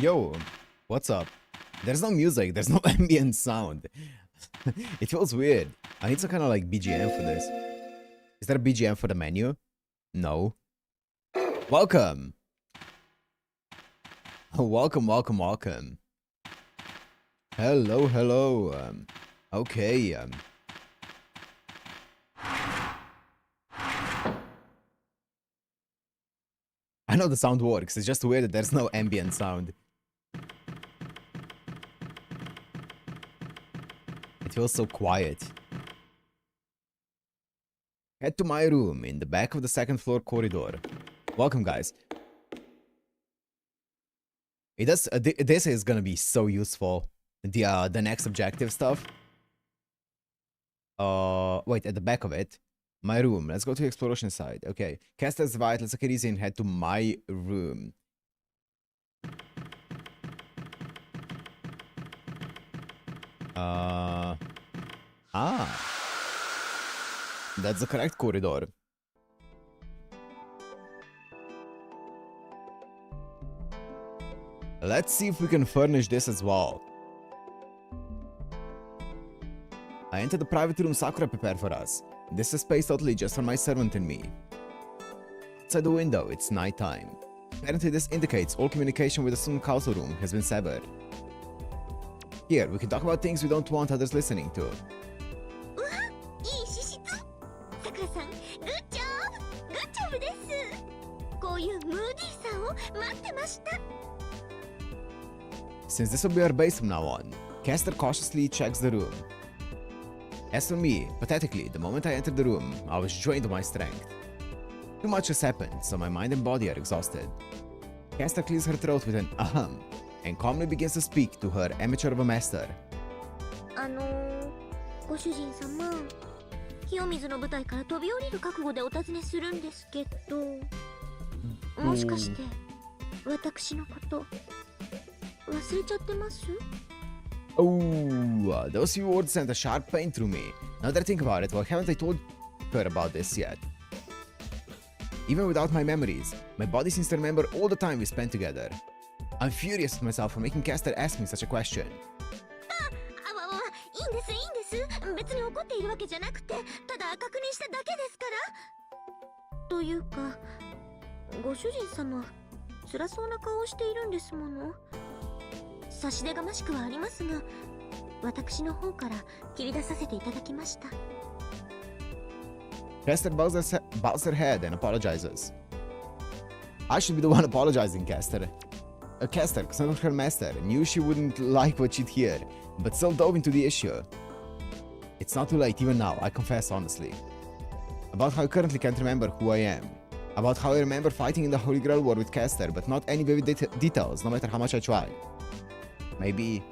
Yo, what's up? There's no music, there's no ambient sound. It feels weird. I need some kind of like BGM for this. Is there a BGM for the menu? No. Welcome. Welcome. Hello. Okay. I know the sound works. It's just weird that there's no ambient sound. It feels so quiet. Head to my room in the back of the second floor corridor. Welcome, guys. This is gonna be so useful. The next objective stuff. Wait, at the back of it. My room. Let's go to the exploration side. Okay. Cast as white. Let's take it easy and head to my room. That's the correct corridor. Let's see if we can furnish this as well. I entered the private room Sakura prepared for us. This is space totally just for my servant and me. Outside the window, it's nighttime. Apparently this indicates all communication with the student council room has been severed. Here, we can talk about things we don't want others listening to. Since this will be our base from now on, Caster cautiously checks the room. As for me, pathetically, the moment I entered the room, I was drained of my strength. Too much has happened, so my mind and body are exhausted. Caster clears her throat with an ahem, and calmly begins to speak to her amateur of a master. ご主人様、清水の舞台から飛び降りる覚悟でお尋ねするんですけど、もしかして私のこと忘れちゃってます？ Oh, those few words sent a sharp pain through me. Now that I think about it, why haven't I told her about this yet? Even without my memories, my body seems to remember all the time we spent together. I'm furious with myself for making Caster ask me such a question. いいんです別に怒っているわけじゃなくてただ確認しただけですからというかご主人様辛そうな顔をしているんですもの差し出がましくはありますが私の方から切り出させていただきました Caster bows her head and apologizes. I should be the one apologizing, Caster. Caster, son of her master, knew she wouldn't like what she'd hear, but still dove into the issue. It's not too late even now, I confess honestly. About how I currently can't remember who I am. About how I remember fighting in the Holy Grail War with Caster, but not any vivid details, no matter how much I try. Maybe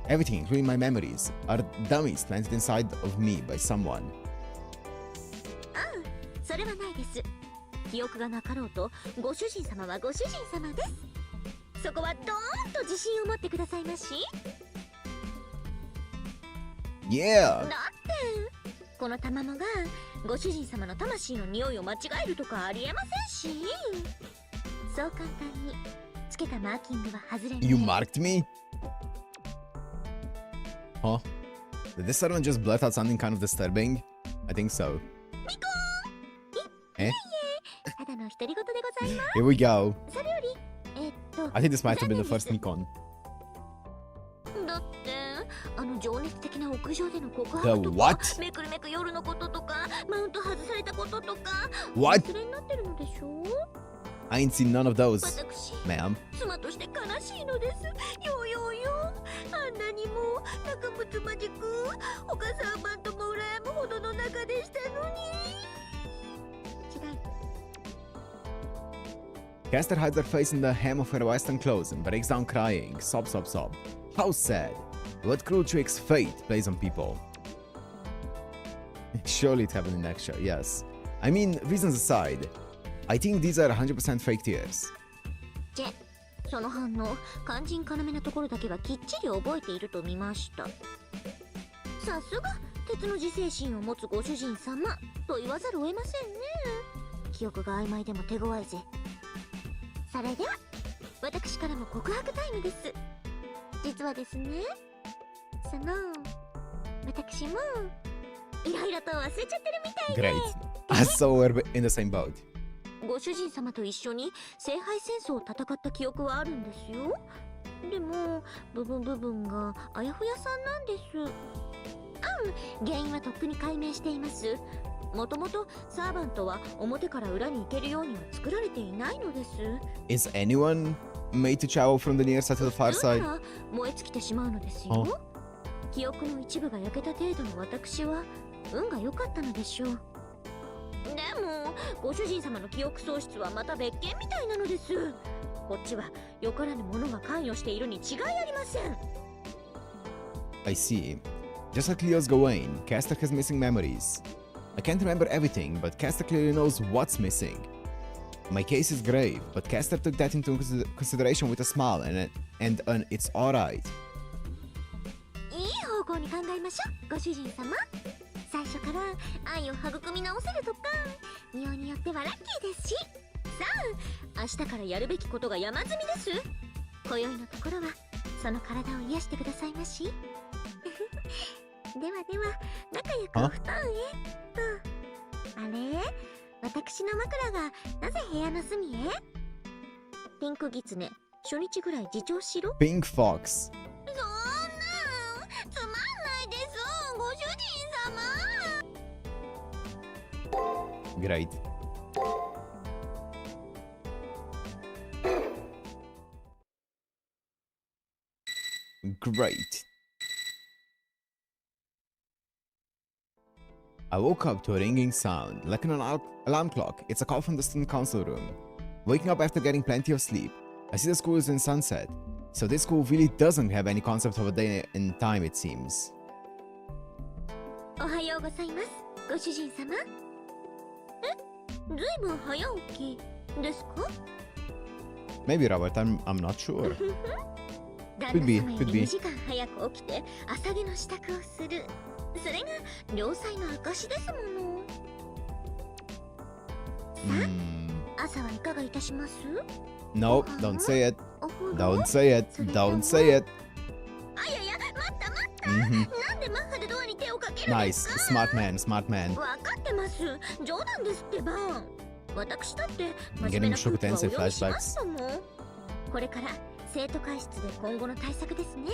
everything, including my memories, are dummies planted inside of me by someone. それはないです記憶がなかろうとご主人様はご主人様ですそこはドーンと自信を持ってくださいまし Yeah! だってこの卵がご主人様の魂の匂いを間違えるとかありえませんしそう簡単につけたマーキングは外れない You marked me? Huh? Did this servant just blurt out something kind of disturbing? I think so. Eh? Here we go. I think this might have been the first Nikon. The what? What? I ain't seen none of those, ma'am. 妻として悲しいのですよよよあんなにも仲睦まじくお母さんバンとも羨むほどの仲でしたのに違う Caster hides her face in the hem of her western clothes and breaks down crying. Sob. How sad. What cruel tricks fate plays on people. Surely it happened in next show, yes. I mean, reasons aside, I think these are 100% fake tears. その反応肝心要なところだけはきっちり覚えていると見ましたさすが鉄の自制心を持つご主人様と言わざるを得ませんね記憶が曖昧でも手強いぜそれでは私からも告白タイムです。実はですね、私もいろいろと忘れちゃってるみたいで。Great. So we're in the same boat. ご主人様と一緒に聖杯戦争を戦った記憶はあるんですよ。でも部分があやふやさんなんです。原因はとっくに解明しています。もともとサーバントは表から裏に行けるようには作られていないのです。 Is anyone made to travel from the near side to the far 普通 side? なら燃え尽きてしまうのですよ。記憶の一部が焼けた程度の私は運が良かったのでしょう。でもご主人様の記憶喪失はまた別件みたいなのです。こっちはよからぬ者が関与しているに違いありません。 I see. Just like Leo's Gawain, Caster has missing memories. I can't remember everything, but Caster clearly knows what's missing. My case is grave, but Caster took that into consideration with a smile and an it's alright. いい方向に考えましょう、ご主人様。最初から愛を育み直せるとか、見ようによってはラッキーですし。さあ、明日からやるべきことが山積みです。今宵のところはその体を癒してくださいまし。では仲良くお布団へと。あれ、私の枕がなぜ部屋の隅へ？ピンクギツネ、初日ぐらい自重しろ。 Pink Fox. そんなつまんないです、ご主人様。 Great. Great. I woke up to a ringing sound, like an alarm clock. It's a call from the student council room. Waking up after getting plenty of sleep, I see the school is in sunset. So this school really doesn't have any concept of a day and time, it seems. おはようございます、ご主人様。ずいぶん早起きですか？ Maybe Robert, I'm not sure. 旦那様より2時間早く起きて朝毛の支度をする。それが良妻の証ですもの。さあ、朝はいかがいたします？ No, don't say it. Don't say it. Don't say it. あ、いやいや、待った。なんでマッハでドアに手をかけるんですか？ Nice. Smart man, smart man. わかってます。冗談ですってば。私だって真 Getting 面目な空気はお shook 読みしますとも。これから生徒会室で今後の対策ですね。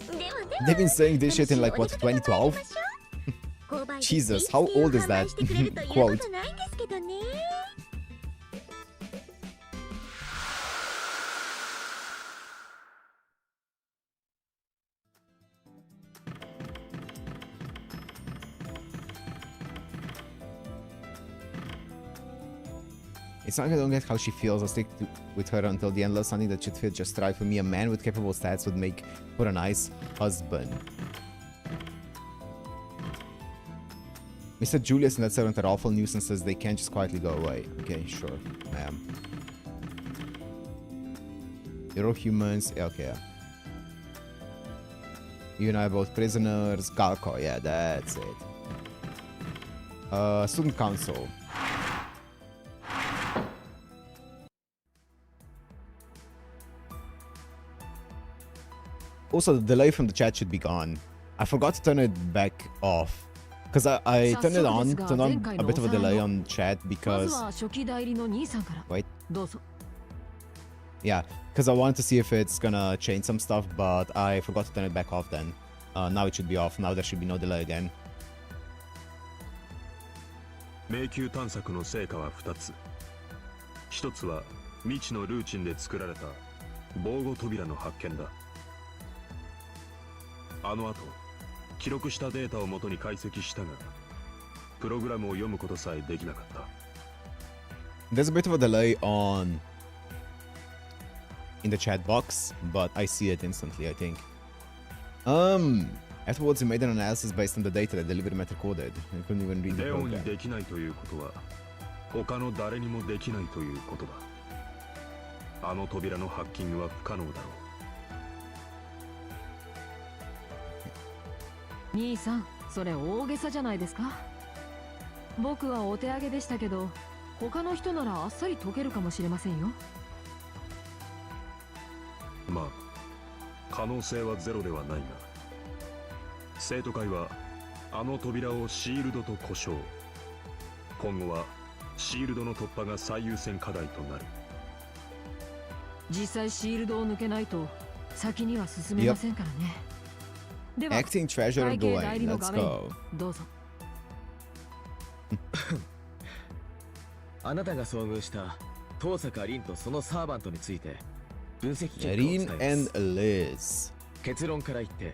では They've been saying this shit in like what, 2012? Jesus, how old is that quote? It's not I don't get how she feels. I'll stick with her until the end. Love something that should fit just right for me. A man with capable stats would make for a nice husband. Mr. Julius and that servant are awful nuisances. They can't just quietly go away. Okay, sure. Ma'am. You're all humans. Yeah, okay. You and I are both prisoners. Galco, yeah, that's it. Student council. Also, the delay from the chat should be gone. I forgot to turn it back off. Because I turned it on, turned on a bit of a delay on chat because... Wait. Yeah, because I wanted to see if it's gonna change some stuff, but I forgot to turn it back off then. Now it should be off. Now there should be no delay again. 迷宮探索の成果は2つ。1つは未知のルーチンで作られた防護扉の発見だ。あの後、記録したデータを元に解析したが、プログラムを読むことさえできなかった。There's a bit of a delay in the chat box, but I see it instantly, I think. Afterwards, he made an analysis based on the data that delivery method coded. I couldn't even read the レオンに program. できないということは、他の誰にもできないということだ。あの扉のハッキングは不可能だろう。兄さん、それ大げさじゃないですか。僕はお手上げでしたけど、他の人ならあっさり解けるかもしれませんよ。まあ可能性はゼロではないが、生徒会はあの扉をシールドと呼称。今後はシールドの突破が最優先課題となる。実際シールドを抜けないと先には進めませんからね。では Acting treasure 会計代 going. 理の Let's 画面 go. どうぞ。あなたが遭遇した遠坂凛とそのサーバントについて分析結果を Rin 伝え and ます。 Liz. 結論から言って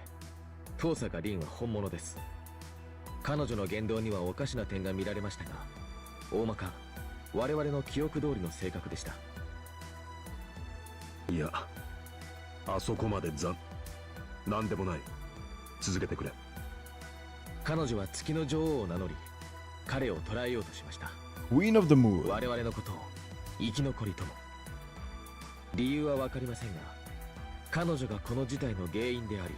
遠坂凛は本物です。彼女の言動にはおかしな点が見られましたが、大まか我々の記憶通りの性格でした。いや、あそこまでなんでもない。続けてくれ。彼女は月の女王を名乗り、彼を捕らえようとしました。 Queen of the Moon. 我々のことを生き残りとも。理由は分かりませんが、彼女がこの事態の原因であり、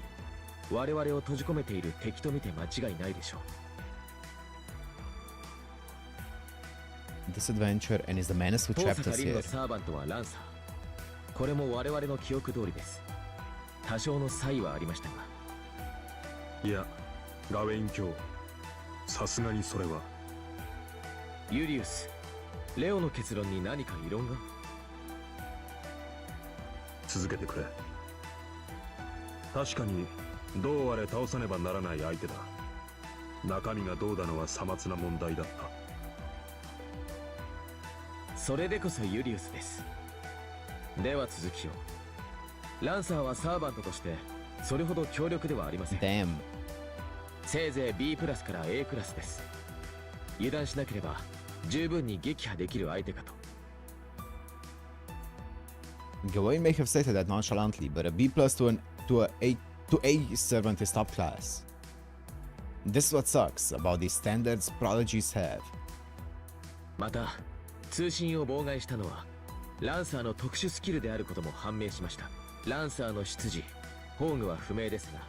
我々を閉じ込めている敵と見て間違いないでしょう。 This adventure and is the menace who 遠 trapped 坂 us 凛 here. のサーバントはランサー。これも我々の記憶通りです。多少の差異はありましたが。いや、ガウェイン卿、さすがにそれは。ユリウス、レオの結論に何か異論が？続けてくれ。確かにどうあれ倒さねばならない相手だ。中身がどうだのはさまつな問題だった。それでこそユリウスです。では続きを。ランサーはサーバントとしてそれほど強力ではありません。 Damn. せいぜい B プラスから A クラスです。油断しなければ十分に撃破できる相手かと。 Gawain may have stated that nonchalantly, but a B plus to A servant is top class. This is what sucks about these standards prodigies have. また通信を妨害したのはランサーの特殊スキルであることも判明しました。ランサーの出自、宝具は不明ですが、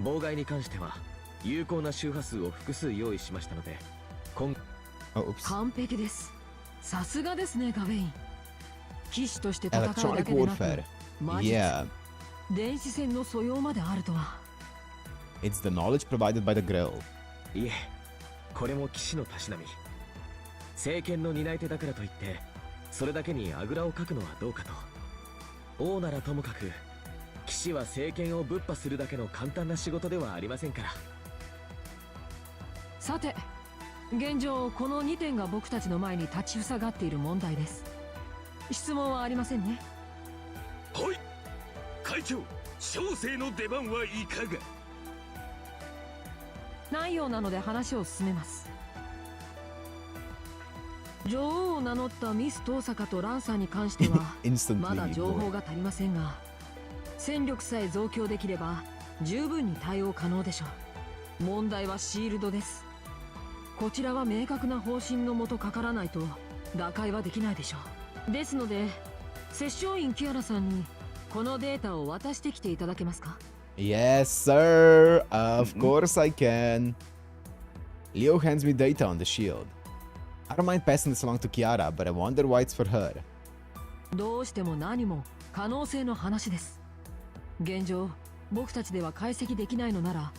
妨害に関しては有効な周波数を複数用意しましたので、今 Oh, oops. 完璧です。さすがですね、ガベイン。騎士として戦うだ Electronic けでなく warfare. 魔術、 Yeah, 電子戦の素養まであるとは。 it's the knowledge provided by the grill. いえ、これも騎士のたしなみ。政権の担い手だからといってそれだけにあぐらをかくのはどうかと。王ならともかく騎士は政権をぶっ破するだけの簡単な仕事ではありませんから。さて、現状この2点が僕たちの前に立ちふさがっている問題です。質問はありませんね。はい、会長、小生の出番はいかが？ないようなので話を進めます。女王を名乗ったミス遠坂とランサーに関しては Instantly まだ情報 ignored. が足りませんが、戦力さえ増強できれば十分に対応可能でしょう。問題はシールドです。こちらは明確な方針のもとかからないと打開はできないでしょう。ですので摂政員キアラさんにこのデータを渡してきていただけますか？ Yes, sir. Of course I can. Leo hands me data on the shield. I don't mind passing this along to Kiara, but I wonder why it's for her. どうしても何も可能性の話です。現状僕たちでは解析できないのなら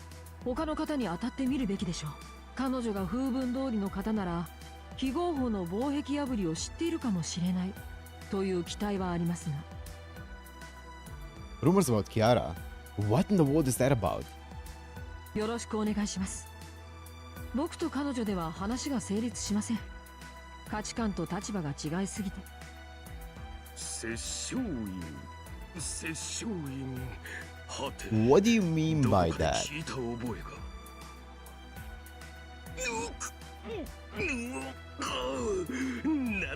他の方に当たってみるべきでしょう。彼女が風文通りの方なら非合法の防壁破りを知っているかもしれないという期待はありますが。 Rumors about Kiara? What in the world is that about? よろしくお願いします。僕と彼女では話が成立しません。価値観と立場が違いすぎて。摂政員、はて What do you mean どこか by で that? 聞いた覚えが。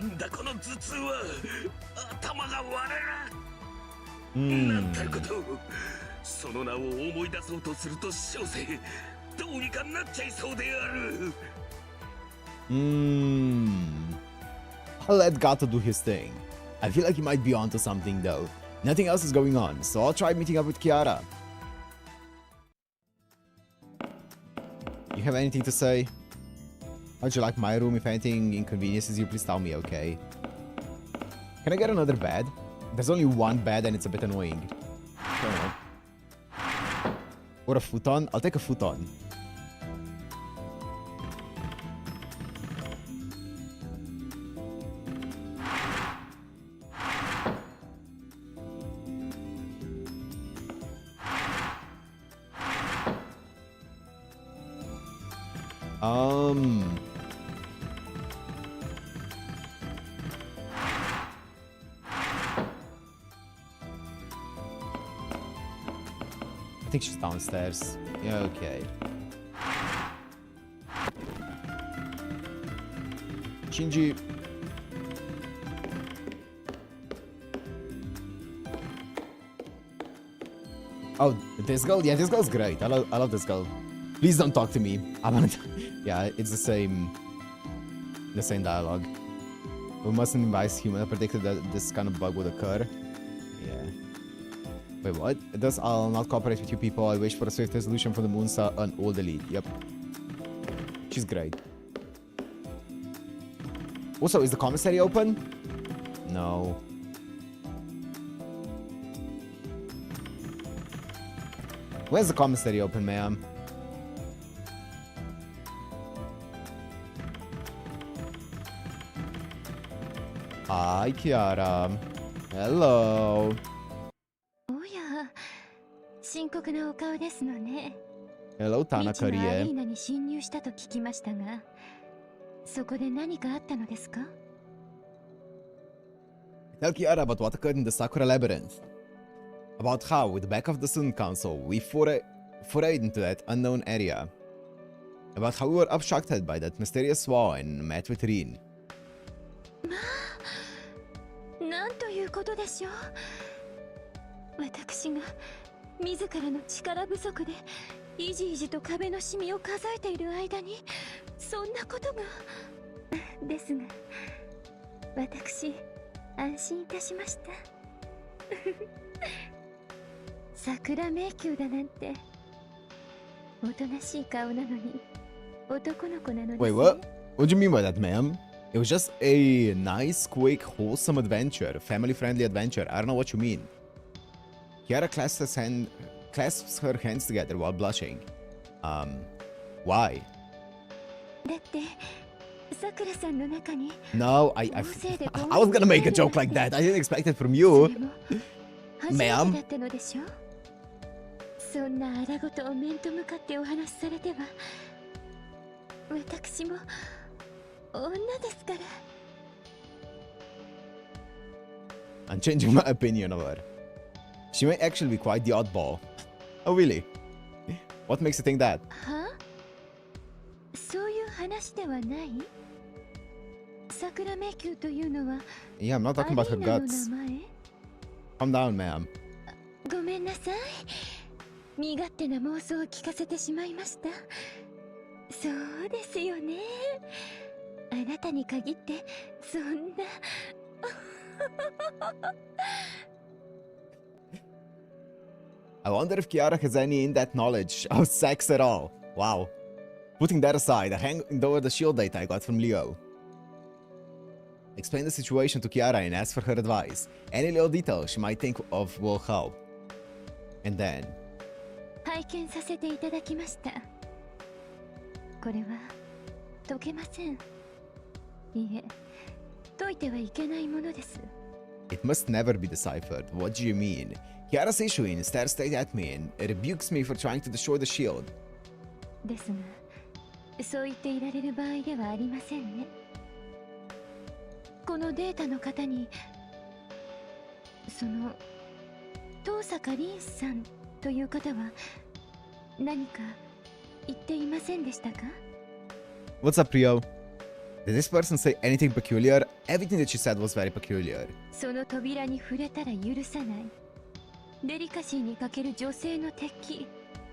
なんだこの頭痛は。頭が割れる。なんたること。その名を思い出そうとすると小生どうにかなっちゃいそうである。I'll let Gato do his thing. I feel like he might be onto something though. Nothing else is going on, so I'll try meeting up with Kiara. You have anything to say? How'd you like my room? If anything inconveniences you, please tell me, okay? Can I get another bed? There's only one bed and it's a bit annoying. Fair enough. Or a futon? I'll take a futon. I think she's downstairs. Yeah, okay. Shinji. Oh, this girl? Yeah, this girl's great. I love this girl. Please don't talk to me. I want to... Yeah, it's the same dialogue. We mustn't advise human. I predicted that this kind of bug would occur. Yeah. Wait, what? It does. I'll not cooperate with you people. I wish for a swift resolution for the Moonsa and all delete. Yep. She's great. Also, is the commissary open? No. Where's the commissary open, ma'am? Hi, Kiara. Hello. おや、深刻なお顔ですのね。 Hello, 未知のアリ Tanakarie. ーナに侵入したと聞きましたが、そこで何かあったのですか? Tell Kiara about what occurred in the Sakura Labyrinth. About how, with the back of the Student Council, we forayed into that unknown area. About how we were obstructed by that mysterious wall and met with Rin. なんということでしょう。私が自らの力不足でいじいじと壁のシミを数えている間にそんなことが。ですが、私安心いたしました。桜迷宮だなんておとなしい顔なのに男の子なのですね。 Wait, what? What do you mean by that, ma'am? It was just a nice, quick, wholesome adventure. Family-friendly adventure. I don't know what you mean. Kiara clasps her hands together while blushing. Why? だって桜さんの中に No, I was gonna make a joke like that. I didn't expect it from そ you. れも初めてだったのでしょ。そんなあらごとを面と向かってお話しされては私も女ですから。 I'm changing my opinion of her. She may actually be quite the oddball. Oh, really? What makes you think that? は？そういう話ではない？桜迷宮というのは Yeah, I'm not ア talking リ about ー her ナの guts. 名前？ Calm down, ma'am. ごめんなさい。身勝手な妄想を聞かせてしまいました。そうですよね。あなたに限ってそんな。I wonder if Kiara has any in-depth knowledge of sex at all. Wow. Putting that aside, I hand over the shield data I got from Leo. Explain the situation to Kiara and ask for her advice. Any little detail she might think of will help. And then... 拝見させていただきました。これは解けません。いえ、解いてはいけないものです。 It must never be deciphered. What do you mean? Kiara's issuing stares straight at me and rebukes me for trying to destroy the shield. ですが、そう言っていられる場合ではありませんね。このデータの方に、その遠坂凛さんという方は何か言っていませんでしたか? What's up, Rio? Did this person say anything peculiar? Everything that she said was very peculiar. その扉に触れたら許さない。デリカシーにかける女性の敵。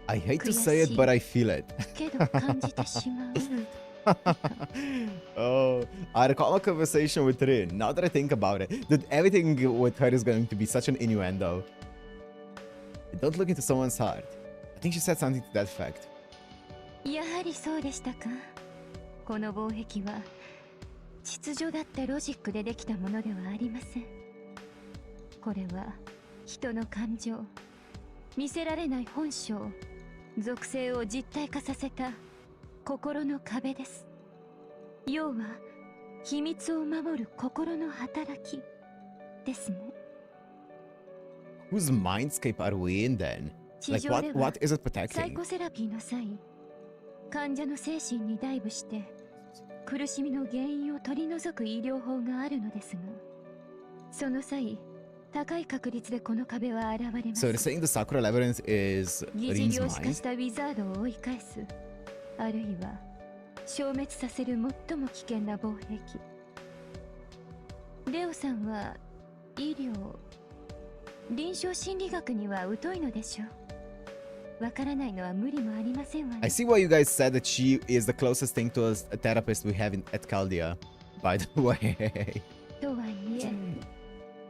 I hate to say it, but I feel it. けど感じてしまう。Oh, I recall a conversation with Rin. Now that I think about it, that everything with her is going to be such an innuendo. Don't look into someone's heart. I think she said something to that effect. やはりそうでしたか。この防壁は秩序だったロジックでできたものではありません。これは人の感情、見せられない本性、属性を実体化させた心の壁です。要は秘密を守る心の働きですね。Whose mindscape are we in then? 地 Like 上で what は what is it サイ protecting? コセラピーの際、患者の精神にダイブして苦しみの原因を取り除く医療法があるのですが、その際高い確率でこの壁は現れま So you're す。 saying the Sakura Labyrinth is 疑似 Rin's 量子化 mind? したウィザードを追い返す、あるいは消滅させる最も危険な防壁。レオさんは医療、臨床心理学には疎いのでしょう。わからないのは無理もありませんわ I ね。 see why you guys said that she is the closest thing to a therapist we have at Caldia. By the way. とはいえ、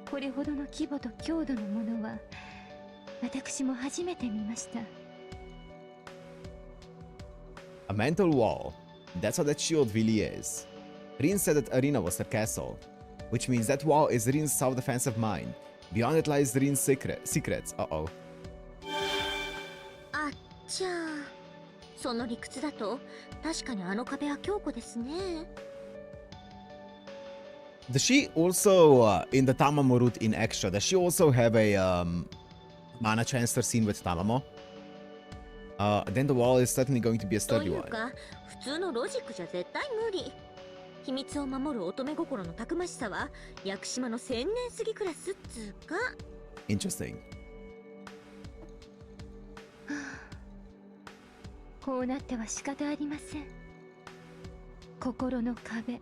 これほどの規模と強度のものは私も初めて見ました。 A mental wall. That's what that shield really is. Rin said that Arena was her castle, which means that wall is Rin's self-defensive mind. Beyond it lies Rin's secrets. Uh-oh. あっちゃー、その理屈だと確かにあの壁は強固ですね。 Does she also, in the Tamamo route in Extra, does she also have a mana transfer scene with Tamamo? Then the wall is certainly going to be a と sturdy いう one. か普通のロジックじゃ絶対無理。秘密を守る乙女心のたくましさは屋久島の千年過ぎクラスっつうか。 Interesting. こうなっては仕方ありません。心の壁、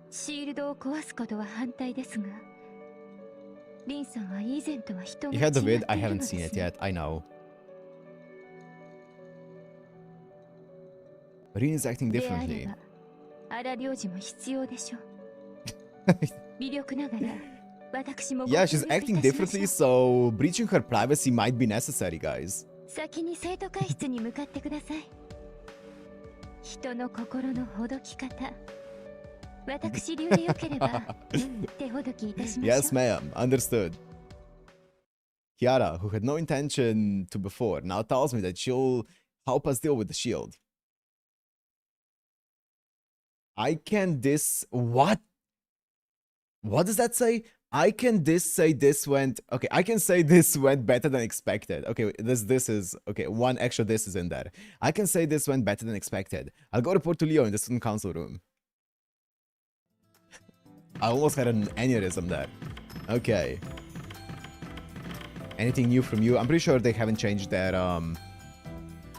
シールドを壊すことは反対ですが、リンさんは以前とは人が You 違っ had て the い vid? る I の haven't で seen す it yet. I know. Rin is acting であれ differently. ば荒領事も必要でしょう。微力ながら私もご Yeah, 協 she's 力 acting いたしまし differently, ょう。 so breaching her privacy might be necessary, guys. 先に生徒会室に向かってください。人の心のほどき方、私流でよければ手ほどきいたしましょう。 Yes, ma'am. Understood. Kiara, who had no intention to before, now tells me that she'll help us deal with the shield. I can this... What? What does that say? I can this say this went... Okay, I can say this went better than expected. Okay, this is... Okay, one extra this is in there. I can say this went better than expected. I'll go report to Leo in the student council room. I almost had an aneurysm there. Okay. Anything new from you? I'm pretty sure they haven't changed their,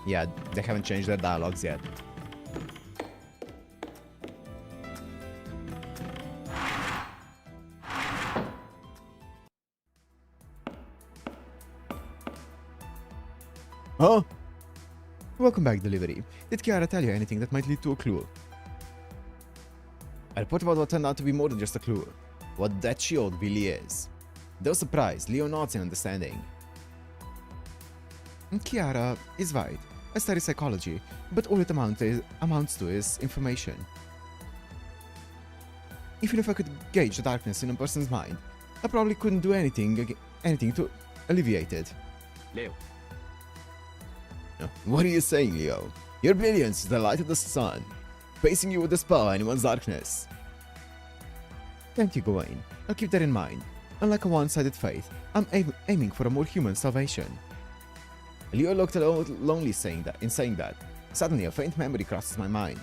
yeah, they haven't changed their dialogues yet. Oh! Welcome back, delivery. Did Kiara tell you anything that might lead to a clue? A report about what turned out to be more than just a clue. What that shield really is. Though surprised, Leo nods in understanding. Kiara is right. I study psychology, but all it amounts to is information. Even if I could gauge the darkness in a person's mind, I probably couldn't do anything to alleviate it. Leo, What are you saying, Leo? Your brilliance is the light of the sun, facing you would dispel anyone's darkness. Thank you, Gawain. I'll keep that in mind. Unlike a one-sided faith, I'm aiming for a more human salvation. Leo looked a little lonely in saying that. Suddenly, a faint memory crosses my mind.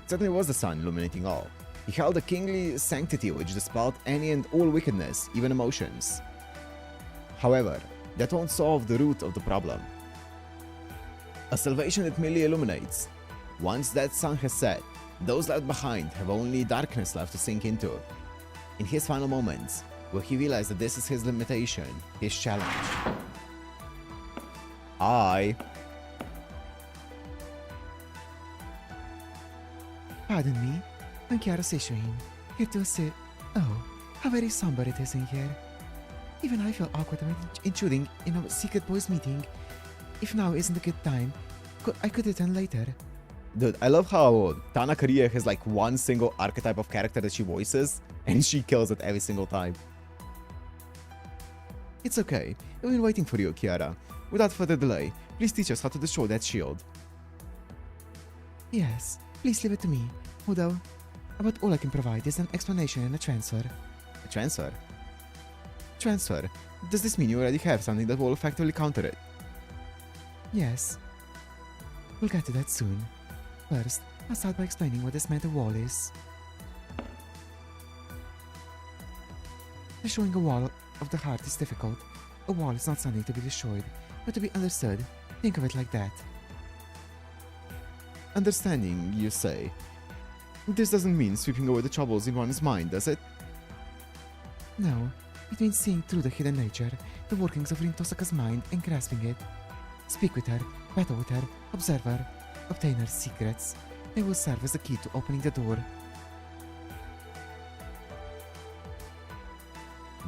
It certainly was the sun illuminating all. He held a kingly sanctity which dispelled any and all wickedness, even emotions. However, that won't solve the root of the problem. A salvation that merely illuminates. Once that sun has set, those left behind have only darkness left to sink into. In his final moments, will he realize that this is his limitation, his challenge? Pardon me, I'm Kiara Sishuin, here to assist. Oh, how very somber it is in here. Even I feel awkward when intruding in a secret boys meeting. If now isn't a good time, I could return later. Dude, I love how Tana Korea has like one single archetype of character that she voices, and she kills it every single time. It's okay. We've been waiting for you, Kiara. Without further delay, please teach us how to destroy that shield. Yes, please leave it to me. Although, about all I can provide is an explanation and a transfer. A transfer? Transfer? Does this mean you already have something that will effectively counter it? Yes. We'll get to that soon. First, I'll start by explaining what this mental wall is. Destroying a wall of the heart is difficult. A wall is not something to be destroyed, but to be understood. Think of it like that. Understanding, you say? This doesn't mean sweeping away the troubles in one's mind, does it? No, it means seeing through the hidden nature, the workings of Rin Tosaka's mind and grasping it. Speak with her, battle with her, observe her, obtain her secrets. They will serve as the key to opening the door.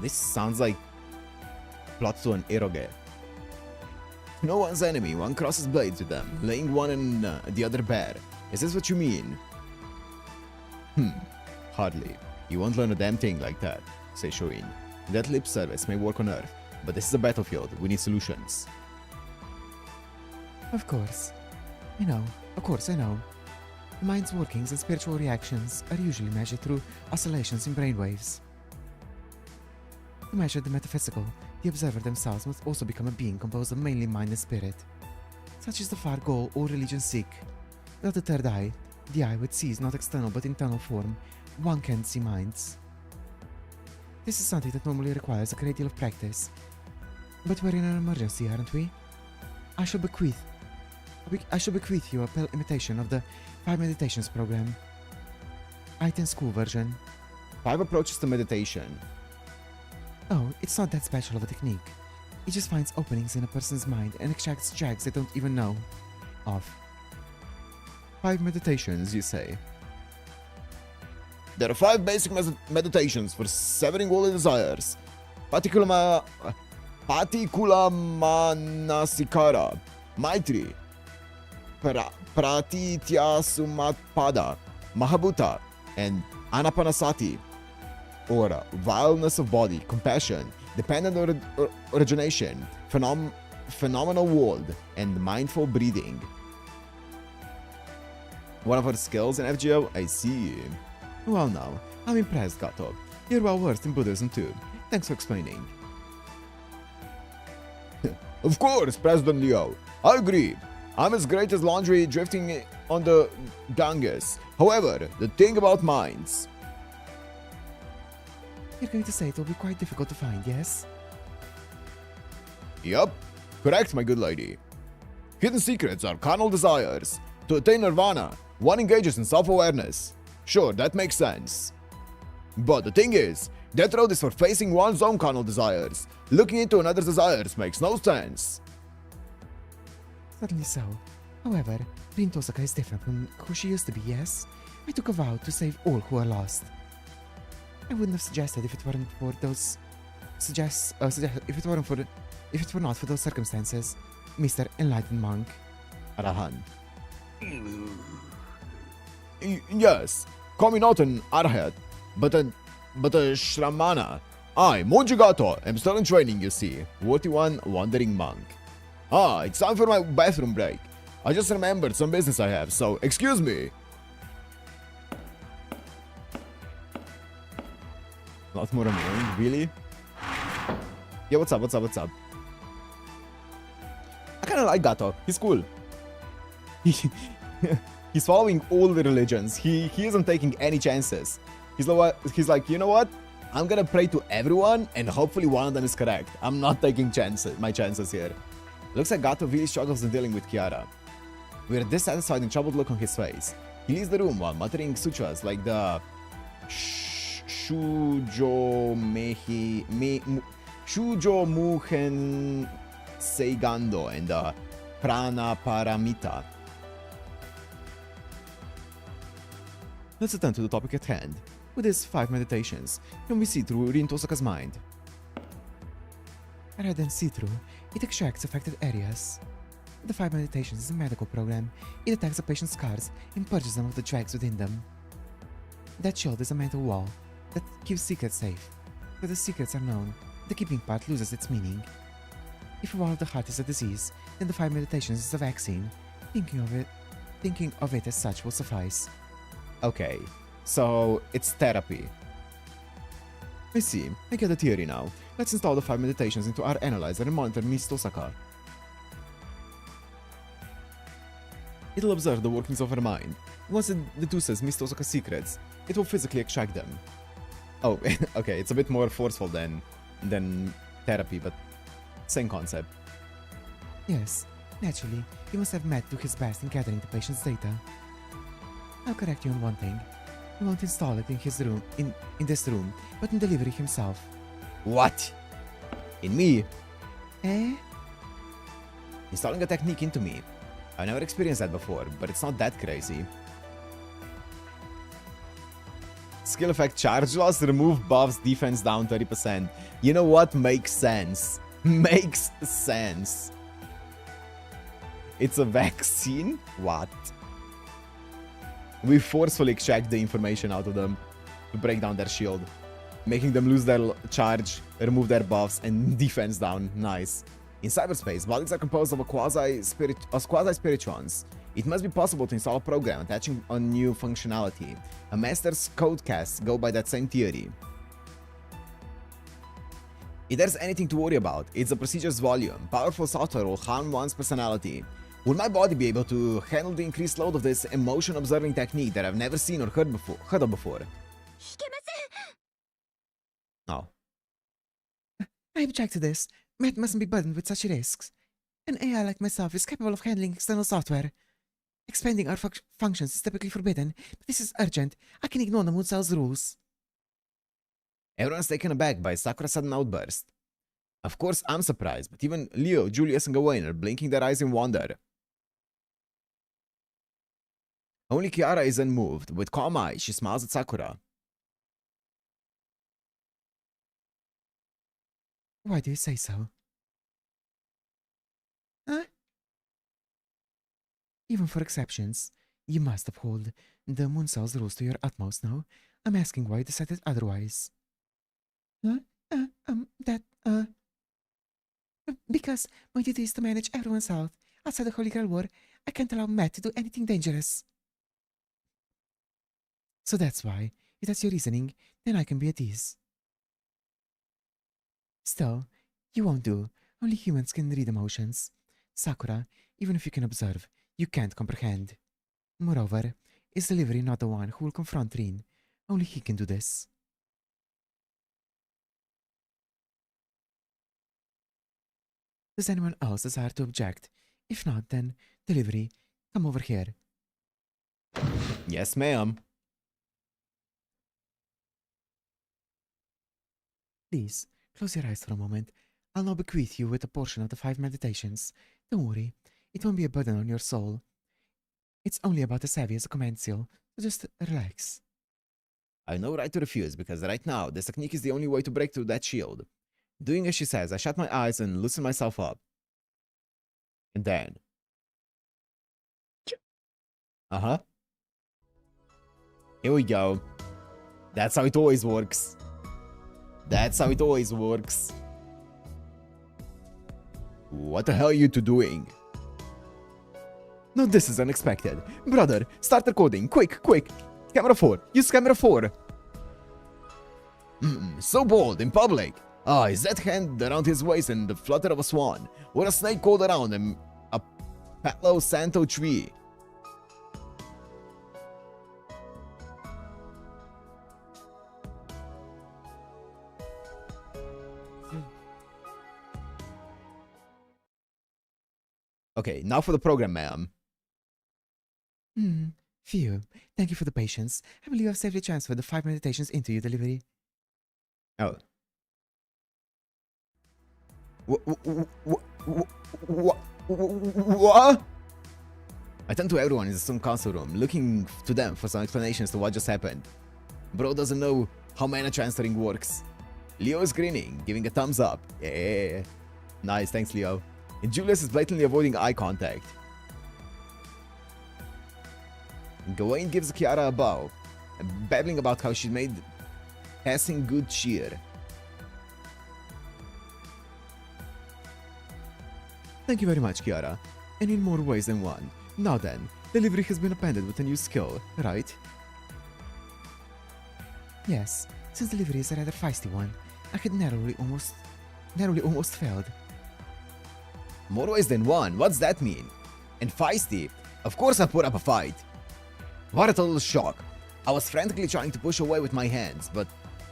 This sounds like plot to an eroge. No one's enemy, one crosses blades with them, laying one and the other bare. Is this what you mean? Hardly. You won't learn a damn thing like that, say Shoin. That lip service may work on Earth, but this is a battlefield. We need solutions. Of course. I know. Of course, I know. The mind's workings and spiritual reactions are usually measured through oscillations in brainwaves. To measure the metaphysical, the observer themselves must also become a being composed of mainly mind and spirit. Such is the far goal all religions seek. Without the third eye, the eye which sees not external but internal form, one can't see minds. This is something that normally requires a great deal of practice. But we're in an emergency, aren't we? I shall bequeath you a pale imitation of the 5 Meditations program. I-10 school version. 5 approaches to meditation. Oh, it's not that special of a technique. It just finds openings in a person's mind and extracts drags they don't even know of. 5 meditations, you say? There are 5 basic meditations for severing all the desires. Patikulamanasikara, Maitri, Pratityasumatpada, Mahabhuta, and Anapanasati. Or vileness of body, compassion, dependent origination, phenomenal world, and mindful breathing. One of our skills in FGO? I see. Well now, I'm impressed, Gato. You're well versed in Buddhism too. Thanks for explaining. Of course, President Leo. I agree. I'm as great as laundry drifting on the Ganges. However, the thing about minds... You're going to say it will be quite difficult to find, yes? Yup. Correct, my good lady. Hidden secrets are carnal desires. To attain nirvana, one engages in self-awareness. Sure, that makes sense. But the thing is, that road is for facing one's own carnal desires. Looking into another's desires makes no sense. Certainly so. However, Rin Tosaka is different from who she used to be, yes? I took a vow to save all who are lost. I wouldn't have suggested if it weren't for those... if it were not for those circumstances, Mr. Enlightened Monk. Arahan. Yes, call me not an Arhat, but a Shramana. I, Monjigato, am still in training, you see. 41 Wandering Monk. Ah, it's time for my bathroom break. I just remembered some business I have, so excuse me. Not more annoying, really? Yeah, what's up? I kinda like Gato. He's cool. He's following all the religions. He isn't taking any chances. He's like, you know what? I'm gonna pray to everyone and hopefully one of them is correct. I'm not taking my chances here. Looks like Gato really struggles in dealing with Kiara. With a dissatisfied and troubled look on his face, he leaves the room while muttering sutras like the Shujo Muhen Seigando and the Prana Paramita. Let's attend to the topic at hand. With his 5 meditations, can we see through Rin Tosaka's mind? Rather than see through, it extracts affected areas. The 5 meditations is a medical program. It attacks a patient's scars and purges them of the drags within them. That shield is a mental wall that keeps secrets safe. But the secrets are known, the keeping part loses its meaning. If a wall of the heart is a disease, then the 5 meditations is a vaccine. Thinking of it as such will suffice. Okay, so it's therapy. I see. I get the theory now. Let's install the 5 meditations into our analyzer and monitor Miss Tosaka. It'll observe the workings of her mind. Once it deduces Miss Tosaka's secrets, it will physically extract them. Oh, okay, it's a bit more forceful than therapy, but same concept. Yes, naturally, he must have met to his best in gathering the patient's data. I'll correct you on one thing. He won't install it in his room, in this room, but in delivery himself. What? In me? Eh? Installing a technique into me. I've never experienced that before, but it's not that crazy. Skill effect charge loss, remove buffs, defense down 30%. You know what? Makes sense. Makes sense. It's a vaccine? What? We forcefully extract the information out of them to break down their shield, making them lose their charge, remove their buffs, and defense down. Nice. In cyberspace, bodies are composed of quasi-spirituans. It must be possible to install a program attaching a new functionality. A master's codecasts go by that same theory. If there's anything to worry about, it's the procedure's volume. Powerful software will harm one's personality. Will my body be able to handle the increased load of this emotion-observing technique that I've never seen or heard of before? Oh. I object to this. Matt mustn't be burdened with such risks. An AI like myself is capable of handling external software. Expanding our functions is typically forbidden, but this is urgent. I can ignore the moon cell's rules. Everyone's taken aback by Sakura's sudden outburst. Of course, I'm surprised, but even Leo, Julius, and Gawain are blinking their eyes in wonder. Only Kiara is unmoved. With calm eyes, she smiles at Sakura. Why do you say so? Huh? Even for exceptions, you must uphold the moon cell's rules to your utmost, no? I'm asking why you decided otherwise. Huh? Because my duty is to manage everyone's health. Outside the Holy Grail War, I can't allow Matt to do anything dangerous. So that's why. If that's your reasoning, then I can be at ease. Still, you won't do. Only humans can read emotions. Sakura, even if you can observe, you can't comprehend. Moreover, is Delivery not the one who will confront Rin? Only he can do this. Does anyone else desire to object? If not, then, Delivery, come over here. Yes, ma'am. Please, close your eyes for a moment. I'll now bequeath you with a portion of the 5 meditations. Don't worry, it won't be a burden on your soul. It's only about as heavy as a command seal, so just relax. I have no right to refuse, because right now, this technique is the only way to break through that shield. Doing as she says, I shut my eyes and loosen myself up. And then... Uh-huh. Here we go. That's how it always works. That's how it always works. What the hell are you two doing? No, this is unexpected. Brother, start recording. Quick, quick. Camera 4. Use camera 4. So bold in public. Ah, is that hand around his waist and the flutter of a swan? Or a snake coiled around him? A Palo Santo tree? Okay, now for the program, ma'am. Phew. Thank you for the patience. I believe I've safely transferred the 5 meditations into your delivery. Oh. What? I turn to everyone in the Zoom console room, looking to them for some explanations to what just happened. Bro doesn't know how mana transferring works. Leo is grinning, giving a thumbs up. Yeah. Nice, thanks, Leo. And Julius is blatantly avoiding eye contact. Gawain gives Kiara a bow, babbling about how she made passing good cheer. Thank you very much, Kiara. And in more ways than one. Now then, delivery has been appended with a new skill, right? Yes, since delivery is a rather feisty one, I had narrowly almost failed. More ways than one? What's that mean? And feisty? Of course I put up a fight. What a total shock. I was frantically trying to push away with my hands, but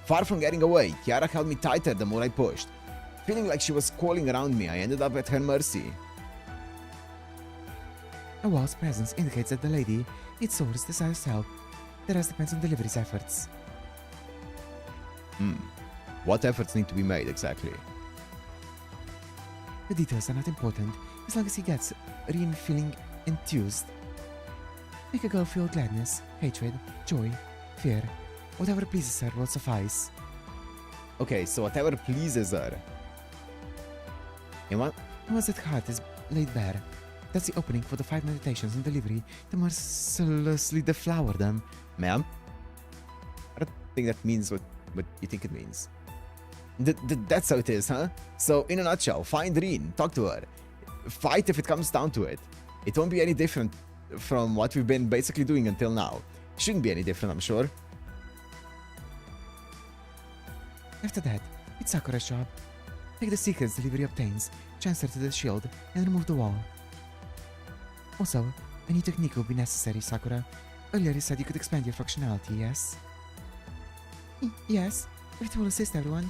far from getting away, Kiara held me tighter the more I pushed. Feeling like she was coiling around me, I ended up at her mercy. A wall's presence indicates that the lady, its source, desires help. The rest depends on delivery's efforts. What efforts need to be made, exactly? The details are not important, as long as he gets Rien feeling enthused. Make a girl feel gladness, hatred, joy, fear. Whatever pleases her will suffice. Okay, so whatever pleases her. And once that heart is laid bare, that's the opening for the 5 meditations on delivery to mercilessly deflower them. Ma'am? I don't think that means what you think it means. That's how it is, huh? So, in a nutshell, find Rien, talk to her. Fight if it comes down to it. It won't be any different from what we've been basically doing until now. Shouldn't be any different, I'm sure. After that, it's Sakura's job. Take the secrets delivery obtains, transfer to the shield, and remove the wall. Also, a new technique will be necessary, Sakura. Earlier you said you could expand your functionality, yes? Yes, if it will assist everyone.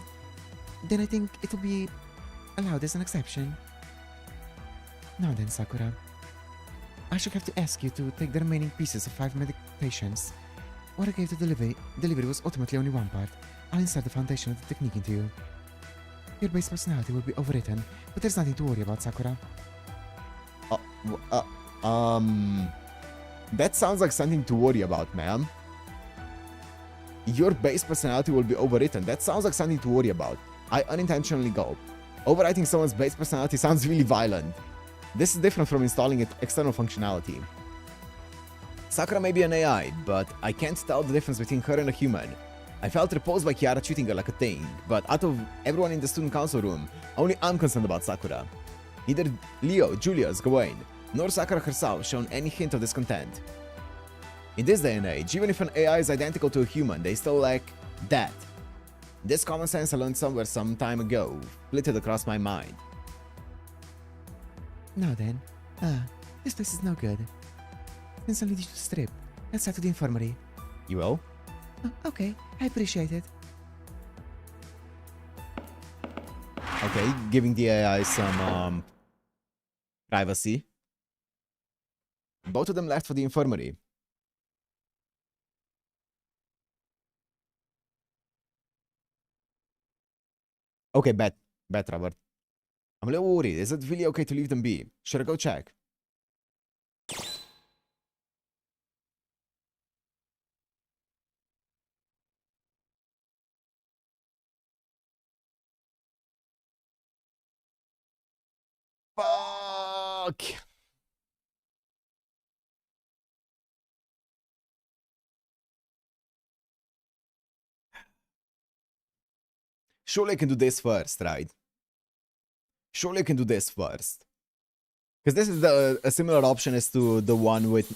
Then I think it will be allowed as an exception. Now then, Sakura. I shall have to ask you to take the remaining pieces of 5 meditations. What I gave to delivery was ultimately only one part. I'll insert the foundation of the technique into you. Your base personality will be overwritten, but there's nothing to worry about, Sakura. That sounds like something to worry about, ma'am. Your base personality will be overwritten. That sounds like something to worry about. I unintentionally go. Overwriting someone's base personality sounds really violent. This is different from installing external functionality. Sakura may be an AI, but I can't tell the difference between her and a human. I felt repulsed by Kiara treating her like a thing, but out of everyone in the student council room, only I'm concerned about Sakura. Neither Leo, Julius, Gawain, nor Sakura herself shown any hint of discontent. In this day and age, even if an AI is identical to a human, they still lack that. This common sense I learned somewhere some time ago flitted across my mind. Now then, this place is no good. Since I need you to strip, let's head to the infirmary. You will? Okay, I appreciate it. Okay, giving the AI some, privacy. Both of them left for the infirmary. Okay, bet, Robert. I'm a little worried. Is it really okay to leave them be? Should I go check? Fuck! Surely I can do this first, right? Surely I can do this first. Because this is a similar option as to the one with,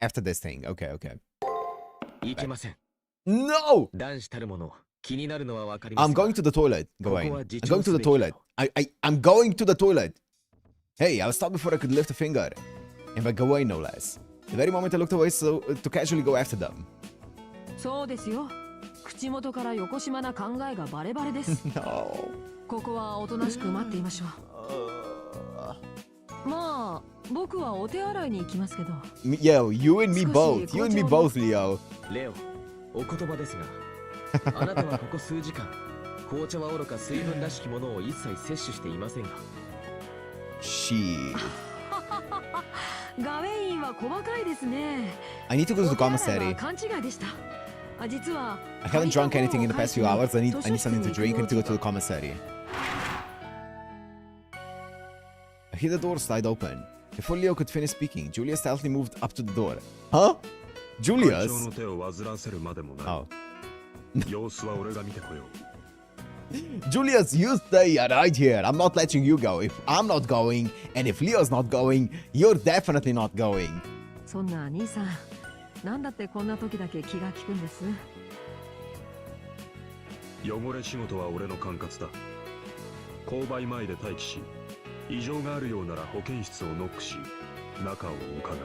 after this thing. Okay, okay. No! I'm going to the toilet, Gawain. I'm going to the toilet. I'm going to the toilet. Hey, I was stopped before I could lift a finger. And by Gawain, no less. The very moment I looked away so to casually go after them. No. ここはおとなしく待っていましょう。まあ、僕はお手洗いに行きますけど。Yo, you and me both. You and me both, Leo. レオ、お言葉ですが、あなたはここ数時間、紅茶はおろか水分らしきものを一切摂取していませんが。Shit. ガウェインは細かいですね。I need to go to the commissary. 勘違いでした。実は I haven't drunk anything in the past few hours. I need something to drink. I need to go to the commissary. I hear the door slide open. Before Leo could finish speaking, Julius stealthily moved up to the door. Huh? Julius? Oh. Julius, you stay right here. I'm not letting you go. If I'm not going, and if Leo's not going, you're definitely not going. そんな兄さん、なんだってこんな時だけ気が利くんです。汚れ仕事は俺の管轄だ。購買前で待機し、異常があるようなら保健室をノックし、中を伺う。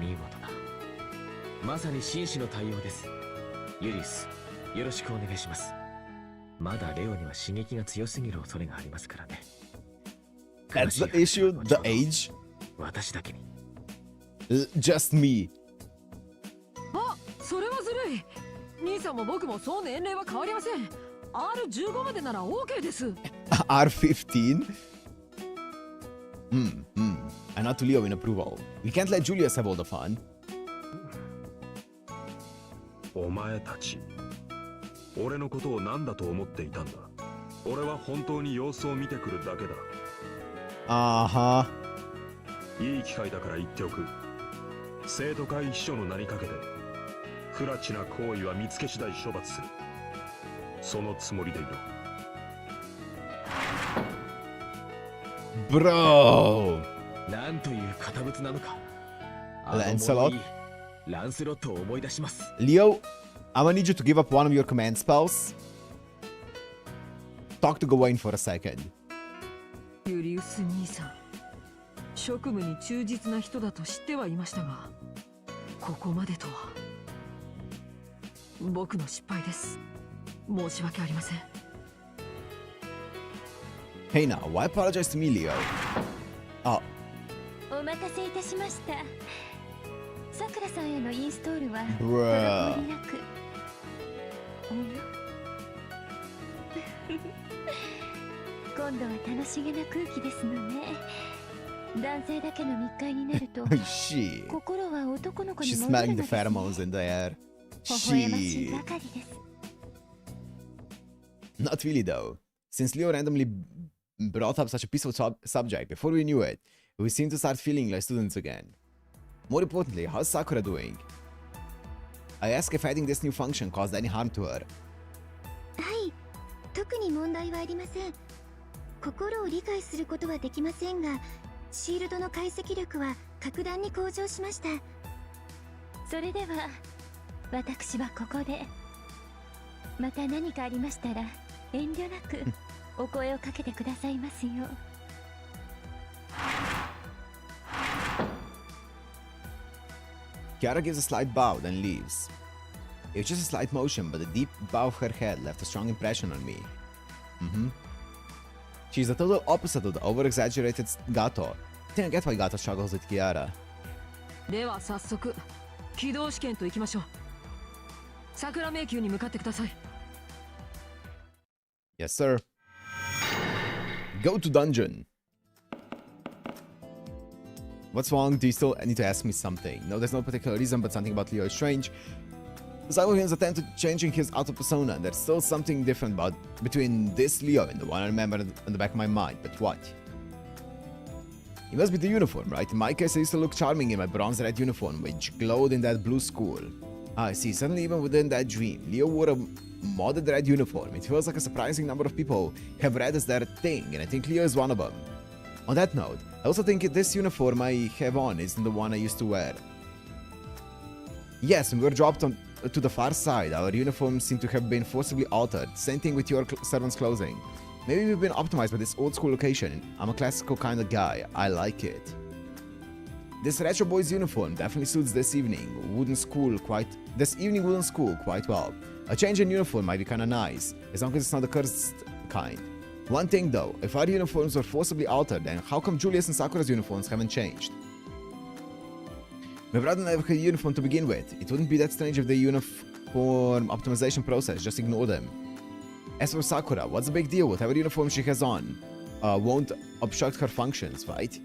見事だ。まさに紳士の対応です。ユリウス、よろしくお願いします。まだレオには刺激が強すぎる恐れがありますからね。 That's the issue, the age. 私だけに。Just me. あ、それはずるい。兄さんも僕もそう年齢は変わりません。R15 までなら OK です。R15? And not to Leo in approval. We can't let Julius have all the fun. お前たち、俺のことを何だと思っていたんだ。俺は本当に様子を見てくるだけだ。いい機会だから言っておく。生徒会秘書の名にかけて不埒な行為は見つけ次第処罰する。そのつもりでいろ。 Bro! なんという堅物なのか。ランスロット。ランスロットを思い出します。 Leo, I'm gonna need you to give up one of your command spells. Talk to Gawain for a second. ユリウス兄さん、職務に忠実な人だと知ってはいましたが、ここまでとは。僕の失敗です。申し訳ありません。 Hey now, why apologize to me, Leo? Oh. お待たせいたしました。さくらさんへのインストールは Bruh. 滞りなく。おや今度は楽しげな空気ですのね。男性だけの密会になると She. 心は男の子に She's 戻る smelling の the ですね。 pheromones in the air. 微笑ましい She. ばかりです。 Not really though. Since Leo randomly brought up such a peaceful subject, before we knew it, we seemed to start feeling like students again. More importantly, how's Sakura doing? I asked if adding this new function caused any harm to her. はい、特に問題はありません。心を理解することはできませんが、シールドの解析力は格段に向上しました。それでは私はここで。また何かありましたら遠慮なくお声をかけてくださいますよ。Kiara gives a slight bow, then leaves. It was just a slight motion, but the deep bow of her head left a strong impression on me. She's the total opposite of the over-exaggerated Gato. I think I get why Gato struggles with Kiara. では早速起動試験と行きましょう。桜迷宮に向かってください。 Yes, sir. Go to dungeon. What's wrong? Do you still need to ask me something? No, there's no particular reason, but something about Leo is strange. Cyberhuman's attempt to changing his outer persona. There's still something different between this Leo and the one I remember in the back of my mind. But what? It must be the uniform, right? In my case, I used to look charming in my bronze red uniform, which glowed in that blue school. I see. Suddenly, even within that dream, Leo wore a modded red uniform. It feels like a surprising number of people have red as their thing, and I think Leo is one of them. On that note, I also think this uniform I have on isn't the one I used to wear. Yes, when we were dropped to the far side, our uniforms seem to have been forcibly altered. Same thing with your servant's clothing. Maybe we've been optimized by this old school location. I'm a classical kind of guy. I like it. This retro boy's uniform definitely suits this evening wooden school quite well. A change in uniform might be kinda nice, as long as it's not the cursed kind. One thing though, if our uniforms were forcibly altered, then how come Julius and Sakura's uniforms haven't changed? My brother never had a uniform to begin with. It wouldn't be that strange if the uniform optimization process just ignored them. As for Sakura, what's the big deal? Whatever uniform she has on won't obstruct her functions, right?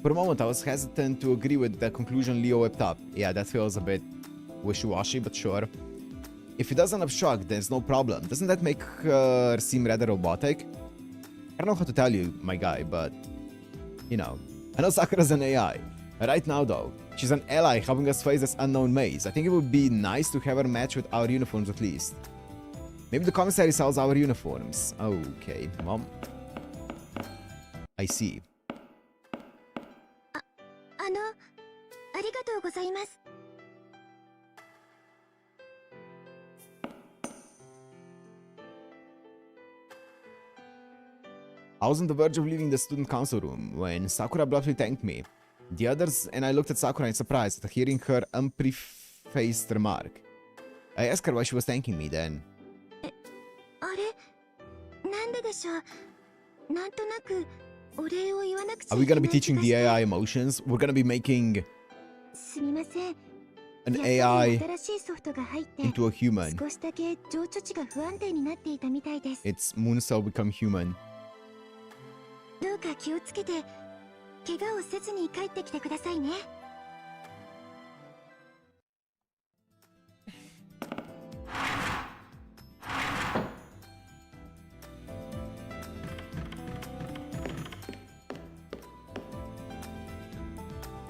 For a moment, I was hesitant to agree with the conclusion Leo whipped up. Yeah, that feels a bit wishy-washy, but sure. If it doesn't obstruct, there's no problem. Doesn't that make her seem rather robotic? I don't know how to tell you, my guy, but... You know. I know Sakura's an AI. Right now, though, she's an ally helping us face this unknown maze. I think it would be nice to have her match with our uniforms at least. Maybe the commissary sells our uniforms. Okay, well, I see. ありがとうございます。 I was on the verge of leaving the student council room when Sakura abruptly thanked me. The others and I looked at Sakura in surprise at hearing her unprefaced remark. I asked her why she was thanking me then. あれなんででしょう。なんとなくお礼を言わなくちゃ Are いけ we ない gonna be 気 teaching が the して AI emotions? We're gonna be making すみません。 an やっぱり AI 新しいソフトが入って into a human. 少しだけ情緒値が不安定になっていたみたいです。 It's Mooncell become human. どうか気をつけて怪我をせずに帰ってきてくださいね。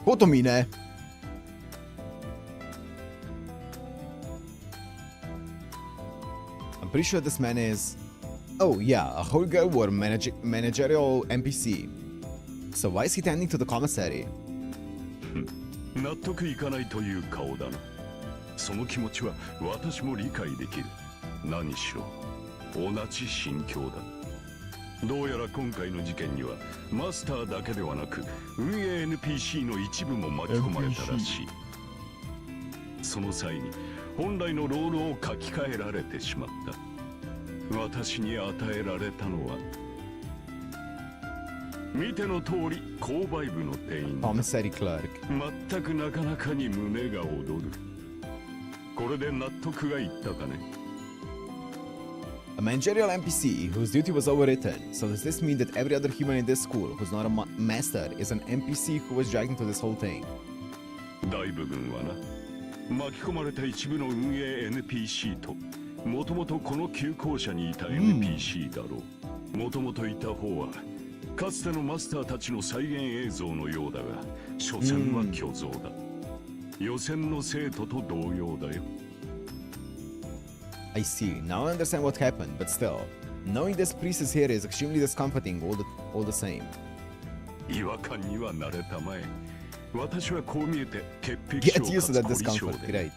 Kotomine! I'm pretty sure this man is... Oh yeah, a whole girl or managerial NPC. So why is he tending to the commissary? 納得いかないという顔だな。その気持ちは私も理解できる。何しろ同じ心境だ。どうやら今回の事件にはマスターだけではなく運営 NPC の一部も巻き込まれたらしい。その際に本来のロールを書き換えられてしまった。私に与えられたのは見ての通り購買部の店員だ。 Commissary clerk. 全くなかなかに胸が躍る。これで納得がいったかね。 A managerial NPC whose duty was overwritten. So does this mean that every other human in this school who's not a master is an NPC who was dragged into this whole thing? 大部分はな、巻き込まれた一部の運営 NPC ともともとこの旧校舎にいた NPC だろう。もともといた方はかつてのマスターたちの再現映像のようだが、所詮は虚像だ。予選の生徒と同様だよ。 I see. Now I understand what happened, but still, knowing this priest is here is extremely discomforting all the same. 違和感には慣れたまえ。私はこう見えて潔癖 Get 症 used to か that つ凝り性 discomfort. で、 Great.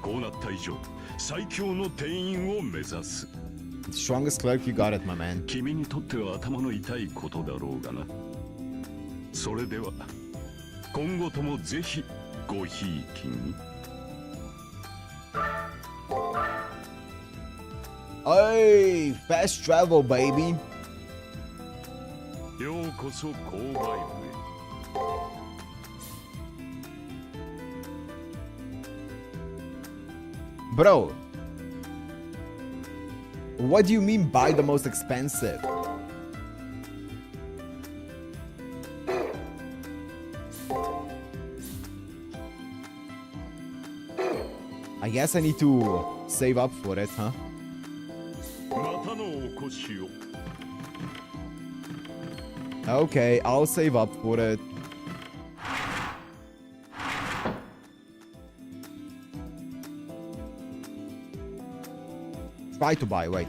こうなった以上最強の店員を目指す。 The strongest clerk you got it, my man. 君にとっては頭の痛いことだろうがな。それでは今後ともぜひごひいきに。 Hey, fast travel, baby. ようこそ購買部へ。 Bro, what do you mean buy the most expensive? I guess I need to save up for it, huh? またのお越しを。 Okay, I'll save up for it. Try to buy, wait.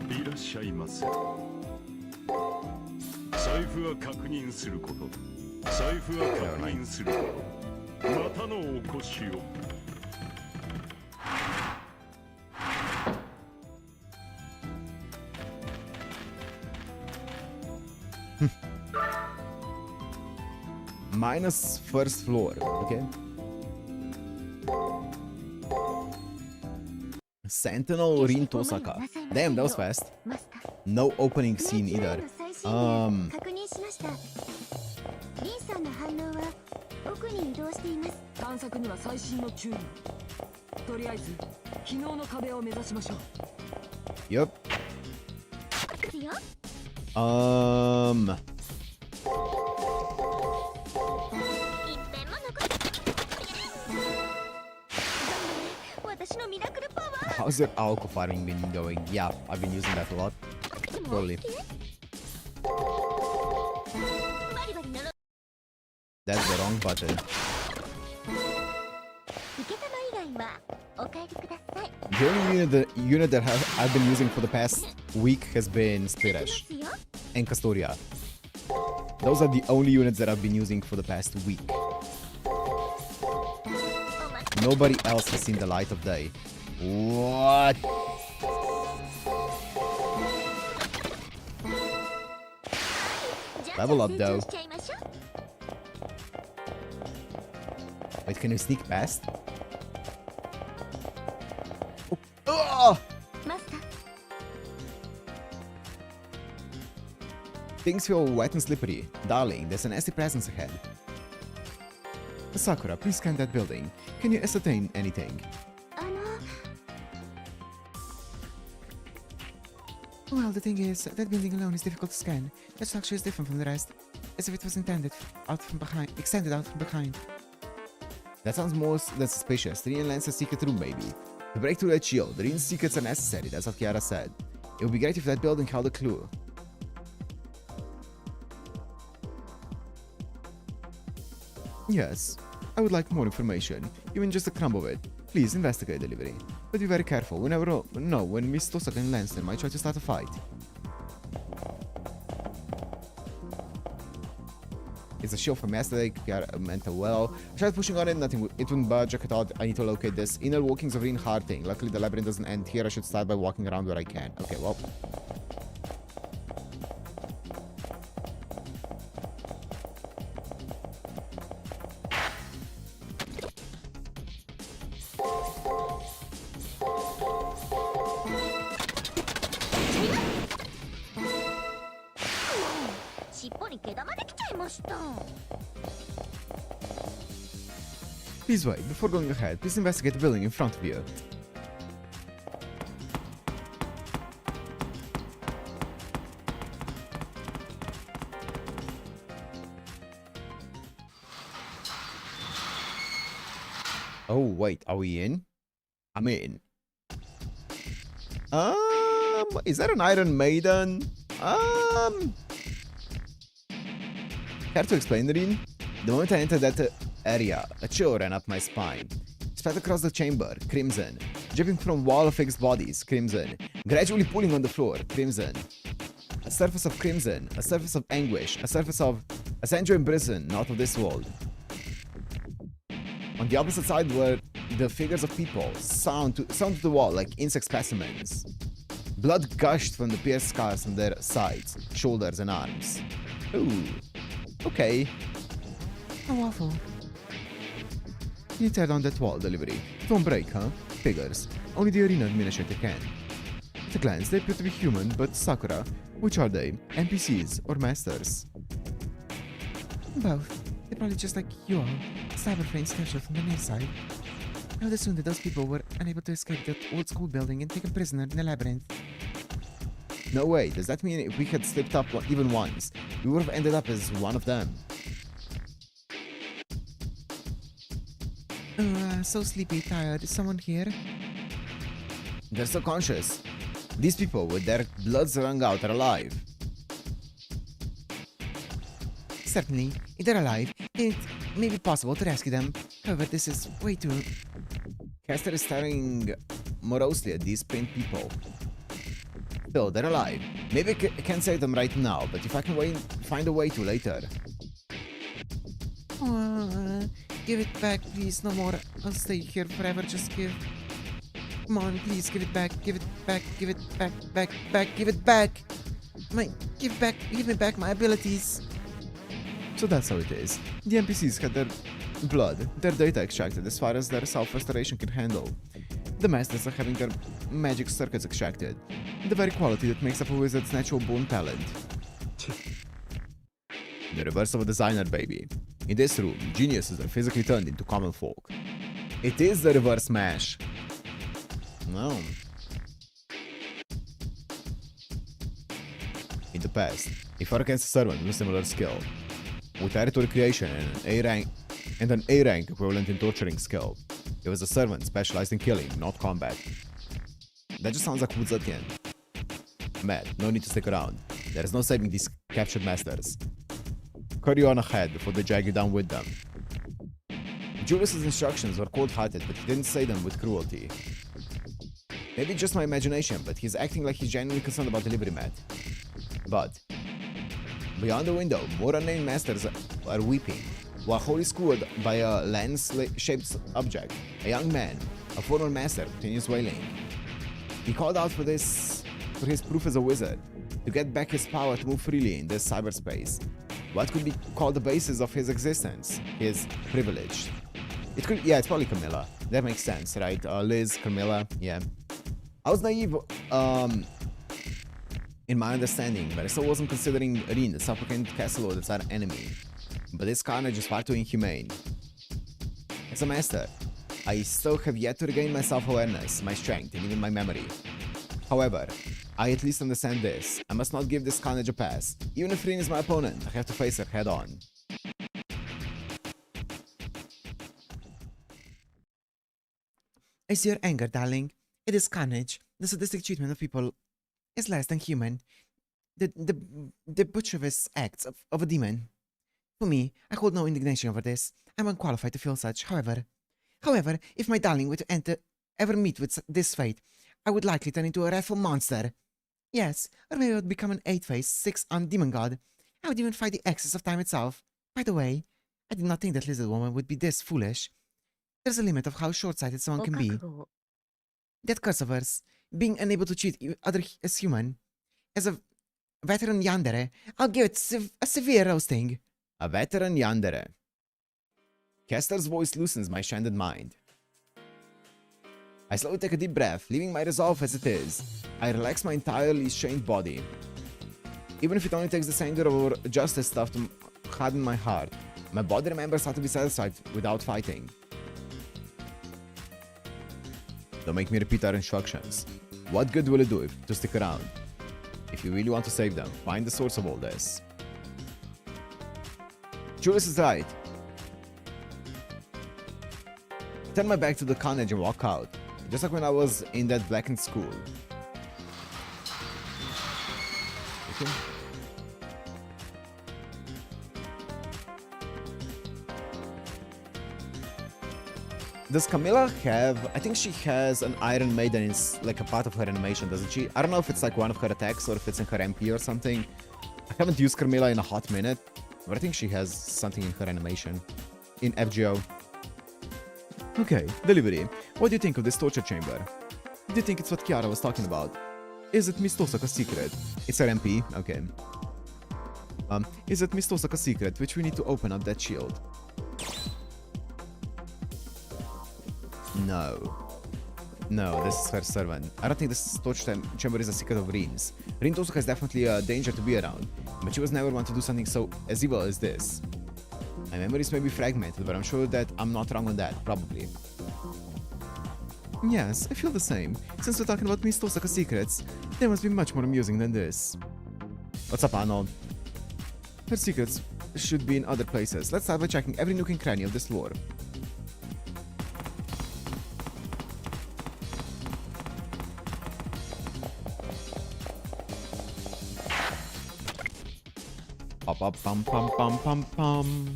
いらっしゃいませ。財布は確認すること。財布は確認すること。またのお越しを。 Minus first floor, okay? Sentinel Rin Tosaka. Damn, that was fast. No opening scene either. 確認しました。リンさんの反応は奥に移動しています。探索には細心の注意。とりあえず昨日の壁を目指しましょう。 Yup. ですよ。私のミラクルパワー。 How's your alcohol farming been going? Yeah, I've been using that a lot. Totally. That's the wrong button. はお帰りください。 The only unit that I've been using for the past week has been 行きま Spirash すよ。 and Castoria. Those are the only units that I've been using for the past week. お待ち Nobody else has seen the light of day. What? じゃあ Level up, 成長 though. しちゃいましょう。 Wait, can you sneak past? Oh! マスター、 Things feel wet and slippery. Darling, there's a nasty presence ahead. Sakura, please scan that building. Can you ascertain anything? あの Well, the thing is, that building alone is difficult to scan. That structure is different from the rest, as if it was extended out from behind. That sounds most than suspicious. The Rean lands a secret room, maybe. To break through that shield, the Rean's secrets are necessary, that's what Kiara said. It would be great if that building held a clue. Yes, I would like more information, even just a crumb of it. Please investigate delivery. But be very careful, we never know when Miss Tosaka and Lanston might try to start a fight. It's a shield from yesterday, Kiara meant well. I tried pushing on it, it wouldn't budge. I thought I need to locate this. Inner workings of Reen Harting. Luckily the labyrinth doesn't end here, I should start by walking around where I can. Okay, well. Please wait, before going ahead, please investigate the building in front of you. Oh wait, are we in? I'm in. Is that an Iron Maiden? Care to explain, Reen? The moment I entered that area, a chill ran up my spine. Spread across the chamber, crimson. Dripping from wall of fixed bodies, crimson. Gradually pooling on the floor, crimson. A surface of crimson, a surface of anguish, a surface of a century in prison, not of this world. On the opposite side were the figures of people, sound to the wall like insect specimens. Blood gushed from the pierced scars on their sides, shoulders and arms. Ooh. Okay. How awful. You tear down that wall, delivery. It won't break, huh? Figures. Only the arena administrator can. At a glance, they appear to be human, but Sakura, which are they? NPCs or masters? Both. They're probably just like you all. Cyberframes captured from the near side. I would assume that those people were unable to escape that old school building and taken prisoner in the labyrinth. No way, does that mean if we had slipped up even once, we would have ended up as one of them? So sleepy, tired. Is someone here? They're so conscious. These people, with their bloods wrung out, are alive. Certainly, if they're alive, it may be possible to rescue them. However, this is way too... Caster is staring morosely at these pained people. Still, they're alive. Maybe I can't save them right now, but if I can find a way to later. Give it back, please, no more. I'll stay here forever, just give... Come on, please, give it back, give it back, give it back, give it back! Give me back my abilities! So that's how it is. The NPCs had their blood, their data extracted as far as their self-restoration can handle. The masters are having their magic circuits extracted. The very quality that makes up a wizard's natural born talent. The reverse of a designer, baby. In this room, geniuses are physically turned into common folk. It is the reverse smash. No. In the past, if fought against a servant with a similar skill, with territory creation and an A rank equivalent in torturing skill, it was a servant specialized in killing, not combat. That just sounds like Woodzatian. Matt, no need to stick around. There is no saving these captured masters. Carry on ahead before they drag you down with them. Julius's instructions were cold-hearted, but he didn't say them with cruelty. Maybe just my imagination, but he's acting like he's genuinely concerned about the Liberty Mat. But beyond the window, more unnamed masters are weeping, while wholly skewered by a lens-shaped object. A young man, a former master, continues wailing. He called out for his proof as a wizard, to get back his power to move freely in this cyberspace. What could be called the basis of his existence? His privilege. Yeah, it's probably Camilla. That makes sense, right? Liz, Camilla, yeah. I was naive in my understanding, but I still wasn't considering Rin, the self-proclaimed castle lord, as our enemy. But this carnage is far too inhumane. As a master, I still have yet to regain my self-awareness, my strength, and even my memory. However, I at least understand this. I must not give this carnage a pass. Even if Rin is my opponent, I have to face her head-on. I see your anger, darling. It is carnage. The sadistic treatment of people is less than human. The butcherous acts of a demon. For me, I hold no indignation over this. I'm unqualified to feel such. However, if my darling were to ever meet with this fate, I would likely turn into a wrathful monster. Yes, or maybe I would become an 8-faced, 6-armed demon god. I would even fight the excess of time itself. By the way, I did not think that lizard woman would be this foolish. There's a limit of how short-sighted someone can be. That curse of hers, being unable to treat others as human. As a veteran yandere, I'll give it a severe roasting. A veteran yandere. Kester's voice loosens my stranded mind. I slowly take a deep breath, leaving my resolve as it is. I relax my entirely strained body. Even if it only takes this anger over justice stuff to harden my heart, my body remembers how to be satisfied without fighting. Don't make me repeat our instructions. What good will it do to stick around? If you really want to save them, find the source of all this. Julius is right. I turn my back to the carnage and walk out, just like when I was in that blackened school. Okay. Does Camilla have... I think she has an Iron Maiden, it's like a part of her animation, doesn't she? I don't know if it's like one of her attacks or if it's in her MP or something. I haven't used Camilla in a hot minute, but I think she has something in her animation. In FGO. Okay, delivery. What do you think of this torture chamber? Do you think it's what Kiara was talking about? Is it Miss Tosaka's secret? It's her MP? Okay. Is it Miss Tosaka's secret, which we need to open up that shield? No. No, this is her servant. I don't think this torture chamber is a secret of Rin's. Rin Tosaka is definitely a danger to be around, but she was never one to do something so as evil as this. My memories may be fragmented, but I'm sure that I'm not wrong on that, probably. Yes, I feel the same. Since we're talking about Miss Tosaka's secrets, they must be much more amusing than this. What's up, Arnold? Her secrets should be in other places. Let's start by checking every nook and cranny of this lore. Pum pum pum pum pum pum.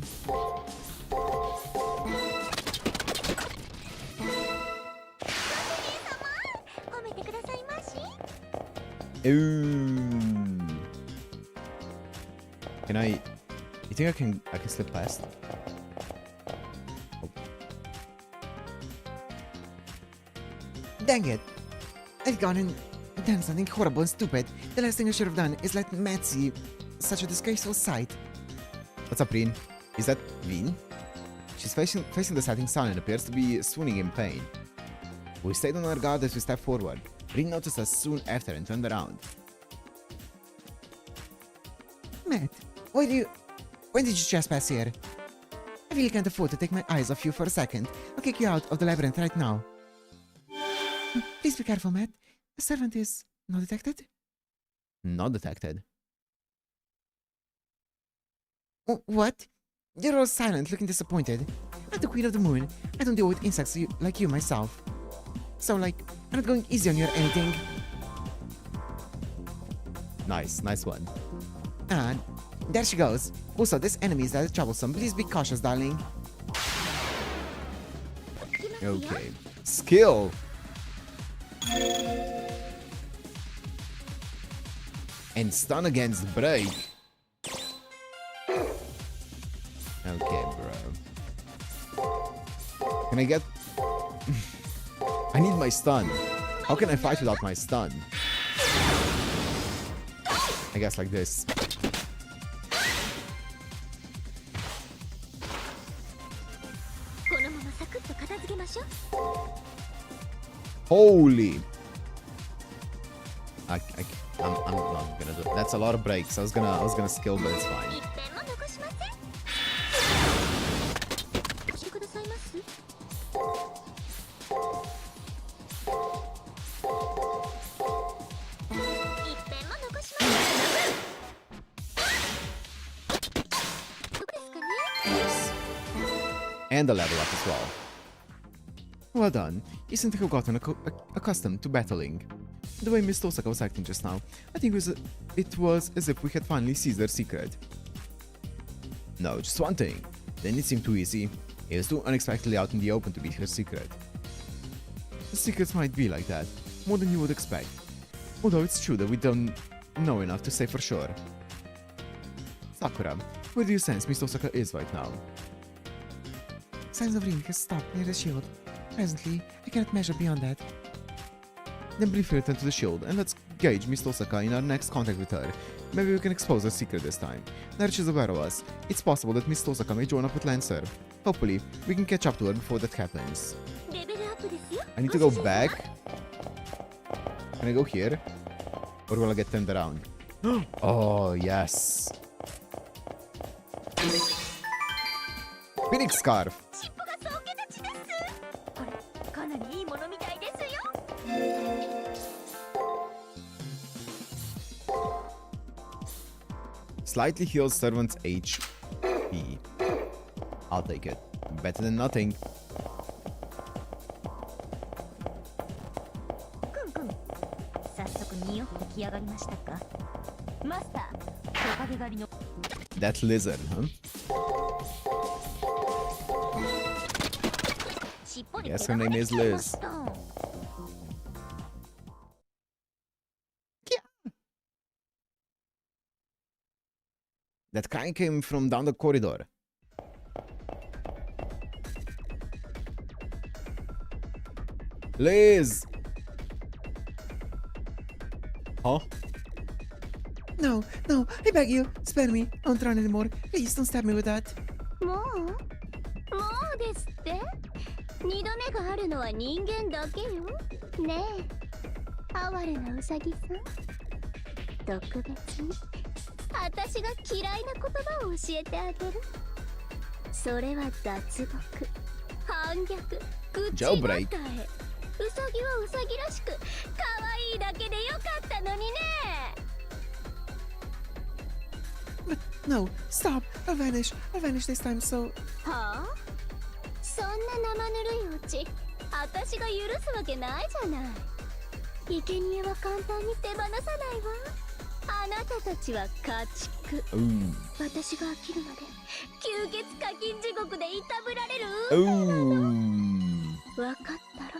Ooh. Can I? You think I can slip past? Oh. Dang it! I've gone and done something horrible and stupid. The last thing I should have done is let Matt see such a disgraceful sight. What's up, Rin? Is that Rin? She's facing the setting sun and appears to be swooning in pain. We stayed on our guard as we stepped forward. Rin noticed us soon after and turned around. Matt, when did you trespass here? I really can't afford to take my eyes off you for a second. I'll kick you out of the labyrinth right now. Please be careful, Matt. The servant is not detected? Not detected. What? You're all silent, looking disappointed. I'm the Queen of the Moon. I don't deal with insects like you myself. So, like, I'm not going easy on you or anything. Nice one. And there she goes. Also, this enemy is rather troublesome. Please be cautious, darling. Okay. Skill. And stun against break. Okay, bro. Can I get... I need my stun. How can I fight without my stun? I guess like this. Holy! I'm not gonna do. That's a lot of breaks. I was gonna skill, but it's fine. And a level up as well. Well done. You seem to have gotten accustomed to battling. The way Miss Tosaka was acting just now, I think it was as if we had finally seized their secret. No, just one thing. Then it seemed too easy. It was too unexpectedly out in the open to be her secret. The secrets might be like that, more than you would expect. Although it's true that we don't know enough to say for sure. Sakura, where do you sense Miss Tosaka is right now? Signs of ring has stopped near the shield. Presently, I cannot measure beyond that. Then briefly return to the shield, and let's gauge Miss Tosaka in our next contact with her. Maybe we can expose her secret this time. Now that she's aware of us, it's possible that Miss Tosaka may join up with Lancer. Hopefully, we can catch up to her before that happens. I need to go back. Can I go here? Or will I get turned around? Oh, yes. Phoenix Scarf. Slightly heals servant's HP. I'll take it. Better than nothing. That lizard, huh? Yes, her name is Liz. That kind came from down the corridor. Liz! Huh? No, I beg you, spare me. I won't run anymore. Please don't stab me with that. もうですって。二度目があるのは人間だけよ。ねえ、哀れなウサギさん。特別に私が嫌いな言葉を教えてあげる。それは脱獄、反逆、口答え。ウサギはウサギらしく可愛いだけでよかったのにね。But no, stop. I'll vanish this time, so... はあ？そんな生ぬるいオチ、私が許すわけないじゃない。生贄は簡単に手放さないわ。あなたたちは家畜。私が飽きるまで吸血課金地獄でいたぶられる分かったら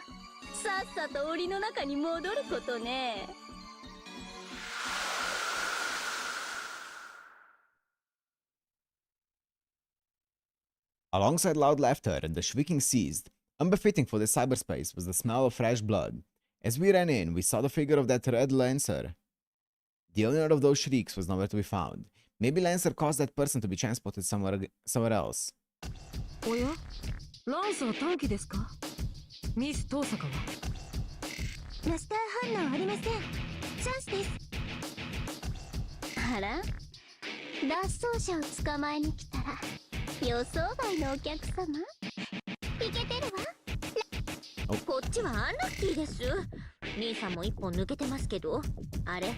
さっさと檻の中に戻ることね。Alongside loud laughter and the shrieking ceased, unbefitting for the cyberspace was the smell of fresh blood. As we ran in, we saw the figure of that red Lancer. The owner of those shrieks was nowhere to be found. Maybe Lancer caused that person to be transported somewhere else. おや、ランサー短期ですか？ミストサカは？マスター反応ありません。チャンスです。あら、脱走者を捕まえに来たら予想外のお客様。いけてるわ。こっちはアンラッキーです。兄さんも一本抜けてますけど、あれ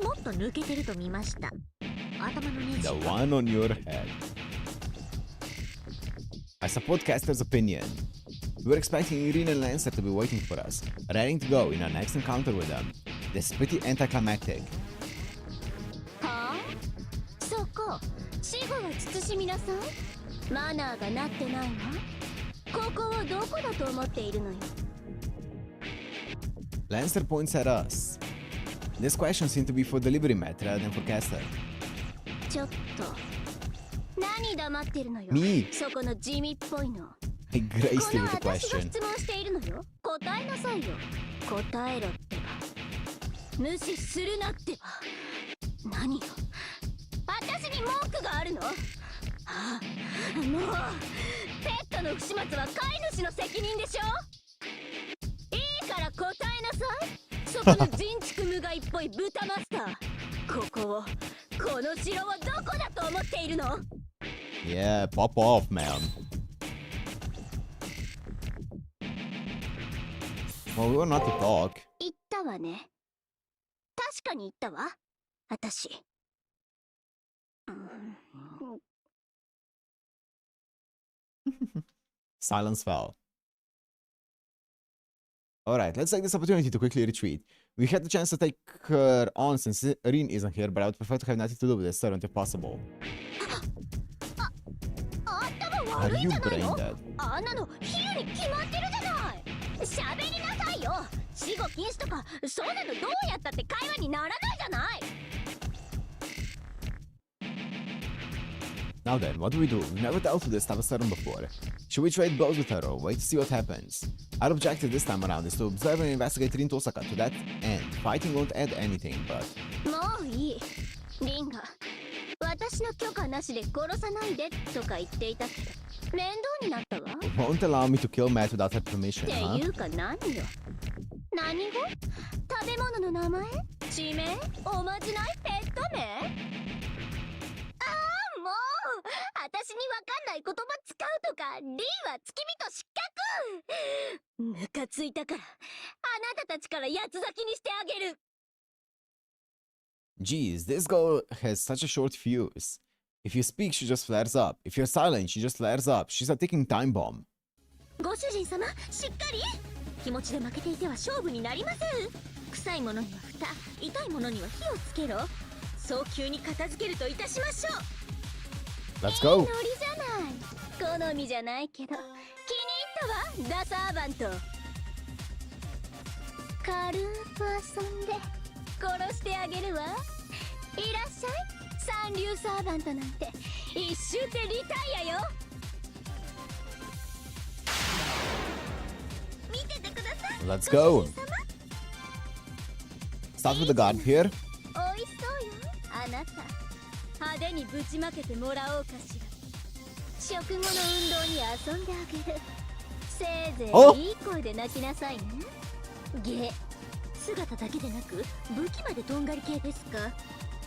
もっと抜けてると見ました。頭のネジ。 The one on your head. I support Caster's opinion. We were expecting Irina and Lancer to be waiting for us, ready to go in our next encounter with them. This is pretty anticlimactic. はあ？そこ、死後は慎みなさい。マナーがなってないわ。ここをどこだと思っているのよ。 Lancer points at us. This question seems to be for the Labyrinth rather than for Caster. ちょっと何黙ってるのよ。 Me. そこの地味っぽいの。 I graced こ you の with a 私が question. 質問しているのよ。答えなさいよ。答えろってば。無視するなってば。何よ。私に文句があるの？はあ、もうペットの不始末は飼い主の責任でしょ。いいから答えなさい。そこの人畜無害っぽい豚マスター。ここの城をどこだと思っているの？ Yeah, pop off, man. Well, we were not to talk. 言ったわね。確かに言ったわ。私。Silence fell. Alright, let's take this opportunity to quickly retreat. We had the chance to take her on since Rin isn't here, but I would prefer to have nothing to do with this servant if possible. Are you brain dead? あんなのヒルに決まってるじゃない。喋りなさいよ。死後禁止とかそうなのどうやったって会話にならないじゃない。 Now then, what do we do? We've never dealt with this type of servant before. Should we trade blows with her or wait to see what happens? Our objective this time around is to observe and investigate Rin Tosaka. To that end, fighting won't add anything, but... もういい。リンが私の許可なしで殺さないでとか言っていたけど面倒になったわ。 won't allow me to kill Matt without her permission, って huh? いうか何よ。何語？食べ物の名前？地名？おまじない？ペット名？ああもう私にわかんない言葉使うとかリーは付き人失格。ムカついたからあなたたちから八つ咲きにしてあげる。 Geez, this girl has such a short fuse. If you speak, she just flares up. If you're silent, she just flares up. She's a ticking time bomb. ご主人様、しっかり。気持ちで負けていては勝負になりません。臭いものには蓋、痛いものには火をつけろ。早急に片付けるといたしましょう。 Let's go! ノリじゃない。好みじゃないけど気に入ったわ。ダサーバント。軽く遊んで殺してあげるわ。いらっしゃい。三流サーバントなんて一瞬でリタイアよ。見ててください。 Let's go! Start with the guard here. おいしそうよ。あなた派手にぶちまけてもらおうかしら。食後の運動に遊んであげる。せいぜおいいい声で泣きなさいね。ゲ姿だけでなく武器までとんがり系ですか。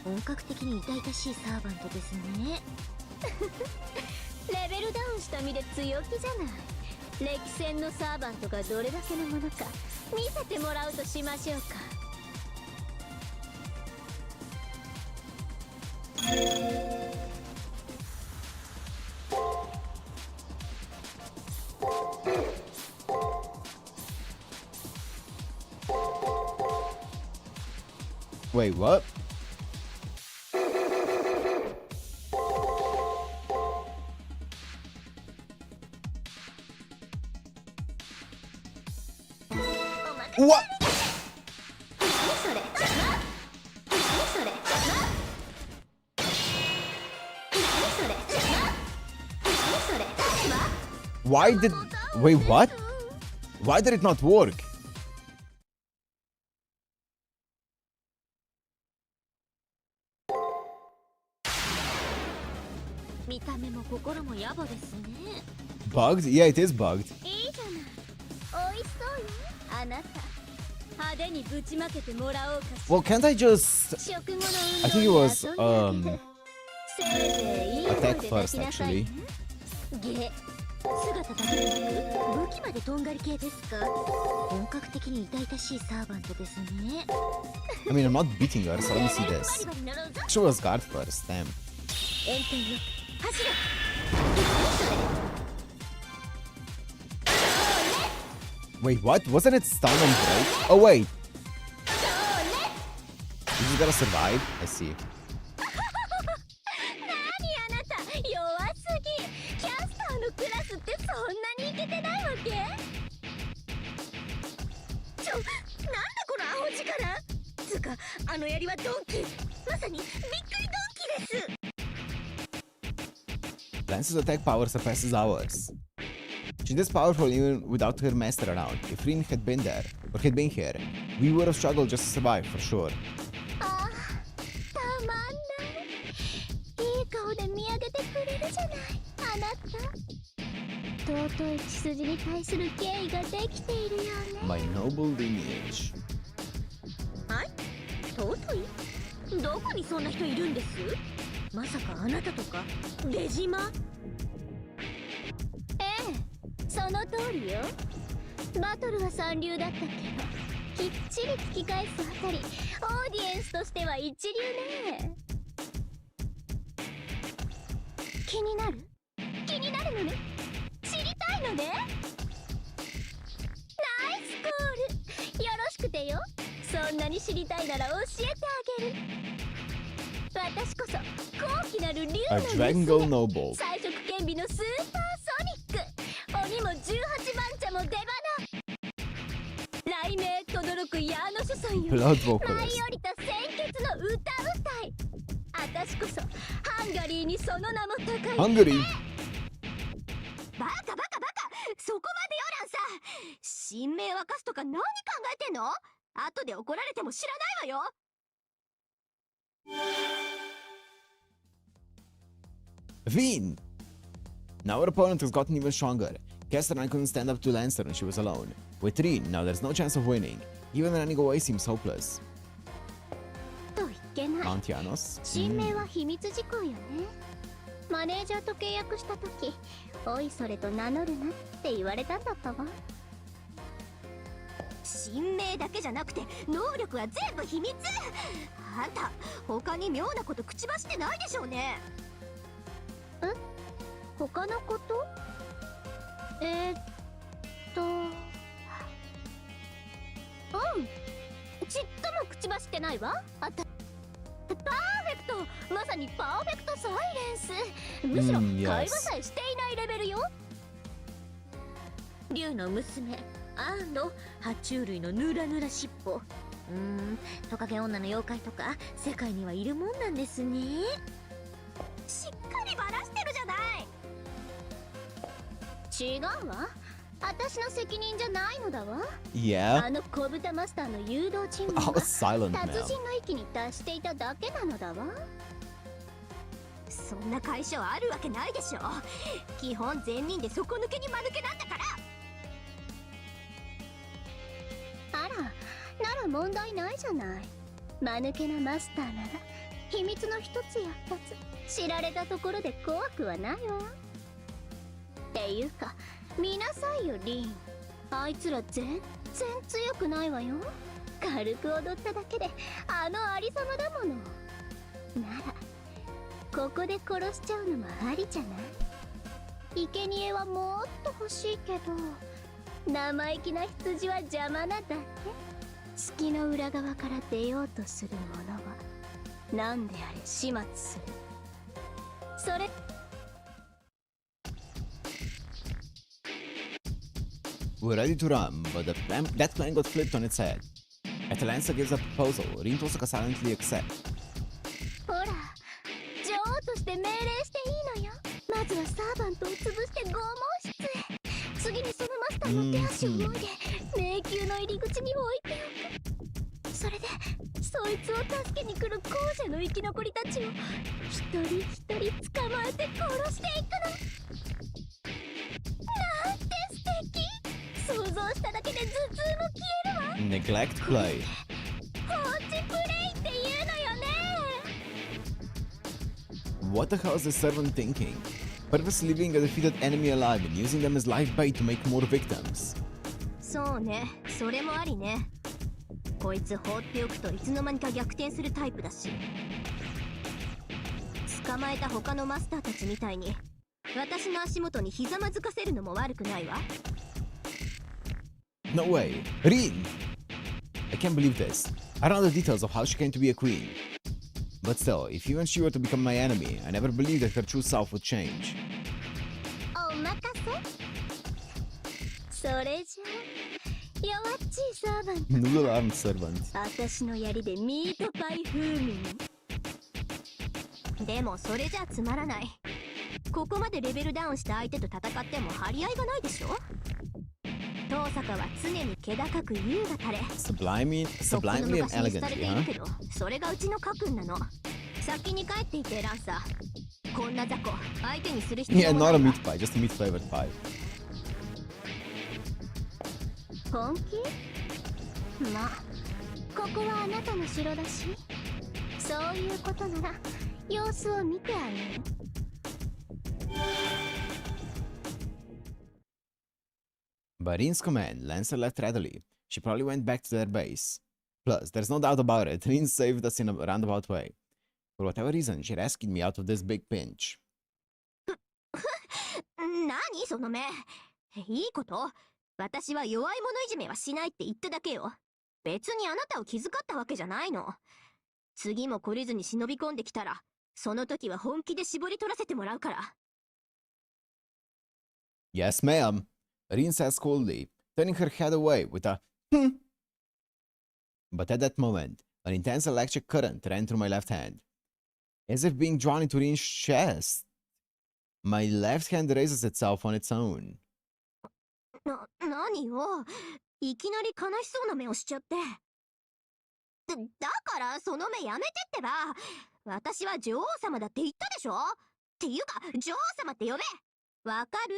本格的に痛々しいサーバントですね。レベルダウンした身で強気じゃない。歴戦のサーバントがどれだけのものか見せてもらうとしましょうか。 Wait, what? What? それ Why did... Wait, what? Why did it not work? 見た目も心も野暮ですね。 Bugged? Yeah, it is bugged. いいじゃない。おいしそうよ。あなた派手にぶちまけてもらおうかしら。 Well, can't I just... 食後の I 運 think it 動に was, 遊んであげる。せいぜいい声 attack で first, 泣きなさいね。 actually. ゲ姿だけでなく武器までとんがり系ですか。本格的に痛々しいサーバントですね。 I mean, I'm not beating her, so let me see バリ this. バリなろうぞ。 Show us guard first, damn. 炎天よ走れ。 Wait, what? Wasn't it stun and break? Oh, wait. You just gotta survive? I see. 何あなた弱すぎ。キャスターのクラスってそんなにイケてはドンキ、まさにびっくりドンキです。 Lance's attack power surpasses ours. She's this powerful even without her master around. If Rin had been there, or had been here, we would have struggled just to survive, for sure. ああ、たまんない。いい顔で見上げてくれるじゃない、あなた。尊い血筋に対する敬意ができているよね。 My noble lineage. はい、尊い？どこにそんな人いるんです？まさかあなたとか出島？ええ、その通りよ。バトルは三流だったけど、きっちり突き返すあたり、オーディエンスとしては一流ね。気になる？気になるのね？知りたいのね？ナイスコール。よろしくてよ。そんなに知りたいなら教えてあげる。私こそ高貴なる竜の A Dragon Girl Noble. 彩色兼備のスーパーソニック。鬼も18番茶も出花。雷鳴とどろく矢の子孫よ。 Blood 舞い vocalist. 降りた鮮血の歌うたい。私こそハンガリーにその名も高い。 Hungary. バカバカバカ、そこまでよランさ。神明沸かすとか何考えてんの？後で怒られても知らないわよ。Veen! Now our opponent has gotten even stronger. Castellan couldn't stand up to Lancer when she was alone. With Reen, now there's no chance of winning. Even running away seems hopeless. といけない。 Mount Janos? 神明は秘密事項よね。マネージャーと契約した時、おいそれと名乗るなって言われたんだったわ。神明だけじゃなくて能力は全部秘密。あんた他に妙なこと口走ってないでしょうね。え？他のこと？ちっとも口走ってないわ。あたパーフェクト、まさにパーフェクトサイレンス。むしろ会話さえしていないレベルよ。竜の娘アーンの爬虫類のヌラヌラ尻尾。トカゲ女の妖怪とか世界にはいるもんなんですね。しっかりバラしてるじゃない。違うわ、私の責任じゃないのだわ。 Yeah? あの小豚マスターの誘導尋問 I は was silent 達 now. 人の域に達していただけなのだわ。そんな解消あるわけないでしょ。基本善人で底抜けに間抜けなんだから。あら、なら問題ないじゃない。間抜けなマスターなら秘密の一つや二つ知られたところで怖くはないわ。っていうか見なさいよリン、あいつら全然強くないわよ。軽く踊っただけであのありさまだもの。ならここで殺しちゃうのもありじゃない。生贄はもっと欲しいけど生意気な羊は邪魔なだけ。月の裏側から出ようとする者は何であれ始末する。それWe're ready to run, but that plan got flipped on its head. After Lancer gives a proposal, Rin Tosaka silently accepts. ほら、女王として命令していいのよ。まずはサーバントを潰して拷問室へ。次にそのマスターの手足をもいで迷宮の入り口に置いておく。それでそいつを助けに来る後者の生き残りたちを一人一人捕まえて殺していくの。なんて素敵。想像しただけで頭痛も消えるわ。 Neglect play. 放置プレイっていうのよね。 What the hell is this servant thinking? Purposely leaving a defeated enemy alive and using them as live bait to make more victims. そうね、それもありね。こいつ放っておくといつの間にか逆転するタイプだし、捕まえた他のマスターたちみたいに私の足元にひざまずかせるのも悪くないわ。 No way! Rin! I can't believe this. I don't know the details of how she came to be a queen. But still, if even she were to become my enemy, I never believed that her true self would change. お任せ。それじゃあ弱っちいサーバント。 Noodle armed servant. 私の槍でミートパイ風味に。でもそれじゃつまらない。ここまでレベルダウンした相手と戦っても張り合いがないでしょ。東坂は常に気高く優雅たれ。 Sublimely and され elegantly, てい huh? るけど、それがうちの家訓なの。先に帰っていてランサー。こんな雑魚相手にする必 Yeah, 要も not な a いわ。 meat pie, just a meat flavored pie. 本気？まあここはあなたの城だし、そういうことなら様子を見てあげる。By Rin's command, Lancer left readily. She probably went back to their base. Plus, there's no doubt about it, Rin saved us in a roundabout way. For whatever reason, she rescued me out of this big pinch. 何その目。いいこと？私は弱い者いじめはしないって言っただけよ。別にあなたを気遣ったわけじゃないの。次も懲りずに忍び込んできたら、その時は本気で絞り取らせてもらうから。 Yes, ma'am, Rin says coldly, turning her head away with a "Hmm." But at that moment, an intense electric current ran through my left hand. As if being drawn into Rin's chest, my left hand raises itself on its own. 何よ。いきなり悲しそうな目をしちゃって。だからその目やめてってば。私は女王様だって言ったでしょ。っていうか女王様って呼べ。わかる？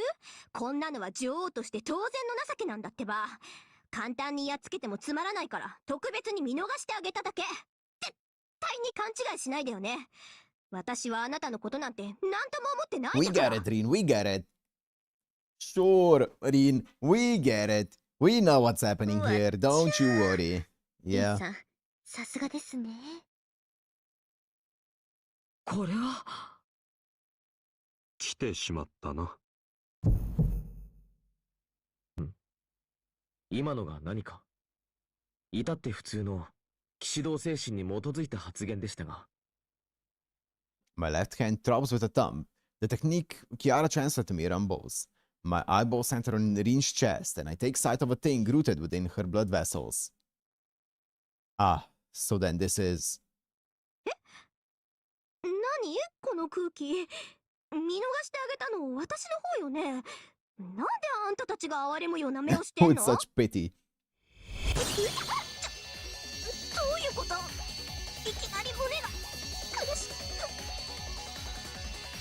こんなのは女王として当然の情けなんだってば。簡単にやっつけてもつまらないから特別に見逃してあげただけ。絶対に勘違いしないでよね。私はあなたのことなんて何とも思ってないん We だか get ら。 it, Rin, we get it. Sure, Rin, we get it. We know what's happening here, don't you worry. リン Yeah. さん、さすがですね。これは。来てしまったな。今のが何か。至って普通の騎士道精神に基づいた発言でしたが。My left hand throbs with a thump. The technique Kiara transferred to me rumbles. My eyeball center on Rin's chest, and I take sight of a thing rooted within her blood vessels. Ah, so then this is... 何この空気。見逃してあげたの私の方よね。なんであんたたちが哀れむような目をしてん with の？ such pity. どういうこと？いきなり胸が苦しい。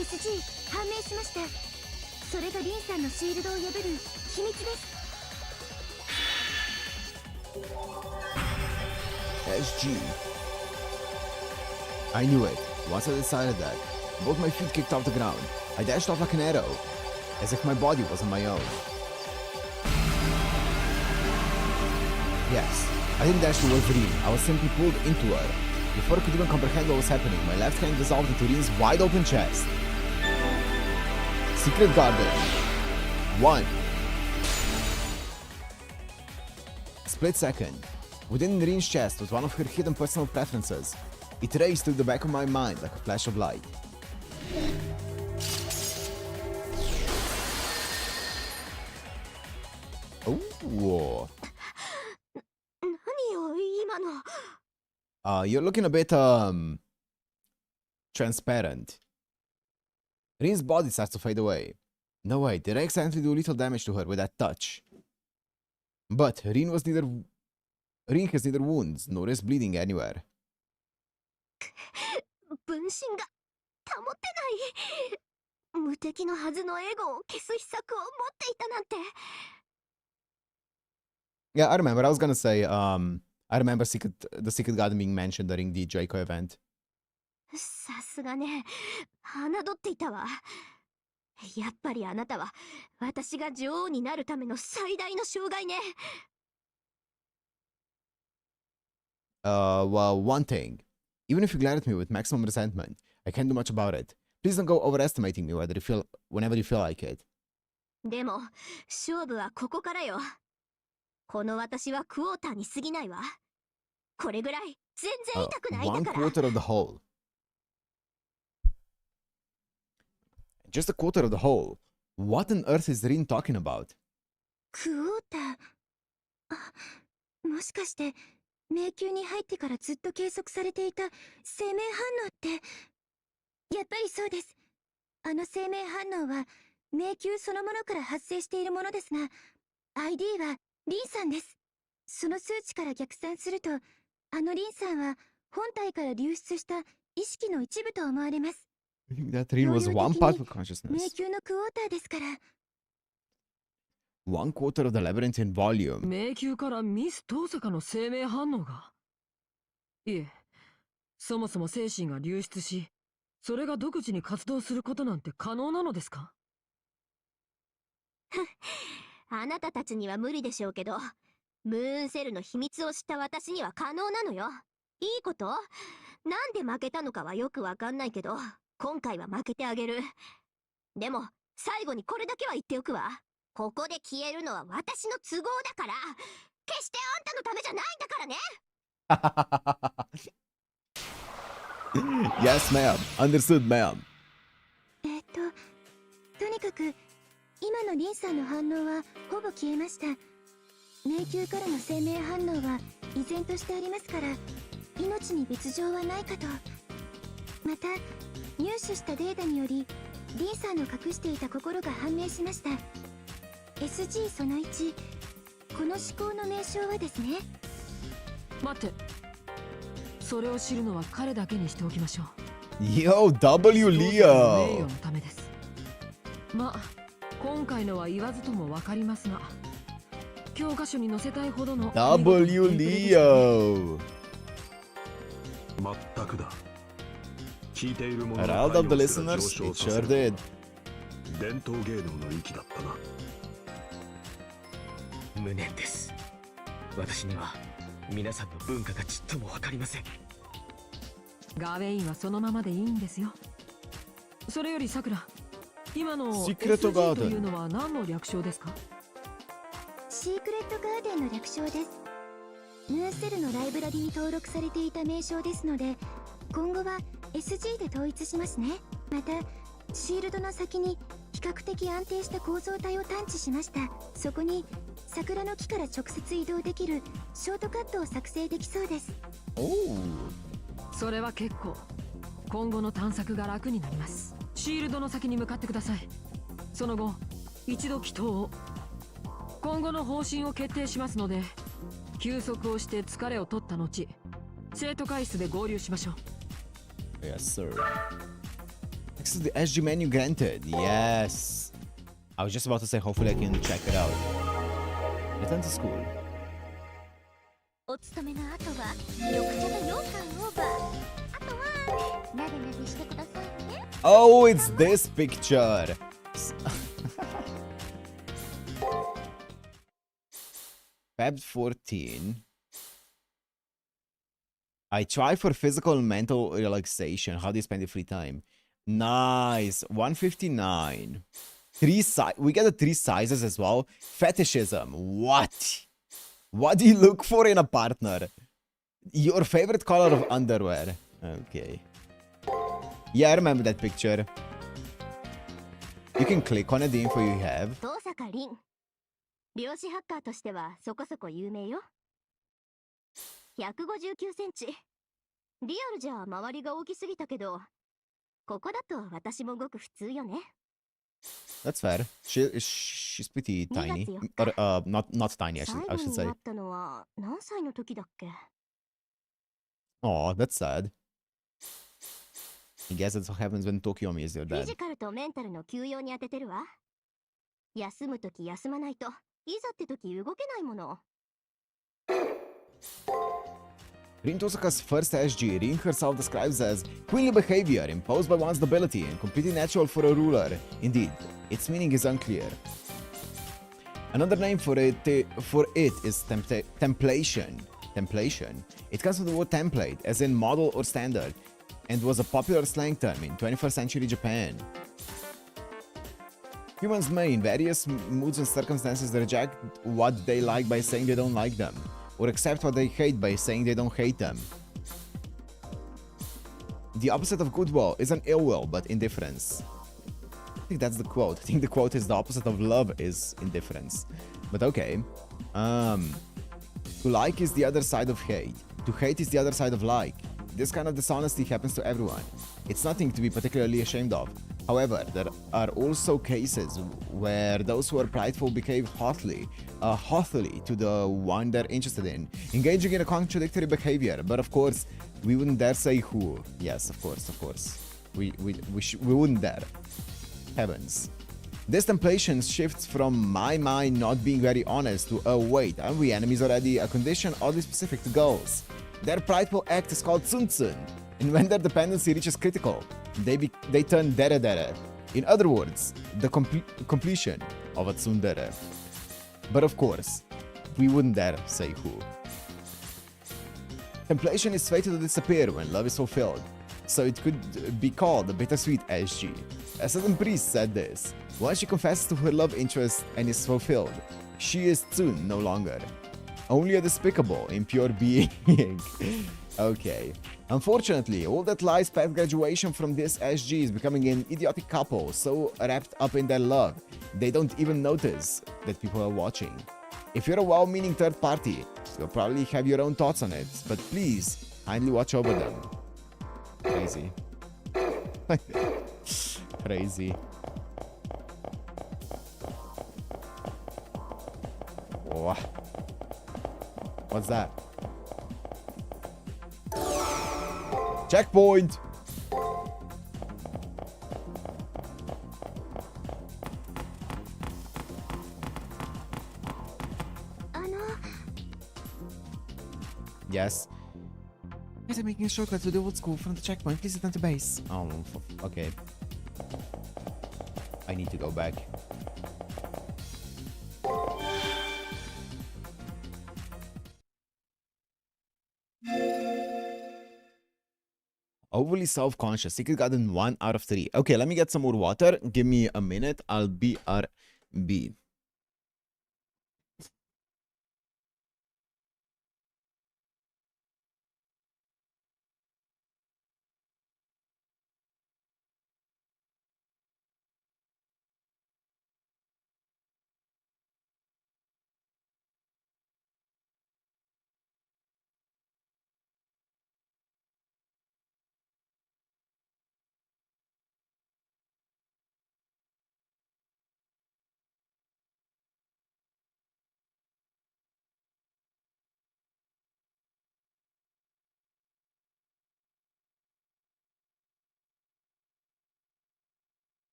SG 判明しました。それがリンさんのシールドを破る秘密です。 SG. I knew it. Once I decided that, both my feet kicked off the ground. I dashed off like an arrow, as if my body wasn't my own. Yes, I didn't dash towards Rin, I was simply pulled into her. Before I could even comprehend what was happening, my left hand dissolved into Rin's wide open chest. Secret Garden. 1. Split second. Within Rin's chest was one of her hidden personal preferences. It raced through the back of my mind like a flash of light. Oh. 何よ今の。You're looking a bit, transparent. Rin's body starts to fade away. No way, did I accidentally do little damage to her with that touch? But Rin has neither wounds nor is bleeding anywhere. 分身が保てない。無敵のはずのエゴを消す秘策を持っていたなんて。 Yeah, I remember. I was gonna say, I remember the Secret Garden being mentioned during the Draco event. さすがね。侮っていたわ。やっぱりあなたは私が女王になるための最大の障害ね。 Well, one thing. Even if you glare at me with maximum resentment, I can't do much about it. Please don't go overestimating me whenever you feel like it. でも勝負はここからよ。この私はクォーターに過ぎないわ。これぐらい全然痛くないん One だから。 quarter of the whole. Just a quarter of the whole. What on earth is Rin talking about? クォーター。あ、もしかして迷宮に入ってからずっと計測されていた生命反応って。やっぱりそうです。あの生命反応は迷宮そのものから発生しているものですが、 ID はリンさんです。その数値から逆算すると、あのリンさんは本体から流出した意識の一部と思われます。 That Rin was one part of 迷 consciousness. 宮のクォーターですから。 One quarter of the labyrinth in volume. 迷宮からミス遠坂の生命反応が。いえ、そもそも精神が流出し、それが独自に活動することなんて可能なのですか？あなたたちには無理でしょうけど、ムーンセルの秘密を知った私には可能なのよ。いいこと？なんで負けたのかはよくわかんないけど、今回は負けてあげる。でも最後にこれだけは言っておくわ。ここで消えるのは私の都合だから、決してあんたのためじゃないんだからね。Yes, ma'am. Understood, ma'am. とにかく今のリンさんの反応はほぼ消えました。迷宮からの生命反応は依然としてありますから、命に別状はないかと。また入手したデータにより、リンさんの隠していた心が判明しました。 SG その1、この思考の名称はですね。待って、それを知るのは彼だけにしておきましょう。 Yo, W 名誉 Leo. のためです。まあ今回のは言わずともわかりますが、教科書に載せたいほどの W Leo. まったくだ。聞いているもの Around of the listeners, it sure did. 伝統芸能の域だったな。無念です。私には皆さんの文化がちっともわかりません。ガウェインはそのままでいいんですよ。それよりさくら、今の Secret SG ガーデンというのは何の略称ですか？シークレットガーデンの略称です。ムーンセルのライブラリに登録されていた名称ですので、今後は SG で統一しますね。またシールドの先に比較的安定した構造体を探知しました。そこに桜の木から直接移動できるショートカットを作成できそうです。 Oh. それは結構。今後の探索が楽になります。シールドの先に向かってください。その後一度祈祷を。今後の方針を決定しますので、休息をして疲れを取った後、生徒会室で合流しましょう。 Yes, sir. Access to the SG menu granted. Yes. I was just about to say, hopefully I can check it out. Return to school. お勤めの後は緑茶と羊羹オーバー。あとはなでなでしてくださいね。 Oh, it's this picture. Feb 14. I try for physical and mental relaxation. How do you spend your free time? Nice. 159. We get the 3 sizes as well. Fetishism. What? What do you look for in a partner? Your favorite color of underwear. Okay. Yeah, I remember that picture. You can click on it, the info you have. 遠坂凛、量子ハッカーとしてはそこそこ有名よ。159センチ。リアルじゃ周りが大きすぎたけど、ここだと私もごく普通よね。 That's fair. She's pretty tiny. Or, not tiny, I should 最後 say. に会ったのは何歳の時だっけ？ Oh, that's sad. I guess that's what happens when Tokyomi is your フィ dad. ジカルとメンタルの休養に当ててるわ。休む時休まないといざって時動けないもの。 Rin Tosaka's first SG, Rin herself describes as queenly behavior imposed by one's nobility and completely natural for a ruler. Indeed, its meaning is unclear. Another name for it is templation. Templation. It comes from the word template, as in model or standard, and was a popular slang term in 21st century Japan. Humans may, in various moods and circumstances, reject what they like by saying they don't like them, or accept what they hate by saying they don't hate them. The opposite of goodwill isn't ill will, but indifference. I think that's the quote. I think the quote is the opposite of love is indifference. But okay. To like is the other side of hate. To hate is the other side of like. This kind of dishonesty happens to everyone. It's nothing to be particularly ashamed of. However, there are also cases where those who are prideful behave haughtily to the one they're interested in, engaging in a contradictory behavior. But of course, we wouldn't dare say who. Yes, of course. We wouldn't dare. Heavens. This temptation shifts from my mind not being very honest to, oh wait, aren't we enemies already? A condition oddly specific to girls. Their prideful act is called tsuntsun, and when their dependency reaches critical, they turn dere. In other words, the completion of a tsundere. But of course, we wouldn't dare say who. Temptation is fated to disappear when love is fulfilled, so it could be called a bittersweet SG. A certain priest said this. Once she confesses to her love interest and is fulfilled, she is Tsun no longer. Only a despicable, impure being. Okay. Unfortunately, all that lies past graduation from this SG is becoming an idiotic couple so wrapped up in their love, they don't even notice that people are watching. If you're a well-meaning third party, you'll probably have your own thoughts on it, but please, kindly watch over them. Crazy. Crazy. Whoa. What's that? Checkpoint! Yes. Guys, I'm making a shortcut to the old school from the checkpoint. Please return to base. Oh, okay. I need to go back. Overly self-conscious. Secret Garden 1 out of 3. Okay, let me get some more water. Give me a minute. I'll BRB.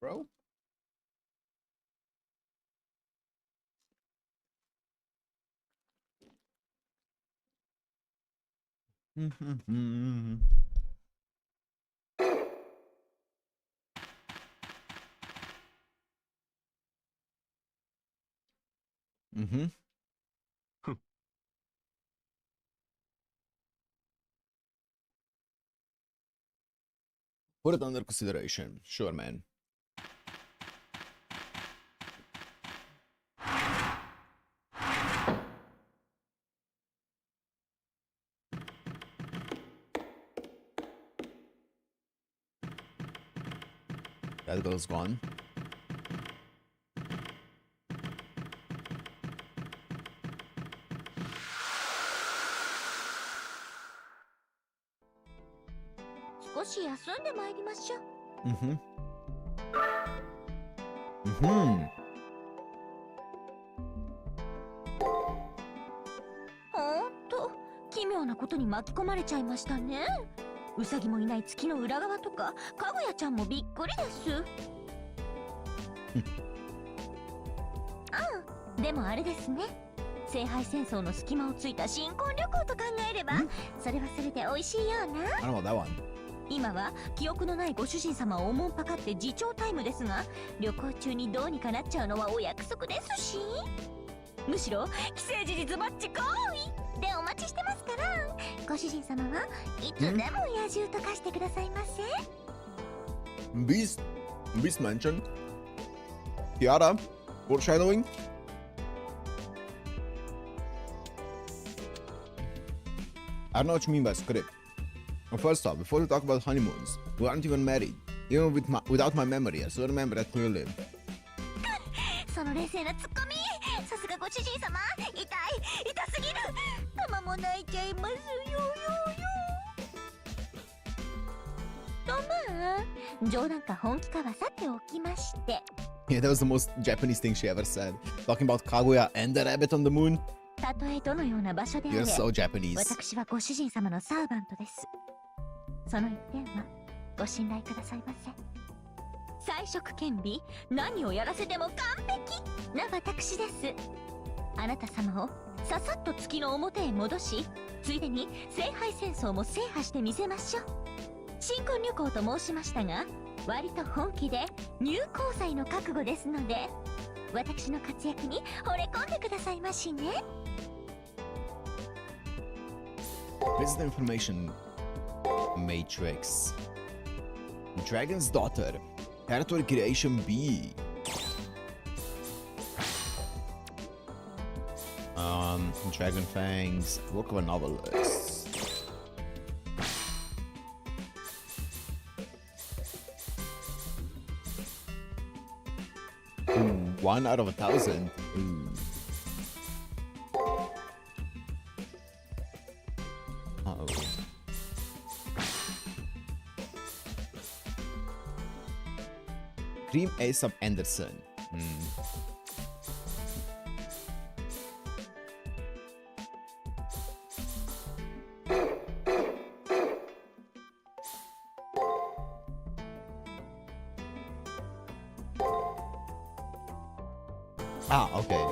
Bro? Mm-hmm. Put it under consideration. Sure, man. That girl's gone. Mm-hmm. Mm-hmm. ほんと奇妙なことに巻き込まれちゃいましたね。ウサギもいない月の裏側とか、かぐやちゃんもびっくりです。でもあれですね。聖杯戦争の隙間をついた新婚旅行と考えれば、それはそれで美味しいような。I don't know that one. 今は記憶のないご主人様をおもんぱかって自重タイムですが、旅行中にどうにかなっちゃうのはお約束ですし、むしろ既成事実バッチコーイでお待ちしてますから、ご主人様はいつでも野獣と化してくださいませ。Beast mentioned. Tiara. Foreshadowing. I don't know what you mean by script. Well, first off, before we talk about honeymoons, we aren't even married. Even without my memory, I still remember that clearly. その冷静なツッコミ、さすがご主人様。痛すぎる。ママも泣いちゃいますよ。とまあ、冗談か本気かはさておきまして。Yeah, that was the most Japanese thing she ever said. Talking about Kaguya and the rabbit on the moon. たとえどのような場所であれ、 You're so Japanese. 私はご主人様のサーバントです。その一点はご信頼くださいませ。彩色兼備、何をやらせても完璧な私です。あなた様をささっと月の表へ戻し、ついでに聖杯戦争も制覇してみせましょう。新婚旅行と申しましたが、割と本気で入交際の覚悟ですので、私の活躍に惚れ込んでくださいましね。This is the information matrix. Dragon's Daughter. Territory Creation B. Dragon Fangs. Work of a novelist. Ooh, 1 out of 1,000. Ooh. Uh-oh. Cream Ace of Anderson. Ah, okay.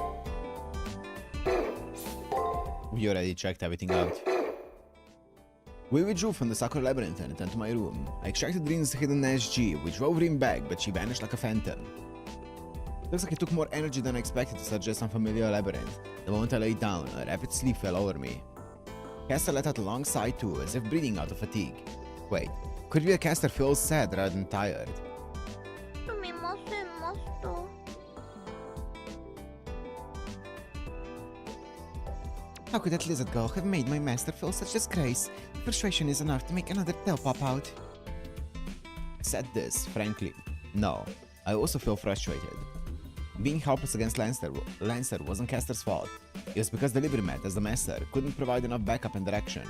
We already checked everything out. We withdrew from the Sakura Labyrinth and returned to my room. I extracted Rin's hidden SG. We drove Rin back, but she vanished like a phantom. Looks like it took more energy than I expected to suggest unfamiliar labyrinth. The moment I lay down, a rapid sleep fell over me. Caster let out a long sigh too, as if breathing out of fatigue. Wait, could it be a caster feels sad rather than tired? すみません、マスター。How could that lizard girl have made my master feel such disgrace? Frustration is enough to make another tail pop out. I said this, frankly. No, I also feel frustrated. Being helpless against Lancer wasn't Caster's fault. It was because the Labyrinth, as the master, couldn't provide enough backup and direction.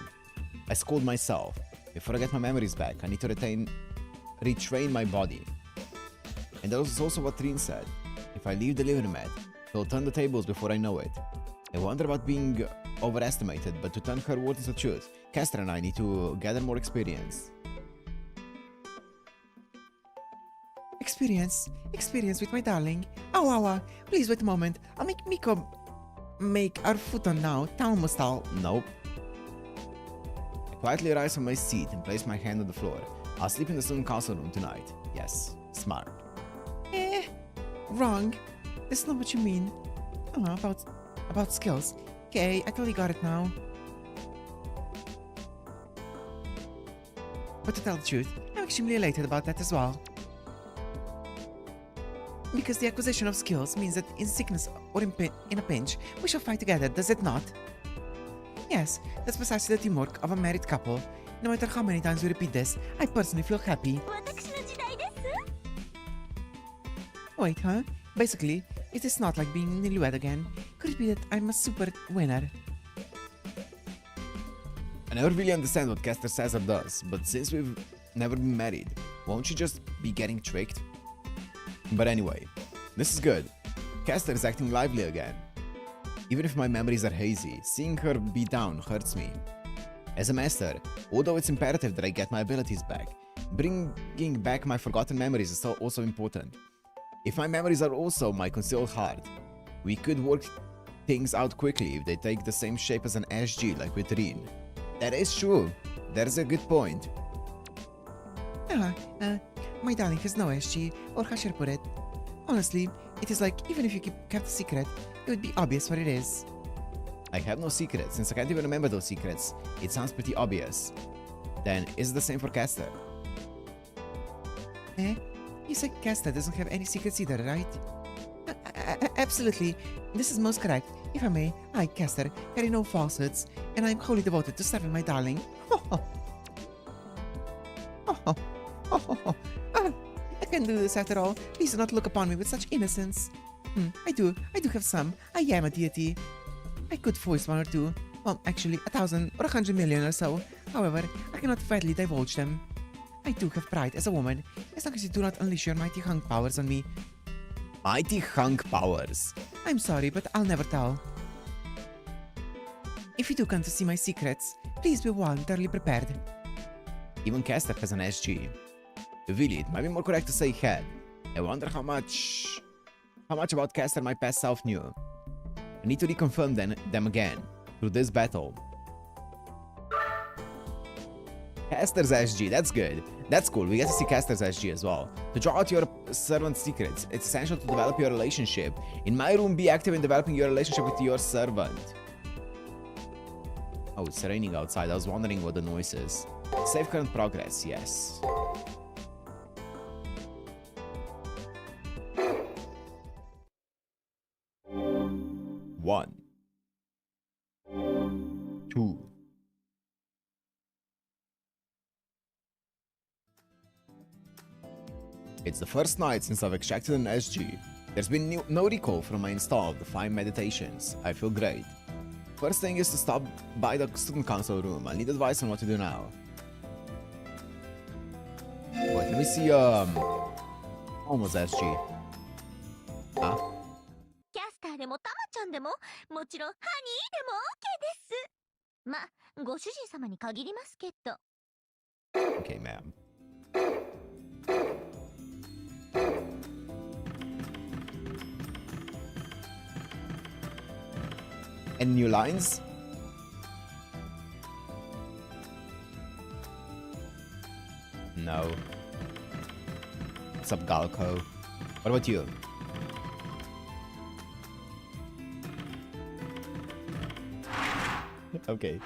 I schooled myself. Before I get my memories back, I need to retrain my body. And that was also what Rin said. If I leave the Labyrinth, he'll turn the tables before I know it. I wonder about being overestimated, but to turn her words into truth, Caster and I need to gather more experience. Experience with my darling. Ow. Please wait a moment. I'll make Miko make our futon now. Talmustal. Nope. I quietly rise from my seat and place my hand on the floor. I'll sleep in the student council room tonight. Yes, smart. Wrong. That's not what you mean. About skills. Okay, I totally got it now. But to tell the truth, I'm extremely elated about that as well. Because the acquisition of skills means that in sickness or in a pinch, we shall fight together, does it not? Yes, that's precisely the teamwork of a married couple. No matter how many times we repeat this, I personally feel happy. 私の時代です。 Wait, huh? Basically, it is not like being newlywed again. Could it be that I'm a super winner? I never really understand what Caster says or does, but since we've never been married, won't you just be getting tricked? But anyway, this is good. Caster is acting lively again. Even if my memories are hazy, seeing her be down hurts me. As a master, although it's imperative that I get my abilities back, bringing back my forgotten memories is also important. If my memories are also my concealed heart, we could work things out quickly if they take the same shape as an SG like with Rin. That is true. That is a good point. My darling has no SG, or how should I put it? Honestly, it is like even if you kept a secret, it would be obvious what it is. I have no secrets, since I can't even remember those secrets. It sounds pretty obvious. Then, is it the same for Caster? You said Caster doesn't have any secrets either, right? Absolutely. This is most correct. If I may, I, Caster, carry no falsehoods, and I am wholly devoted to serving my darling. I can't do this after all. Please do not look upon me with such innocence. I do have some. I am a deity. I could voice one or two. Well, actually, 1,000 or 100 million or so. However, I cannot readily divulge them. I do have pride as a woman, as long as you do not unleash your mighty hunk powers on me. Mighty hunk powers. I'm sorry, but I'll never tell. If you do come to see my secrets, please be well and thoroughly prepared. Even Caster has an SG. Really, it might be more correct to say had. I wonder how much about Caster my past self knew. I need to reconfirm them again, through this battle. Caster's SG, that's good. That's cool, we get to see Caster's SG as well. To draw out your servant's secrets, it's essential to develop your relationship. In my room, be active in developing your relationship with your servant. Oh, it's raining outside, I was wondering what the noise is. Save current progress, yes. One. 2. It's the first night since I've extracted an SG. There's been no recall from my install of the 5 meditations. I feel great. First thing is to stop by the student council room. I need advice on what to do now. Wait, let me see, almost SG. Huh? キャスターでもタマちゃんでも、もちろんハニーでも OK です。ま、ご主人様に限りますけど。Okay, ma'am. Any new lines? No. What's up, Galco? What about you? Okay.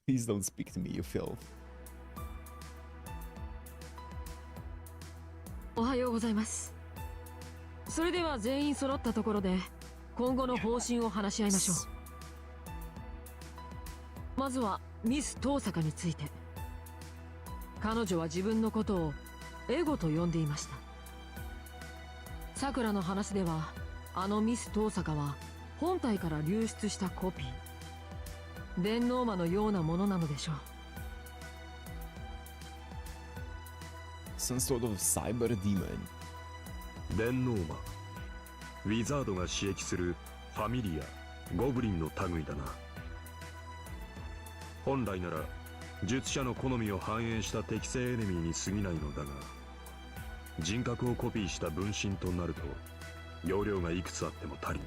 Please don't speak to me, you filth. おはようございます。それでは全員揃ったところで今後の方針を話し合いましょう。まずはミス遠坂について。彼女は自分のことをエゴと呼んでいました。さくらの話ではあのミス遠坂は本体から流出したコピー、電脳魔のようなものなのでしょう。Some sort of cyber demon. 電脳魔、ウィザードが刺激するファミリア、ゴブリンの類だな。本来なら術者の好みを反映した適正エネミーに過ぎないのだが、人格をコピーした分身となると容量がいくつあっても足りん。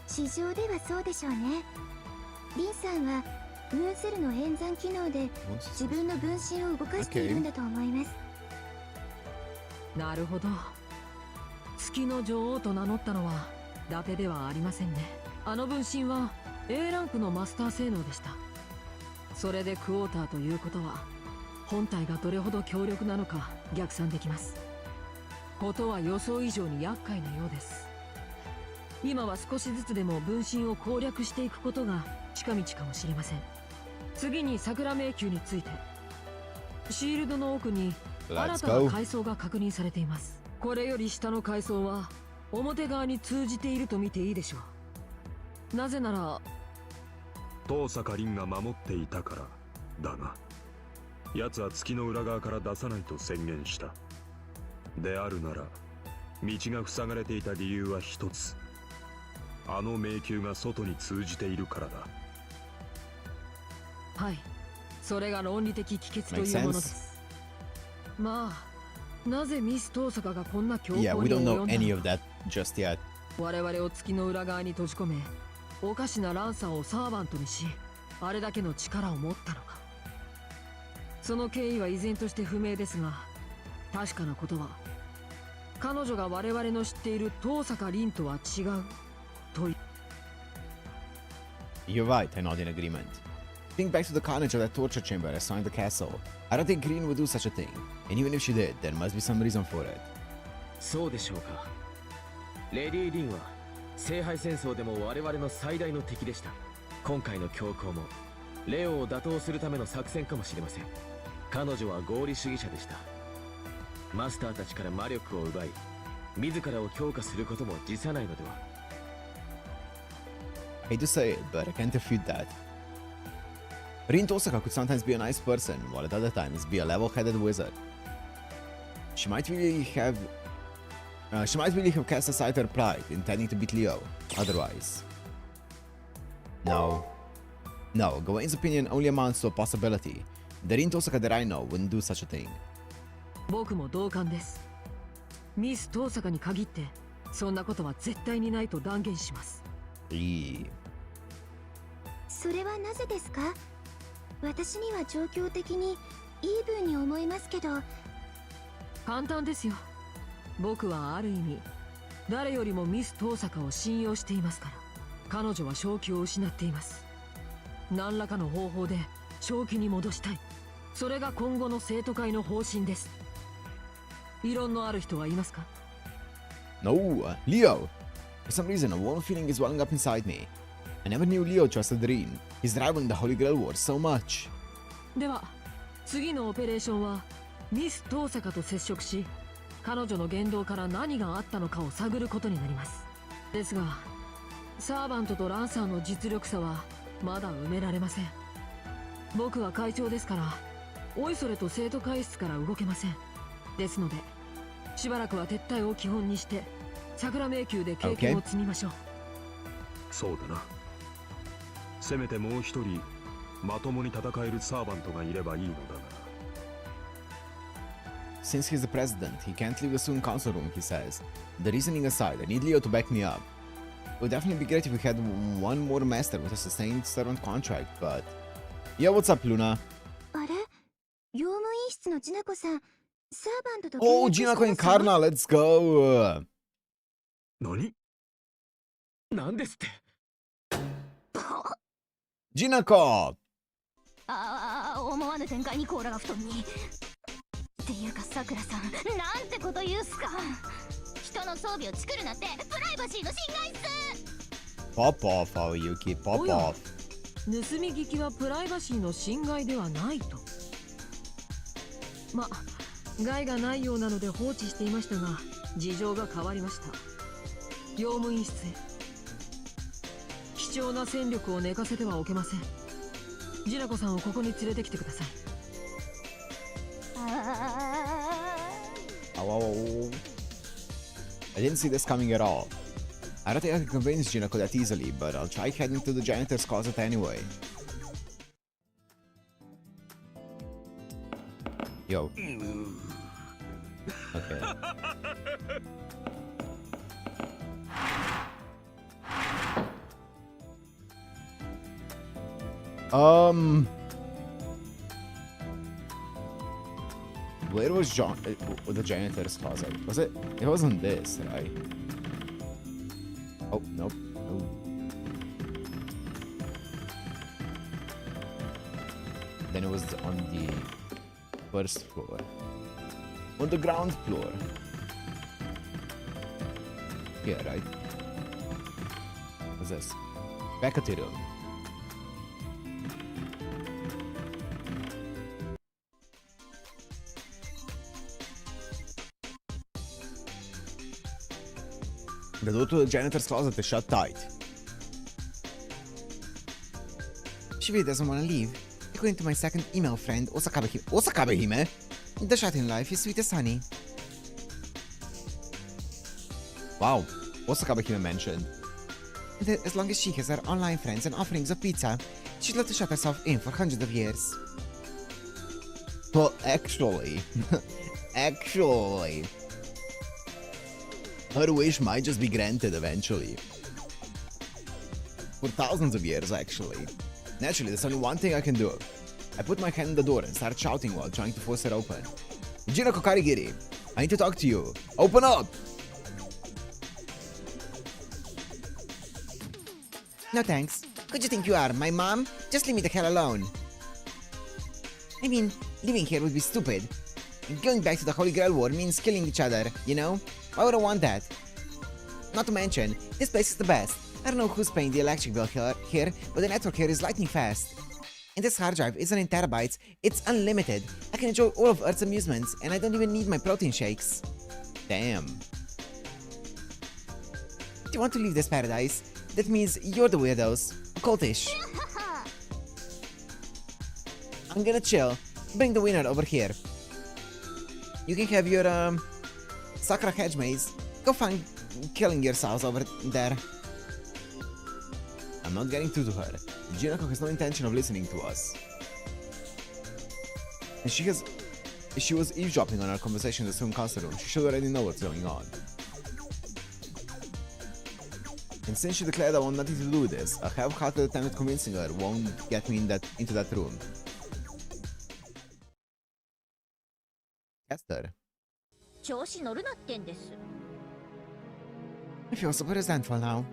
市場ではそうでしょうね。リンさんはムーンセルの演算機能で自分の分身を動かしているんだと思います。なるほど。月の女王と名乗ったのは伊達ではありませんね。あの分身は A ランクのマスター性能でした。それでクォーターということは本体がどれほど強力なのか逆算できます。ことは予想以上に厄介なようです。今は少しずつでも分身を攻略していくことが近道かもしれません。次に桜迷宮について、シールドの奥に新たな階層が確認されています。これより下の階層は表側に通じていると見ていいでしょう。なぜなら遠坂凛が守っていたからだが、奴は月の裏側から出さないと宣言した。であるなら道が塞がれていた理由は一つ、あの迷宮が外に通じているからだ。はい、それが論理的帰結というものです。まあ、なぜミス遠坂がこんな強行に及んだのか。我々を月の裏側に閉じ込め、おかしなランサーをサーバントにし、あれだけの力を持ったのか。その経緯は依然として不明ですが、確かなことは彼女が我々の知っている遠坂凛とは違うという。 You're right, I nod in agreement. Think back to the carnage of that torture chamber I saw in the castle. I don't think Green would do such a thing, and even if she did, there must be some reason for it. そうでしょうか。レディ・リンは聖杯戦争でも我々の最大の敵でした。今回の強行もレオを打倒するための作戦かもしれません。彼女は合理主義者でした。マスターたちから魔力を奪い、自らを強化することも辞さないのでは。 I hate to say it, but I can't refute that. Rin Tosaka could sometimes be a nice person, while at other times be a level-headed wizard. She might really have cast aside her pride, intending to beat Leo. Otherwise, no. Gawain's opinion only amounts to a possibility. The Rin Tosaka that I know wouldn't do such a thing. 僕も同感です。ミス遠坂に限ってそんなことは絶対にないと断言します。それはなぜですか？私には状況的にイーブンに思えますけど。簡単ですよ。僕はある意味誰よりもミス遠坂を信用していますから。彼女は正気を失っています。何らかの方法で正気に戻したい。それが今後の生徒会の方針です。異論のある人はいますか？ No, Leo! For some reason, a warm feeling is welling up inside me. I never knew Leo trusted Rin. He's rivaling the Holy Grail War so much. では、次のオペレーションはミス遠坂と接触し、彼女の言動から何があったのかを探ることになります。ですが、サーバントとランサーの実力差はまだ埋められません。僕は会長ですから、おいそれと生徒会室から動けません。ですので、しばらくは撤退を基本にして桜迷宮で経験を積みましょう。そうだな。せめてもう一人まともに戦えるサーバントがいればいいのだが。 Since he's the president, he can't leave the student council room, he says. The reasoning aside, I need Leo to back me up. It would definitely be great if we had one more master with a sustained servant contract, but... Yeah, what's up, Luna? あれ？用務員室のジナコさん、サーバントと契 Oh, 約してます Jinako and Karna, let's go! 何？なんですって。Jinako! ああ、思わぬ展開に甲羅が布団に。っていうかさくらさん、なんてこと言うっすか。人の装備を作るなんてプライバシーの侵害っす。 Pop off, Aoyuki, pop off. 盗み聞きはプライバシーの侵害ではないと。ま、害がないようなので放置していましたが、事情が変わりました。用務員室へ。貴重な戦力を寝かせてはおけません。ジナコさんをここに連れてきてください。Oh, I didn't see this coming at all. I don't think I can convince Jinako that easily, but I'll try heading to the janitor's closet anyway. Yo. Okay. Where was John? The janitor's closet? Was it? It wasn't this, right? Oh, nope. No. Then it was on the First floor. On the ground floor. Here, right? What's this? Faculty room. The door to the janitor's closet is shut tight. She really doesn't want to leave. According to my second email friend, Osakabe Hime, the shut in life is sweet as honey. Wow, Osakabe Hime mentioned. As long as she has her online friends and offerings of pizza, she'd love to shut herself in for hundreds of years. Well, actually, actually, her wish might just be granted eventually. For thousands of years, actually. Naturally, there's only one thing I can do. I put my hand in the door and start shouting while trying to force it open. Jinako Karigiri, I need to talk to you. Open up! No thanks. Who do you think you are, my mom? Just leave me the hell alone. I mean, living here would be stupid. Going back to the Holy Grail War means killing each other, you know? Why would I want that? Not to mention, this place is the best. I don't know who's paying the electric bill here, but the network here is lightning fast. And this hard drive isn't in terabytes, it's unlimited. I can enjoy all of Earth's amusements, and I don't even need my protein shakes. Damn. Do you want to leave this paradise? That means you're the weirdos. Occultish. I'm gonna chill. Bring the winner over here. You can have your, Sakura hedge maze. Go find killing yourselves over there. I'm not getting through to her. Jinako has no intention of listening to us. And she was eavesdropping on our conversation in the swim concert room. She should already know what's going on. And since she declared I want nothing to do with this, a half-hearted attempt at convincing her won't get me into that room. Esther. I feel super resentful now.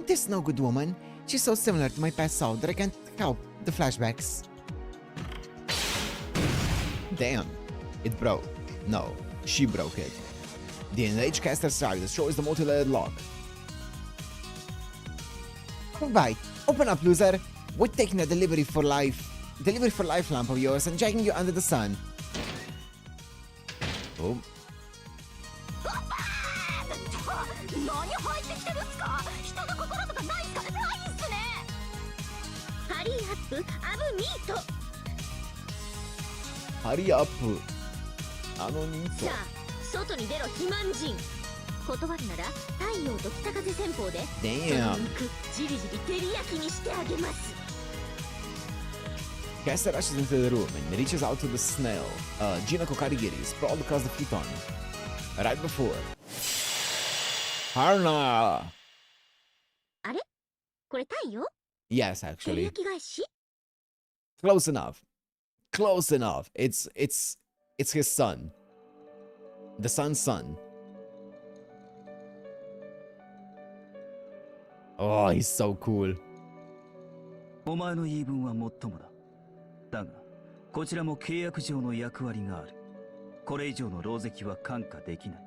This no good woman. She's so similar to my past self that I can't help the flashbacks. Damn. It broke. No, she broke it. The enraged caster strike destroys the multi-layered lock. Bye. Open up, loser. We're taking a delivery for life lamp of yours and dragging you under the sun. Oh. Hurry up. 外に出ろ肥満人。断るなら太陽と北風戦法で Damn. 肉じりじり照り焼きにしてあげます。 Caster rushes into the room and reaches out to the snail. Jinako Karigiri sprawled across the futon. Right before. Harna! あれ？これ太陽？ Yes, 照り actually. 焼き返し？ Close enough. Close enough. It's his son. The sun's son. Oh, he's so cool. お前の言い分はもっともだ。だが、こちらも契約上の役割がある。これ以上の狼藉は看過できない。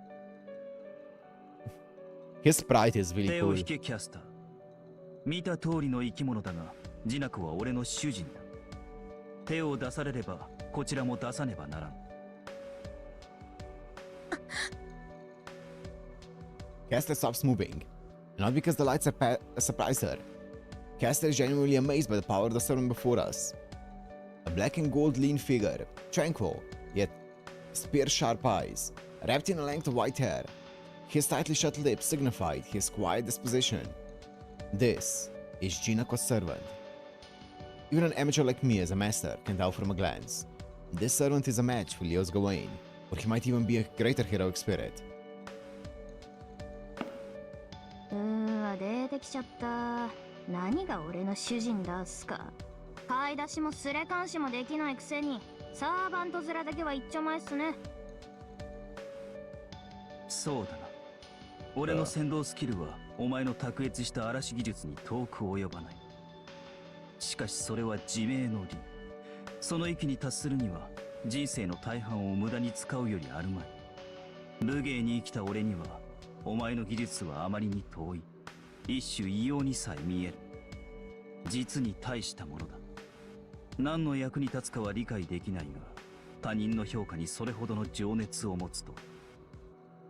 His sprite is really 手を cool. 引けキャスター。見た通りの生き物だが、ジナコは俺の主人だ。手を出されれば、こちらも出さねばならん。Caster stops moving. Not because the lights surprise her. Caster is genuinely amazed by the power of the servant before us. A black and gold lean figure, tranquil, yet spear-sharp eyes, wrapped in a length of white hair. His tightly shut lips signified his quiet disposition. This is Jinako's servant. Even an amateur like me as a master can tell from a glance. This servant is a match for Leo's Gawain, or he might even be a greater heroic spirit. 出てきちゃった。何が俺の主人だっすか。買い出しもスレ監視もできないくせにサーバント面だけは一丁前っすね。そうだな。俺の先導スキルはお前の卓越した嵐技術に遠く及ばない。しかしそれは自明の理。その域に達するには人生の大半を無駄に使うよりあるまい。武芸に生きた俺にはお前の技術はあまりに遠い。一種異様にさえ見える。実に大したものだ。何の役に立つかは理解できないが、他人の評価にそれほどの情熱を持つと、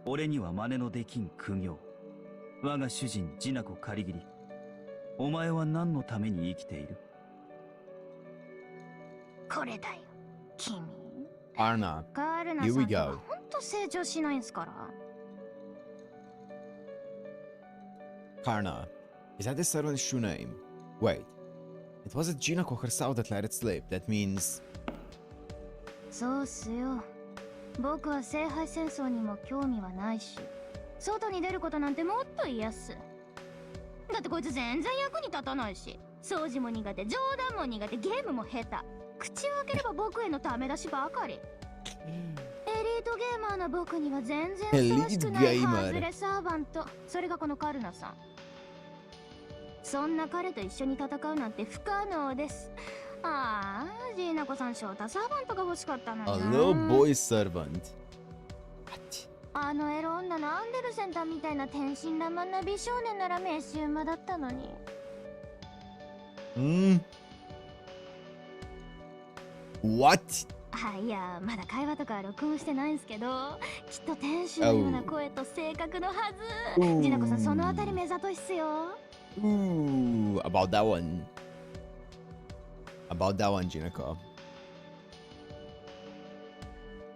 俺には真似のできん苦行。我が主人ジナコカリギリ、お前は何のために生きている？これだよ、君。Arna, カールナ here さ we んとは go. ほんと成長しないんすから。Karna. Is that the servant's true name? Wait. It wasn't Jinako herself that let it slip. That means... そうっすよ。僕は聖杯戦争にも興味はないし、外に出ることなんてもっと嫌っす。だってこいつ全然役に立たないし、掃除も苦手、冗談も苦手、ゲームも下手。口を開ければ僕へのため出しばかり。エリートゲーマーな僕には全然ふさわしくないハズレサーバント。それがこのカルナさん。そんな彼と一緒に戦うなんて不可能です。ああ、ジーナコさん翔太サーバントが欲しかったのに A な。 little boy servant. What? あのエロ女のアンデルセンターみたいな天真爛漫な美少年なら飯馬だったのに。What? あ、いや、まだ会話とか録音してないんすけど、きっと天使のような声と性格のはず。ジナコさんそのあたり目ざといっすよ。Ooh, about that one. About that one, Jinako.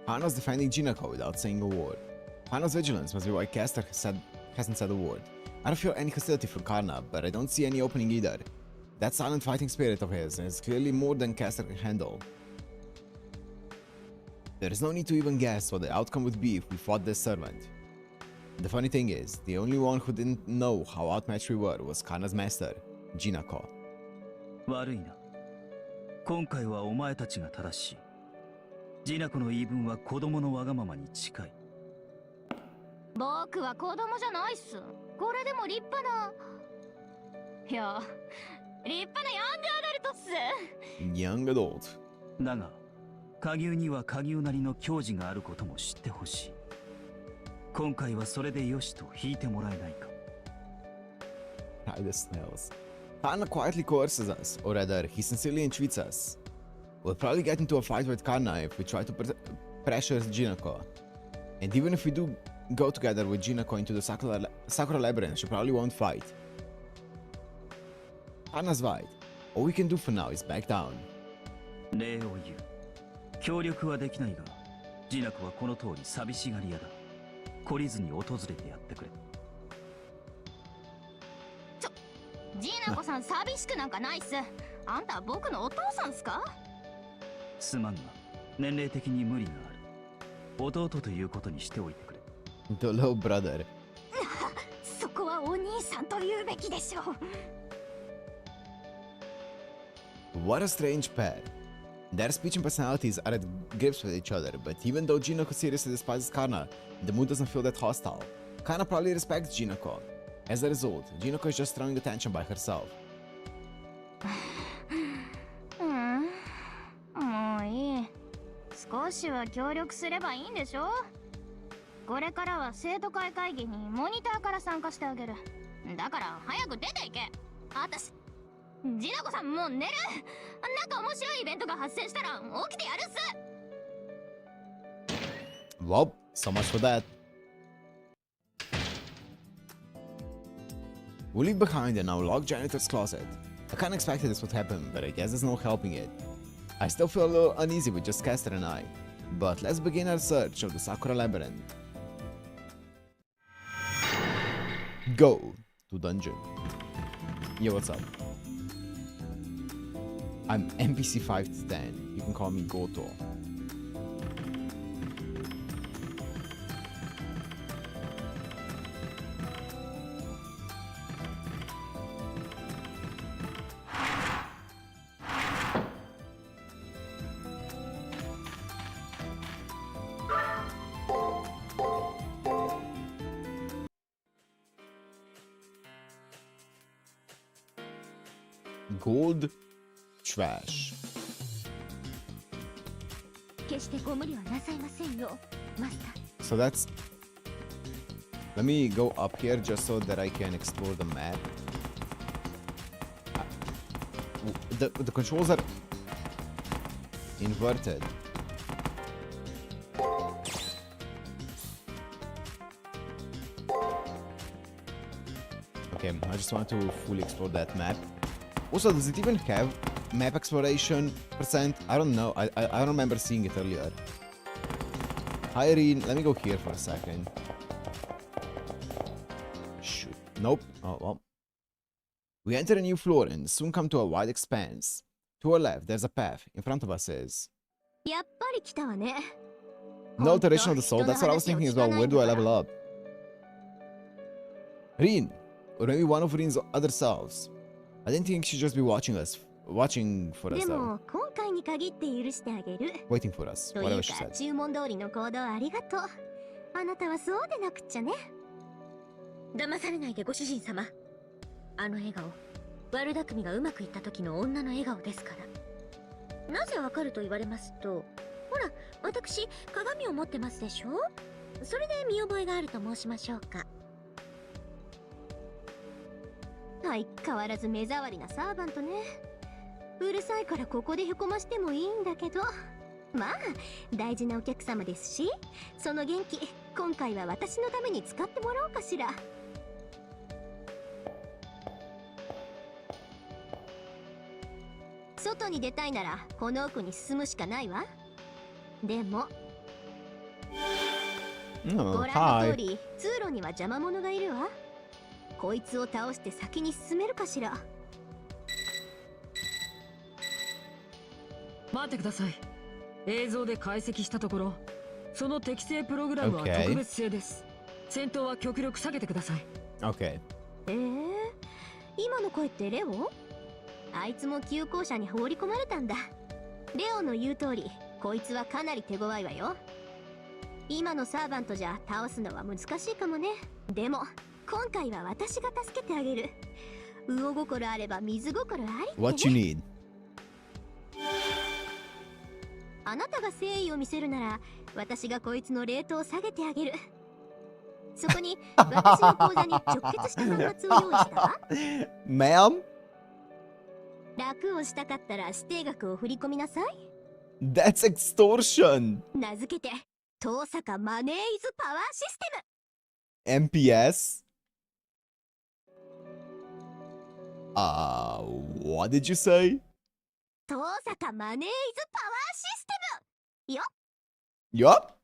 Hana's defending Jinako without saying a word. Hana's vigilance must be why Caster hasn't said a word. I don't feel any hostility from Karna, but I don't see any opening either. That silent fighting spirit of his is clearly more than Caster can handle. There is no need to even guess what the outcome would be if we fought this servant. The funny thing is, the only one who didn't know how outmatched we were was Karna's master, Jinako. 悪いな。今回はお前たちが正しい。ジナコの言い分は子供のわがままに近い。僕は子供じゃないっす。これでも立派な。いや、立派なヤングアダルトっす。 Young adult. だが、下牛には下牛なりの矜持があることも知ってほしい。今回はそれでよしと引いてもらえないか。Hi, the snails. Karna quietly coerces us, or rather, he sincerely entreats us. We'll probably get into a fight with Karna if we try to pressure Jinako. And even if we do go together with Jinako into the Sakura Labyrinth, she probably won't fight. Karna's right. All we can do for now is back down. 礼を言う。協力はできないが、ジナコはこの通り寂しがり屋だ。懲りずに訪れてやってくれ。ジーナコさん寂しくなんかないっす。あんたは僕のお父さんっすか？すまんが、年齢的に無理がある。弟ということにしておいてくれ。The little brother. そこはお兄さんと言うべきでしょう。 What a strange pair. Their speech and personalities are at grips with each other, but even though Jinako seriously despises Karna, the mood doesn't feel that hostile. Karna probably respects Jinako. As a result, Jinako is just throwing the tension by herself. もういい。少しは協力すればいいんでしょ。これからは生徒会会議にモニターから参加してあげる。だから早く出ていけ。あたし、ジナコさんもう寝る。なんか面白いイベントが発生したら起きてやるっす。 Well, so much for that. We leave behind an now locked janitor's closet. I kinda expected this would happen, but I guess there's no helping it. I still feel a little uneasy with just Caster and I, but let's begin our search of the Sakura Labyrinth. Go to dungeon. Yo, what's up? I'm NPC 5 to 10. You can call me Goto. Gold trash. ケ決してご無理はなさいませんよ、マスター。 So that's... Let me go up here just so that I can explore the map. The controls are inverted. Okay, I just want to fully explore that map. Also, does it even have map exploration %? I don't know. I don't remember seeing it earlier. Hi, Irene. Let me go here for a second. Shoot. Nope. Oh, well. We enter a new floor and soon come to a wide expanse. To our left, there's a path. In front of us is... やっぱり来たわね。 No alteration of the soul. That's what I was thinking as well. Where do I level up? Rin. Or maybe one of Rin's other selves. I didn't think she'd just be watching for us で though. も今回に限って許してあげる。 Waiting for us. という Whatever she か said. 注文通りの行動ありがとう。あなたはそうでなくっちゃね。騙されないでご主人様。あの笑顔、悪巧みがうまくいった時の女の笑顔ですから。なぜわかると言われますと、ほら、私鏡を持ってますでしょ。それで見覚えがあると申しましょうか。相変わらず目障りなサーバントね。うるさいからここでへこましてもいいんだけど、まあ大事なお客様ですし、その元気今回は私のために使ってもらおうかしら。外に出たいならこの奥に進むしかないわ。でも Oh, ご覧の通 hi. り通路には邪魔者がいるわ。こいつを倒して先に進めるかしら。待ってください。映像で解析したところ、その適正プログラムは Okay. 特別性です。戦闘は極力避けてください。Okay. 今の声ってレオ？あいつも旧校舎に放り込まれたんだ。レオの言う通り、こいつはかなり手強いわよ。今のサーバントじゃ倒すのは難しいかもね。でも今回は私が助けてあげる。魚心あれば水心ありってね。 What you need? あなたが誠意を見せるなら私がこいつのレートを下げてあげる。そこに私の口座に直結した端末を用意したわ。Ma'am? 楽をしたかったら指定額を振り込みなさい。 That's extortion. 名付けて遠坂マネーイズパワーシステム。 MPS? What did you say? 遠坂マネーイズパワーシステムよ。 Yup?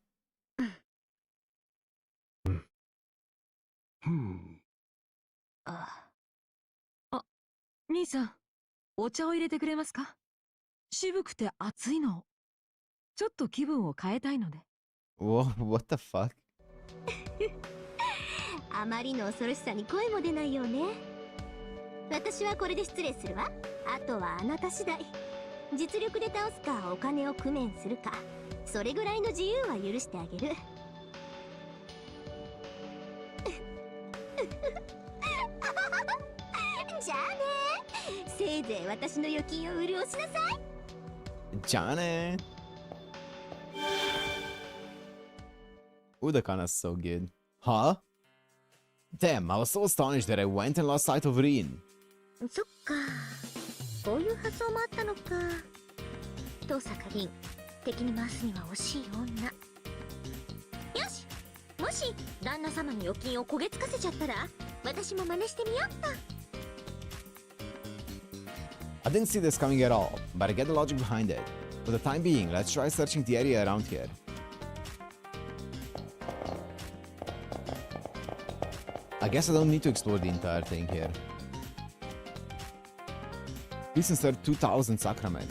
兄さん、お茶を入れてくれますか？渋くて熱いの。ちょっと気分を変えたいので。What the fuck? あまりの恐ろしさに声も出ないようね。私はこれで失礼するわ。あとはあなた次第。実力で倒すかお金を工面するか、それぐらいの自由は許してあげる。じゃあね、せいぜい私の預金を潤しなさい。Johnny. Ooh, the Kana's so good. Huh? Damn, I was so astonished that I went and lost sight of Rin. そっか、こういう発想もあったのか。遠坂凛、敵に回すには惜しい女。よし、もし旦那様の預金を焦げつかせちゃったら私も真似してみようっと。 I didn't see this coming at all, but I get the logic behind it. For the time being, let's try searching the area around here. I guess I don't need to explore the entire thing here. Please insert 2000 Sacrament.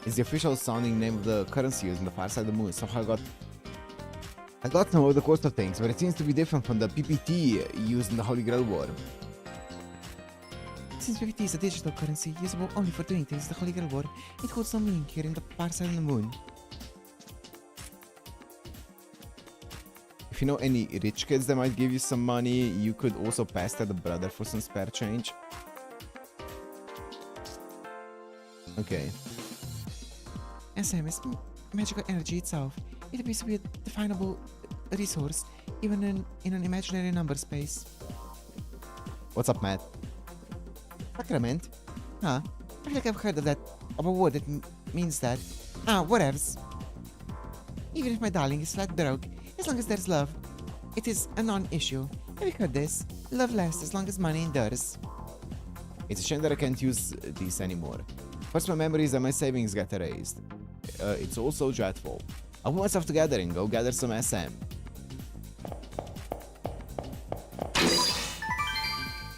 It's the official sounding name of the currency used in the far side of the moon. Somehow I got to know over the course of things, but it seems to be different from the PPT used in the Holy Grail War. Since PPT is a digital currency usable only for doing things the Holy Grail War, it holds some meaning here in the far side of the moon. If you know any rich kids that might give you some money, you could also pester the brother for some spare change. Okay. SMS, magical energy itself. It appears to be a definable resource, even in an imaginary number space. What's up, Matt? Sacrament? Huh? I feel like I've heard of that, of a word that means that. Ah, whatevs. Even if my darling is flat broke, as long as there's love, it is a non-issue. Have you heard this? Love lasts as long as money endures. It's a shame that I can't use these anymore. First my memories and my savings get erased. It's all so dreadful. I'll put myself together and go gather some SM.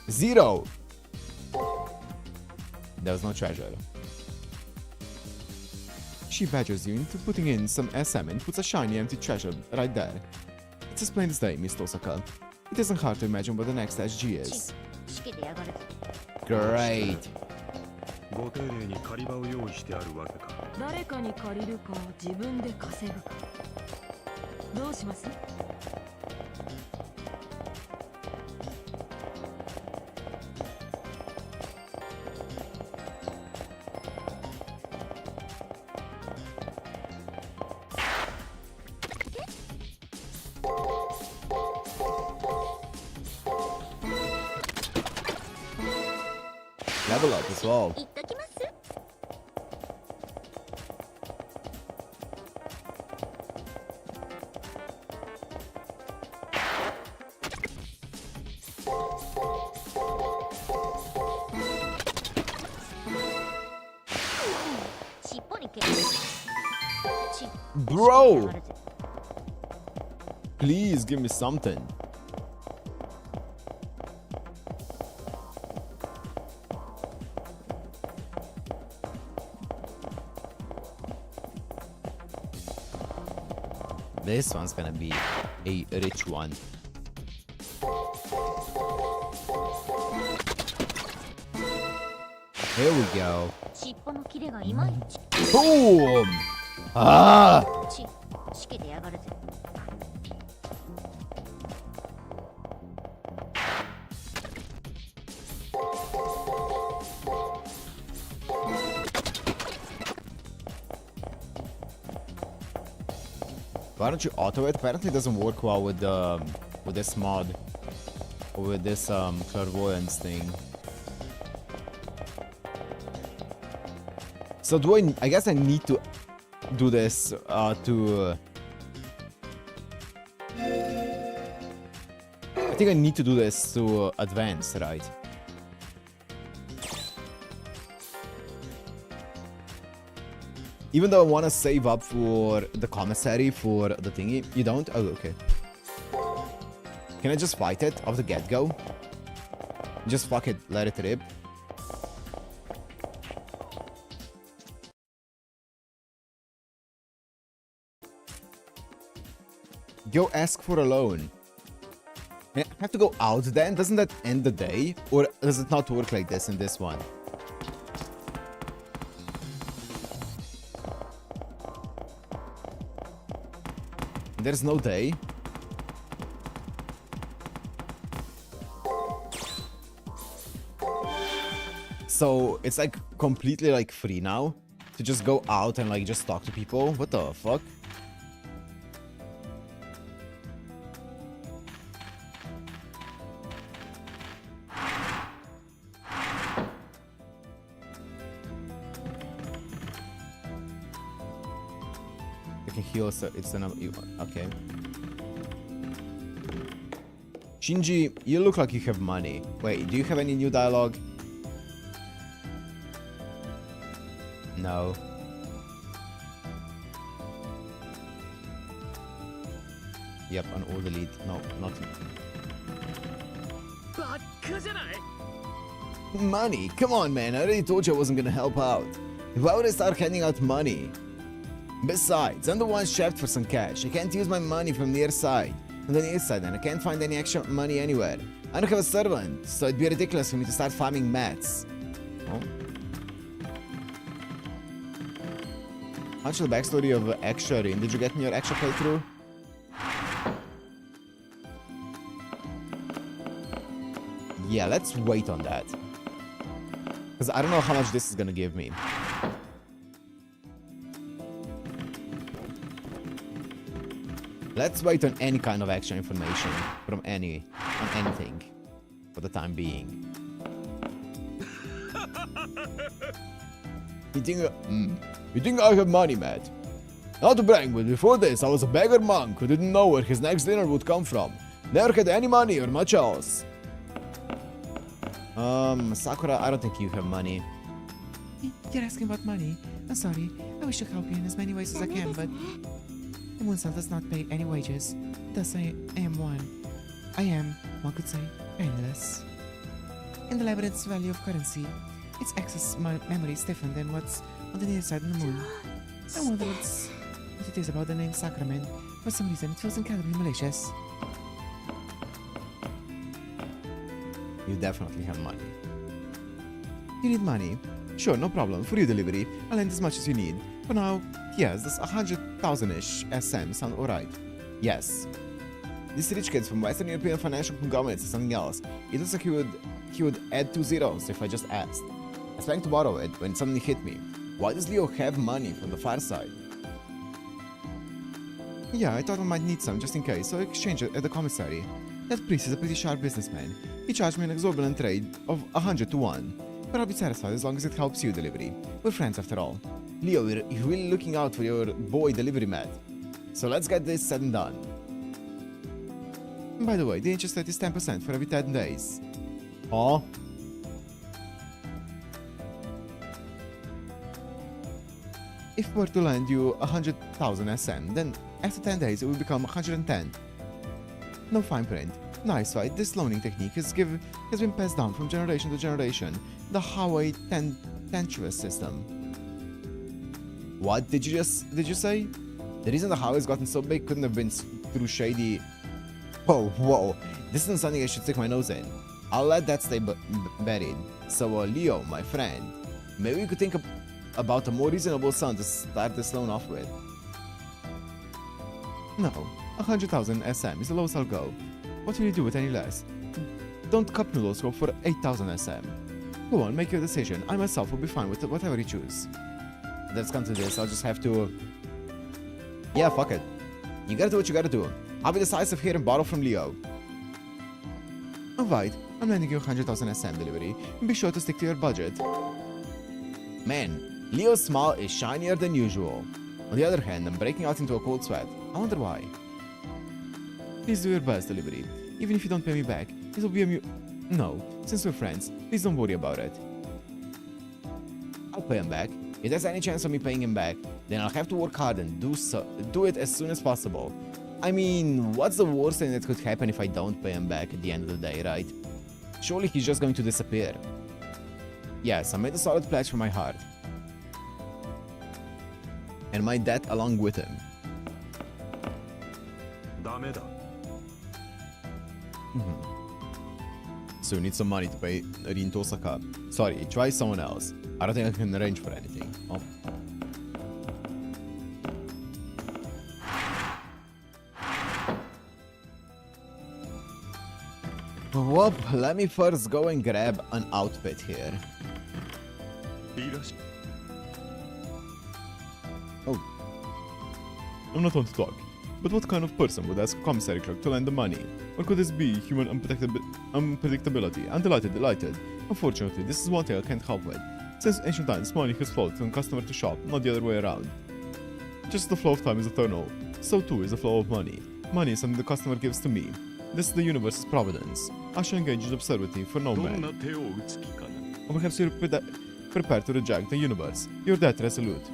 Zero! There was no treasure. She badgers you into putting in some SM and puts a shiny empty treasure right there. It's as plain as day, Miss Tosaka. It isn't hard to imagine what the next SG is. Great. ご丁寧に狩り場を用意してあるわけか。誰かに借りるか自分で稼ぐかどうします？Level up as well. 言っときます。尻尾に蹴る。Bro! Please give me something. This one's gonna be a rich one. Here we go. 尻尾のキレがいまいち。 Boom! Ah! しけてやがるぜ。Why don't you auto it? Apparently it doesn't work well with this mod. Or with this clairvoyance thing. So do I guess I need to do this to I think I need to do this to advance, right? Even though I want to save up for the commissary for the thingy, you don't? Oh, okay. Can I just fight it off the get-go? Just fuck it, let it rip. Go ask for a loan. I have to go out then? Doesn't that end the day? Or does it not work like this in this one? There's no day. So it's like completely like free now to just go out and like just talk to people. What the fuck? I can heal, so it's another. Okay. Shinji, you look like you have money. Wait, do you have any new dialogue? No. Yep, an all delete. No, nothing. Money? Come on, man. I already told you I wasn't gonna help out. Why would I start handing out money? Besides, I'm the one strapped for some cash. I can't use my money from the other side. On the east side, and I can't find any extra money anywhere. I don't have a servant, so it'd be ridiculous for me to start farming mats. Oh. Much of the backstory of extra ring did you get in your extra playthrough? Yeah, let's wait on that. Because I don't know how much this is gonna give me. Let's wait on any kind of extra information from anything for the time being. You think I have money, Matt? Not to brag, but before this I was a beggar monk who didn't know where his next dinner would come from. Never had any money or much else. Sakura, I don't think you have money. You're asking about money? I'm sorry. I wish to help you in as many ways as I can, but the Moonstone does not pay any wages. Thus I am one could say, penniless. In the Labyrinth's value of currency, its access memory is different than what's on the near side of the moon. I wonder what it is about the name Sacrament. For some reason, it feels incredibly malicious. You definitely have money. You need money? Sure, no problem. For your delivery, I'll lend as much as you need. For now, yes, this 100,000-ish SM sound alright. Yes. This rich kid from Western European financial conglomerates is something else. It looks like he would add 2 zeros if I just asked. I was planning to borrow it when suddenly hit me. Why does Leo have money from the far side? Yeah, I thought I might need some just in case, so I exchanged it at the commissary. That priest is a pretty sharp businessman. He charged me an exorbitant trade of 100 to 1. But I'll be satisfied as long as it helps you delivery. We're friends after all. Leo, we're really looking out for your boy delivery Matt. So let's get this said and done. By the way, the interest rate is 10% for every 10 days. Huh? If we're to lend you 100,000 SM, then after 10 days it will become 110. No fine print. Nice, right? This loaning technique has been passed down from generation to generation. The Hawaii Tentuous system. What did you say? The reason the Hawaii has gotten so big couldn't have been through shady... Whoa. This isn't something I should stick my nose in. I'll let that stay buried. So, Leo, my friend, maybe we could think about a more reasonable sum to start this loan off with. No, 100,000 SM is the lowest I'll go. What will you do with any less? Don't cup noodles go for 8,000 SM. Go on, make your decision. I myself will be fine with whatever you choose. Let's come to this. I'll just have to... Yeah, fuck it. You gotta do what you gotta do. I'll be decisive here and borrow from Leo. Alright, I'm lending you 100,000 SM delivery. Be sure to stick to your budget. Man, Leo's smile is shinier than usual. On the other hand, I'm breaking out into a cold sweat. I wonder why. Please do your best, delivery. Even if you don't pay me back, it will be No, since we're friends, please don't worry about it. I'll pay him back. If there's any chance of me paying him back, then I'll have to work hard and do it as soon as possible. I mean, what's the worst thing that could happen if I don't pay him back at the end of the day, right? Surely he's just going to disappear. Yes, I made a solid pledge from my heart. And my debt along with him. So you need some money to pay Rin to Osaka. Sorry, try someone else. I don't think I can arrange for anything. Oh. Whoop, let me first go and grab an outfit here. Oh. I'm not one to talk, but what kind of person would ask a commissary clerk to lend the money? Or could this be human unpredictability? I'm delighted. Unfortunately, this is one thing I can't help with. Since ancient times, money has flowed from customer to shop, not the other way around. Just as the flow of time is eternal, so too is the flow of money. Money is something the customer gives to me. This is the universe's providence. I shall engage in absurdity for no man. Or perhaps you're prepared to reject the universe. You're that resolute.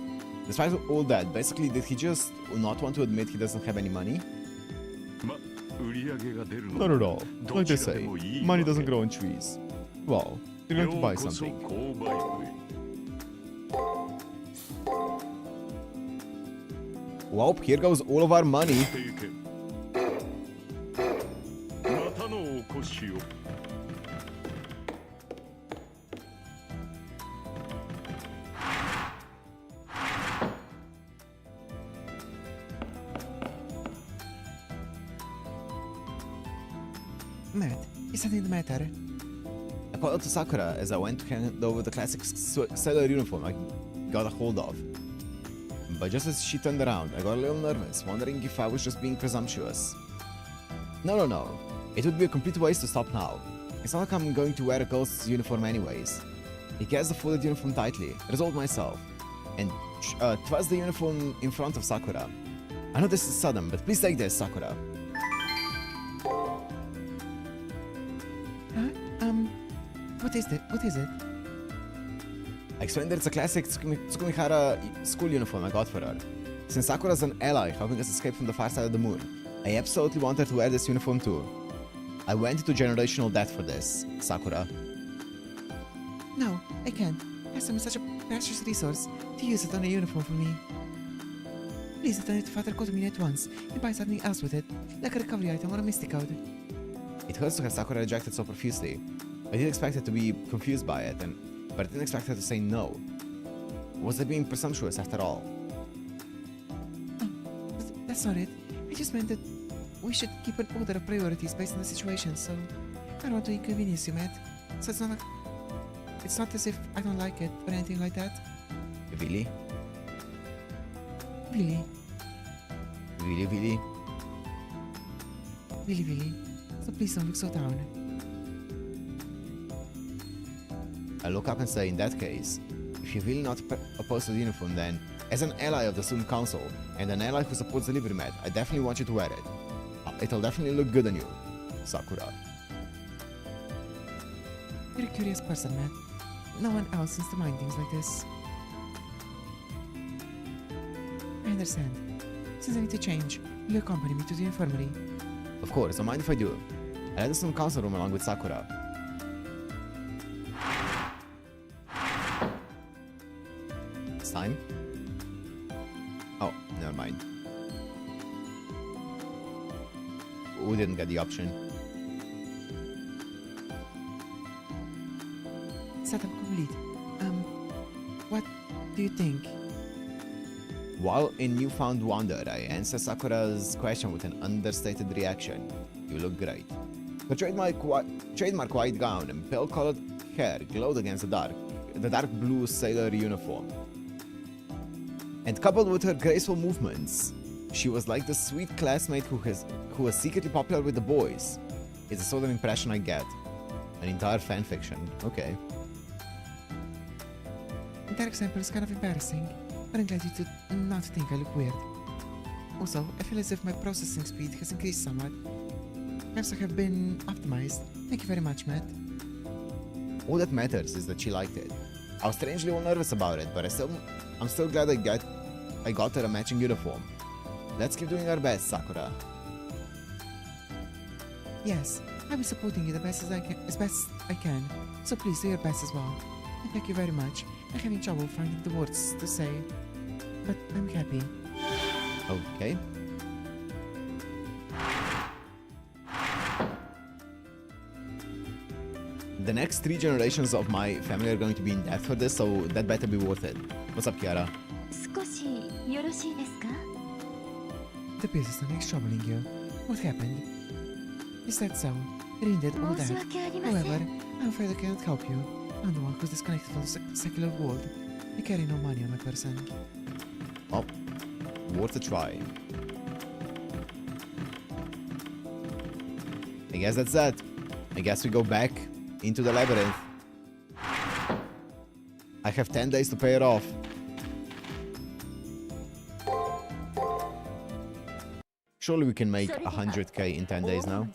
Despite all that, basically, did he just not want to admit he doesn't have any money? Not at all. Like they say, money doesn't grow on trees. Well, you're going to buy something. Well, here goes all of our money. Matt, is something the matter? I called out to Sakura as I went to hand over the classic sailor uniform I got a hold of. but just as she turned around, I got a little nervous, wondering if I was just being presumptuous. No. It would be a complete waste to stop now. It's not like I'm going to wear a girl's uniform anyways. I guessed the folded uniform tightly, resolved myself, and thrust the uniform in front of Sakura. I know this is sudden, but please take this, Sakura. What is it? What is it? I explained that it's a classic Tsukimihara school uniform I got for her. Since Sakura's an ally helping us escape from the far side of the moon, I absolutely want her to wear this uniform too. I went into generational debt for this, Sakura. No, I can't. Hassan is such a precious resource to use it on a uniform for me. Please return it to Father Kotomini at once and buy something else with it, like a recovery item or a mystic code. It hurts to have Sakura rejected so profusely. I did expect her to be confused by it, but I didn't expect her to say no. Was I being presumptuous after all? That's not it. I just meant that we should keep an order of priorities based on the situation, so I don't want to inconvenience you, Matt. So it's not as if I don't like it or anything like that. Really? Really. Really, really? Really, really. So please don't look so down. I look up and say, in that case, if you're really not opposed to the uniform, then, as an ally of the student council, and an ally who supports the Labyrinth, I definitely want you to wear it. It'll definitely look good on you, Sakura. You're a curious person, Matt. No one else seems to mind things like this. I understand. Since I need to change, will you accompany me to the infirmary? Of course, don't mind if I do. I had the student council room along with Sakura. It's time? Oh, never mind. We didn't get the option. Setup complete. What do you think? While in newfound wonder, I answer Sakura's question with an understated reaction. You look great. Her trademark white gown and pale-colored hair glowed against the dark blue sailor uniform. And coupled with her graceful movements, she was like the sweet classmate who was secretly popular with the boys. It's the sort of impression I get. An entire fanfiction. Okay. That example is kind of embarrassing, but I'm glad you do not think I look weird. Also, I feel as if my processing speed has increased somewhat. Perhaps I have been optimized. Thank you very much, Matt. All that matters is that she liked it. I was strangely all nervous about it, but I'm still glad I got her a matching uniform. Let's keep doing our best, Sakura. Yes, I'll be supporting you the best as I can. So please do your best as well. And thank you very much. I'm having trouble finding the words to say, but I'm happy. Okay. The next 3 generations of my family are going to be in debt for this, so that better be worth it. What's up, Kiara? 少しよろしいですか? The business is troubling you. What happened? Is that so? Rin did all that. 申し訳ありません。 However, I'm afraid I cannot help you. I'm the one who's disconnected from the secular world. I carry no money on my person. Oh, worth a try. I guess that's that. I guess we go back into the Labyrinth. I have 10 days to pay it off. Surely we can make 100k in 10 days now.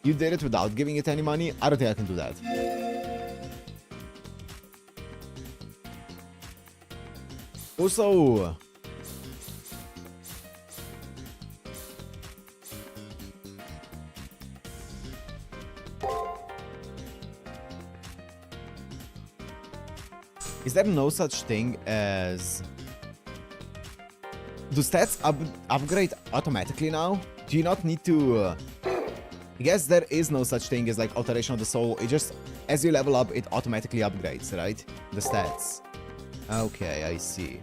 You did it without giving it any money? I don't think I can do that. Also... Is there no such thing as... Do stats upgrade automatically now? Do you not need to... I guess there is no such thing as like alteration of the soul. It just, as you level up, it automatically upgrades, right? The stats. Okay, I see.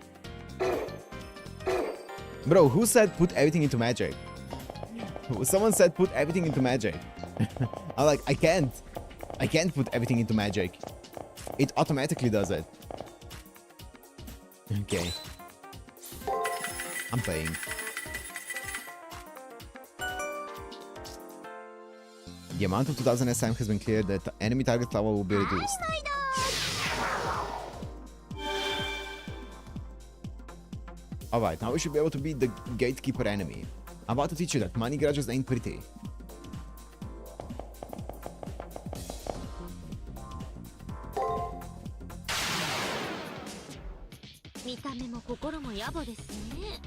Bro, who said put everything into magic? Someone said put everything into magic. I'm like, I can't put everything into magic. it automatically does it. Okay. I'm paying. The amount of 2000 SM has been cleared, that enemy target level will be reduced. Alright, now we should be able to beat the gatekeeper enemy. I'm about to teach you that money grudges ain't pretty. 見た目も心も野暮ですね。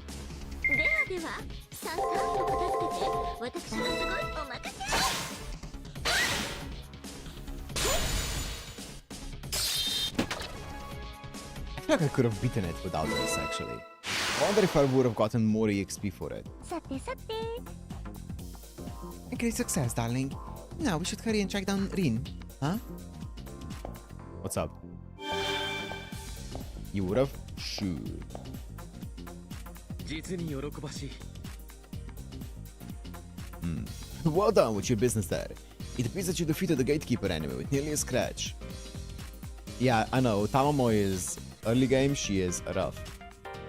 ではでは、さっさと片付けて、私のすごいお任せ。I feel like I could have beaten it without this, actually. I wonder if I would have gotten more EXP for it. さてさて。 A great success, darling. Now we should hurry and track down Rin. Huh? What's up? You would have? Shoot. 実に喜ばしい。 Well done with your business there. It appears that you defeated the gatekeeper enemy with nearly a scratch. Yeah, I know. Tamamo is early game, she is rough.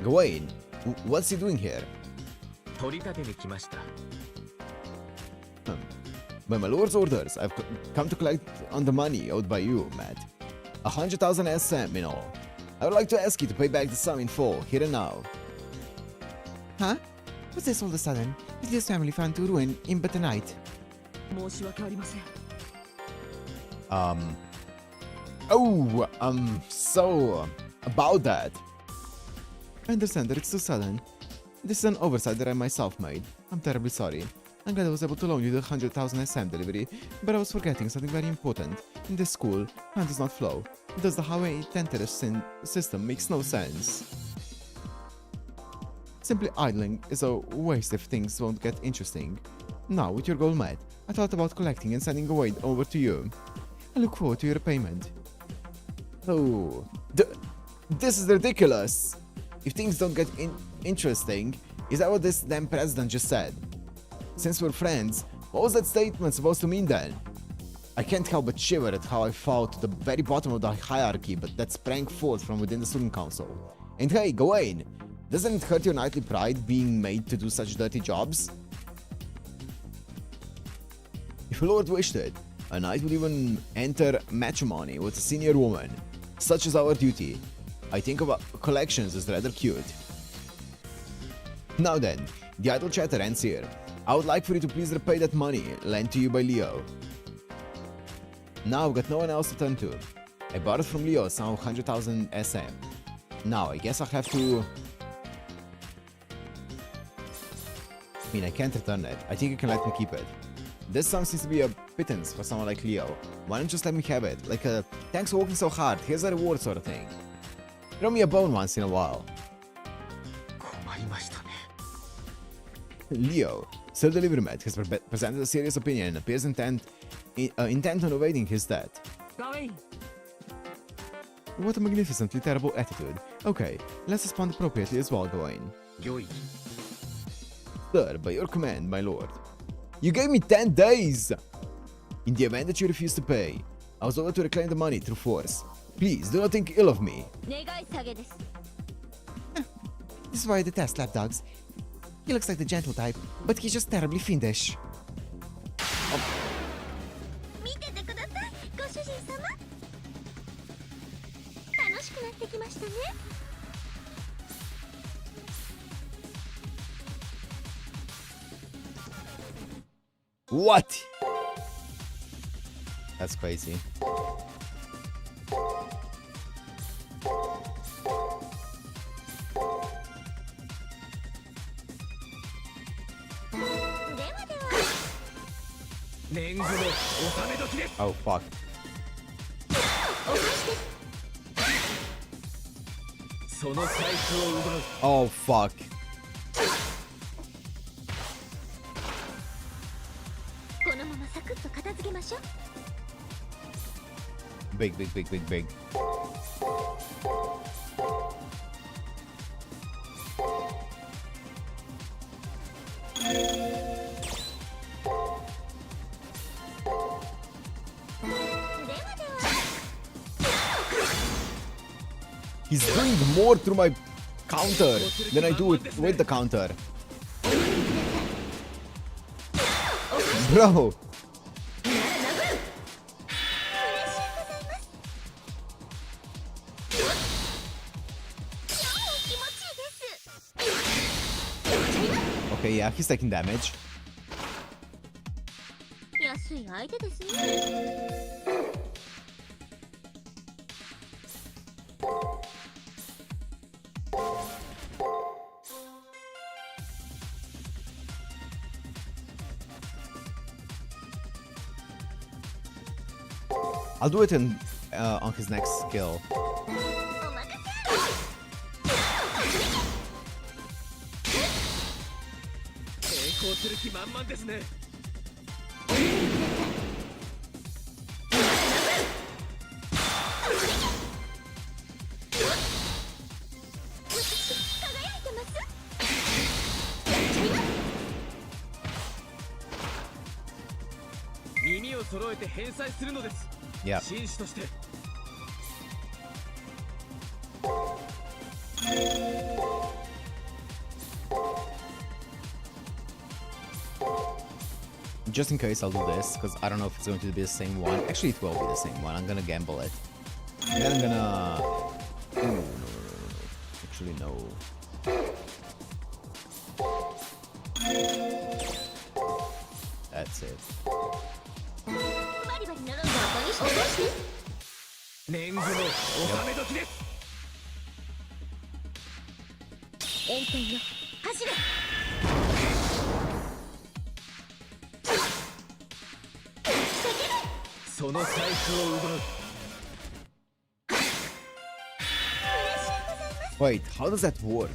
Gawain, what's he doing here? 取り立てに来ました。 By my lord's orders, I've come to collect on the money owed by you, Matt. 100,000 SM in all. I would like to ask you to pay back the sum in full, here and now. Huh? What's this all of a sudden? Is this family fun to ruin in but a night? 申し訳ありません。 So, about that. I understand that it's too sudden. This is an oversight that I myself made. I'm terribly sorry. I'm glad I was able to loan you the 100,000 SM delivery, but I was forgetting something very important. In this school, time does not flow. Thus the highway tenterist system makes no sense. Simply idling is a waste if things won't get interesting. Now, with your goal met, I thought about collecting and sending Gawain over to you. I look forward to your payment. Oh, this is ridiculous. If things don't get interesting, is that what this damn president just said? Since we're friends, what was that statement supposed to mean then? I can't help but shiver at how I fall to the very bottom of the hierarchy, but that sprang forth from within the student council. And hey, Gawain, doesn't it hurt your knightly pride being made to do such dirty jobs? If Lord wished it, a knight would even enter matrimony with a senior woman. Such is our duty. I think of collections as rather cute. Now then, the idle chatter ends here. I would like for you to please repay that money lent to you by Leo. Now I've got no one else to turn to. I borrowed from Leo some 100,000 SM. Now I guess I'll have to... I mean, I can't return it. I think you can let me keep it. This sum seems to be a pittance for someone like Leo. Why don't you just let me have it? Like a thanks for working so hard, here's a reward sort of thing. Throw me a bone once in a while. 困りましたね。 Leo, Sir Labyrinth has presented a serious opinion and appears intent on evading his debt. ガウェイン、 What a magnificently terrible attitude. Okay, let's respond appropriately as well, Gawain. 御意。 Sir, by your command, my lord. You gave me 10 days! In the event that you refuse to pay, I was ordered to reclaim the money through force. Please, do not think ill of me. 願い下げです。 This is why I detest lapdogs. He looks like the gentle type, but he's just terribly fiendish. 見ててください、ご主人様。楽しくなってきましたね。 What? That's crazy. Oh fuck. Oh fuck. Big, big, big, big, big. He's doing more through my counter than I do it with the counter. Bro. Okay, yeah, he's taking damage. 安い相手ですね。I'll do it in on his next skill. お任せ。成功する気満々ですね。輝いてます。耳を揃えて返済するのです。Yeah. 紳士として。Just in case, I'll do this because I don't know if it's going to be the same one. Actually, it will be the same one. I'm gonna gamble it. And then I'm gonna. Ooh, no. Actually, no. That's it. バリバリ並んだ後にして。年貢の納め時です。炎天よ、走れ。その財布を奪う。 Wait, how does that work?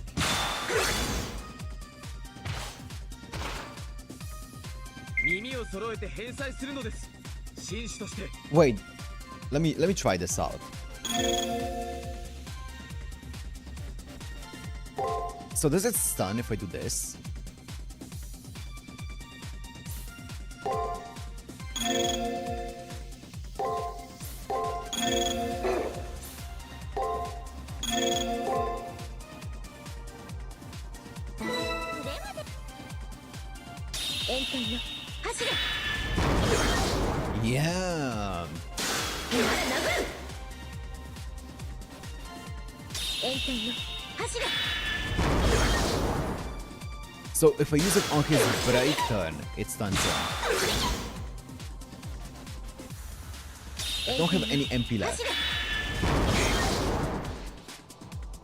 耳を揃えて返済するのです。紳士として。 Wait, let me try this out. So does it stun if I do this? Yeah. So if I use it on his break turn, it stuns him. I don't have any MP left.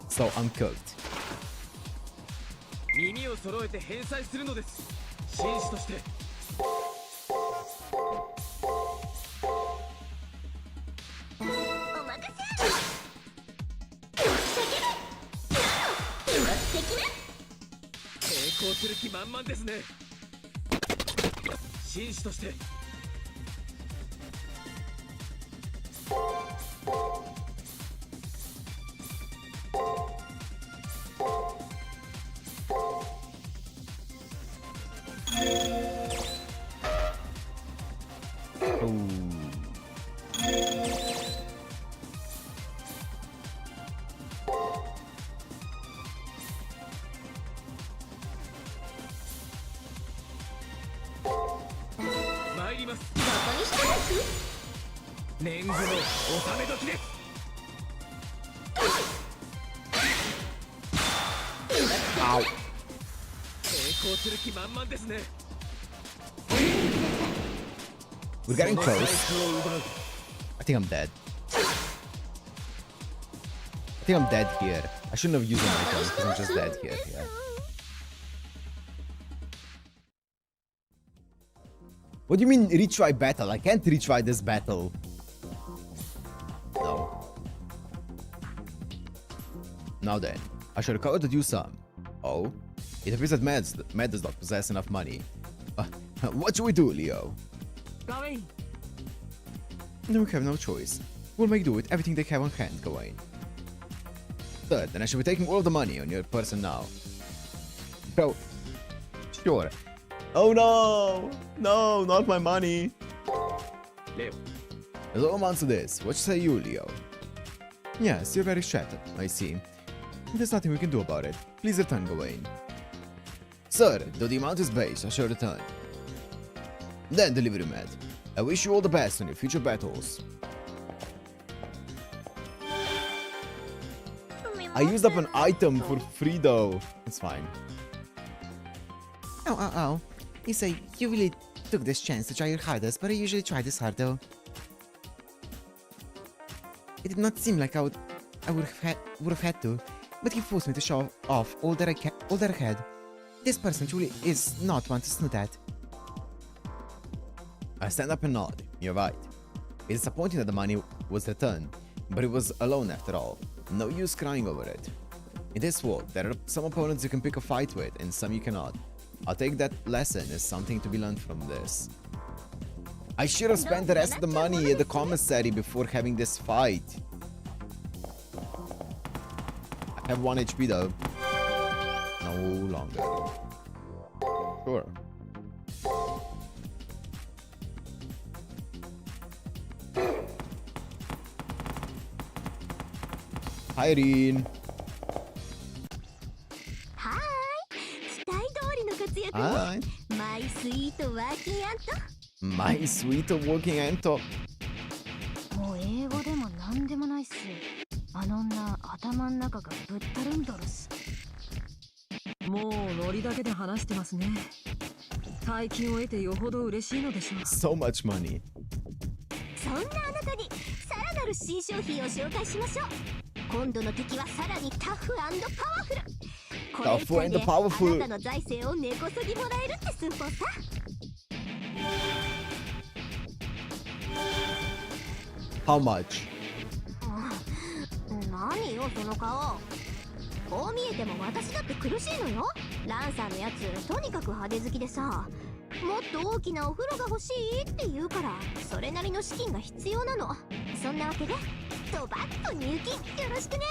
So I'm cooked. 耳を揃えて返済するのです。紳士として。 成功する気満々ですね。紳士として。 参ります。年貢の納め時です。 Ow. 成功する気満々ですね。 We're getting close. I think I'm dead. I think I'm dead here. I shouldn't have used an item because I'm just dead here. Yeah. What do you mean retry battle? I can't retry this battle. No. Now then, I shall recover to do some. Oh? It appears that Matt does not possess enough money. What should we do, Leo? Gawain. Then we have no choice. We'll make do with everything they have on hand, Gawain. Third, then I shall be taking all of the money on your person now. Bro. Sure. Oh no! No, not my money. Leo. There's all amounts to this. What say you, Leo? Yes, you're very shattered, I see. There's nothing we can do about it. Please return, Gawain. Sir, though the amount is base, I shall return. Then, delivery man. I wish you all the best on your future battles. I used up an item for free though. It's fine. Oh. You say you really took this chance to try your hardest, but I usually try this hard though. It did not seem like I would have had to, but he forced me to show off all that I had. This person truly is not one to snoot at. I stand up and nod. You're right. It's disappointing that the money was returned, but it was alone after all. No use crying over it. In this world, there are some opponents you can pick a fight with and some you cannot. I'll take that lesson as something to be learned from this. I should have spent the rest of the money at the commissary before having this fight. I have 1 HP though. No longer. Sure. Hi, Irene. Hi. 期待通りの活躍ね。 Hi. My sweet working ant. My sweet working ant. もう英語でも何でもないっす。あの女頭ん中がぶったるんどるっす。もうノリだけで話してますね。大金を得てよほど嬉しいのでしょう。 So much money. そんなあなたにさらなる新商品を紹介しましょう。今度の敵はさらにタフ&パワフル。これ一回であなたの財政を根こそぎもらえるって寸法さ。How much? 何よその顔。こう見えても私だって苦しいのよ。ランサーのやつとにかく派手好きでさ、もっと大きなお風呂が欲しいって言うから、それなりの資金が必要なの。そんなわけでドバッと入金よろしくね。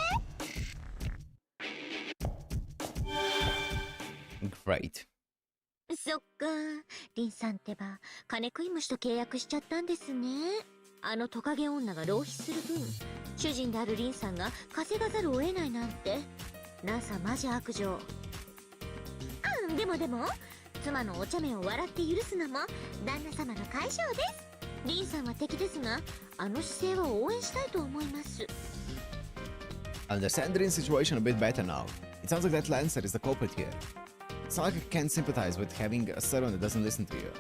Great. そっか、リンさんってば金食い虫と契約しちゃったんですね。あのトカゲ女が浪費する分、主人であるリンさんが稼がざるを得ないなんて、ランさんマジ悪女。でも妻のお茶目を笑って許すのも旦那様の解消です。リンさんは敵ですが、あの姿勢は応援したいと思います。 Understand Rin's situation a bit better now. It sounds like that Lancer is the culprit here. It's not like I can sympathize with having a servant that doesn't listen to you.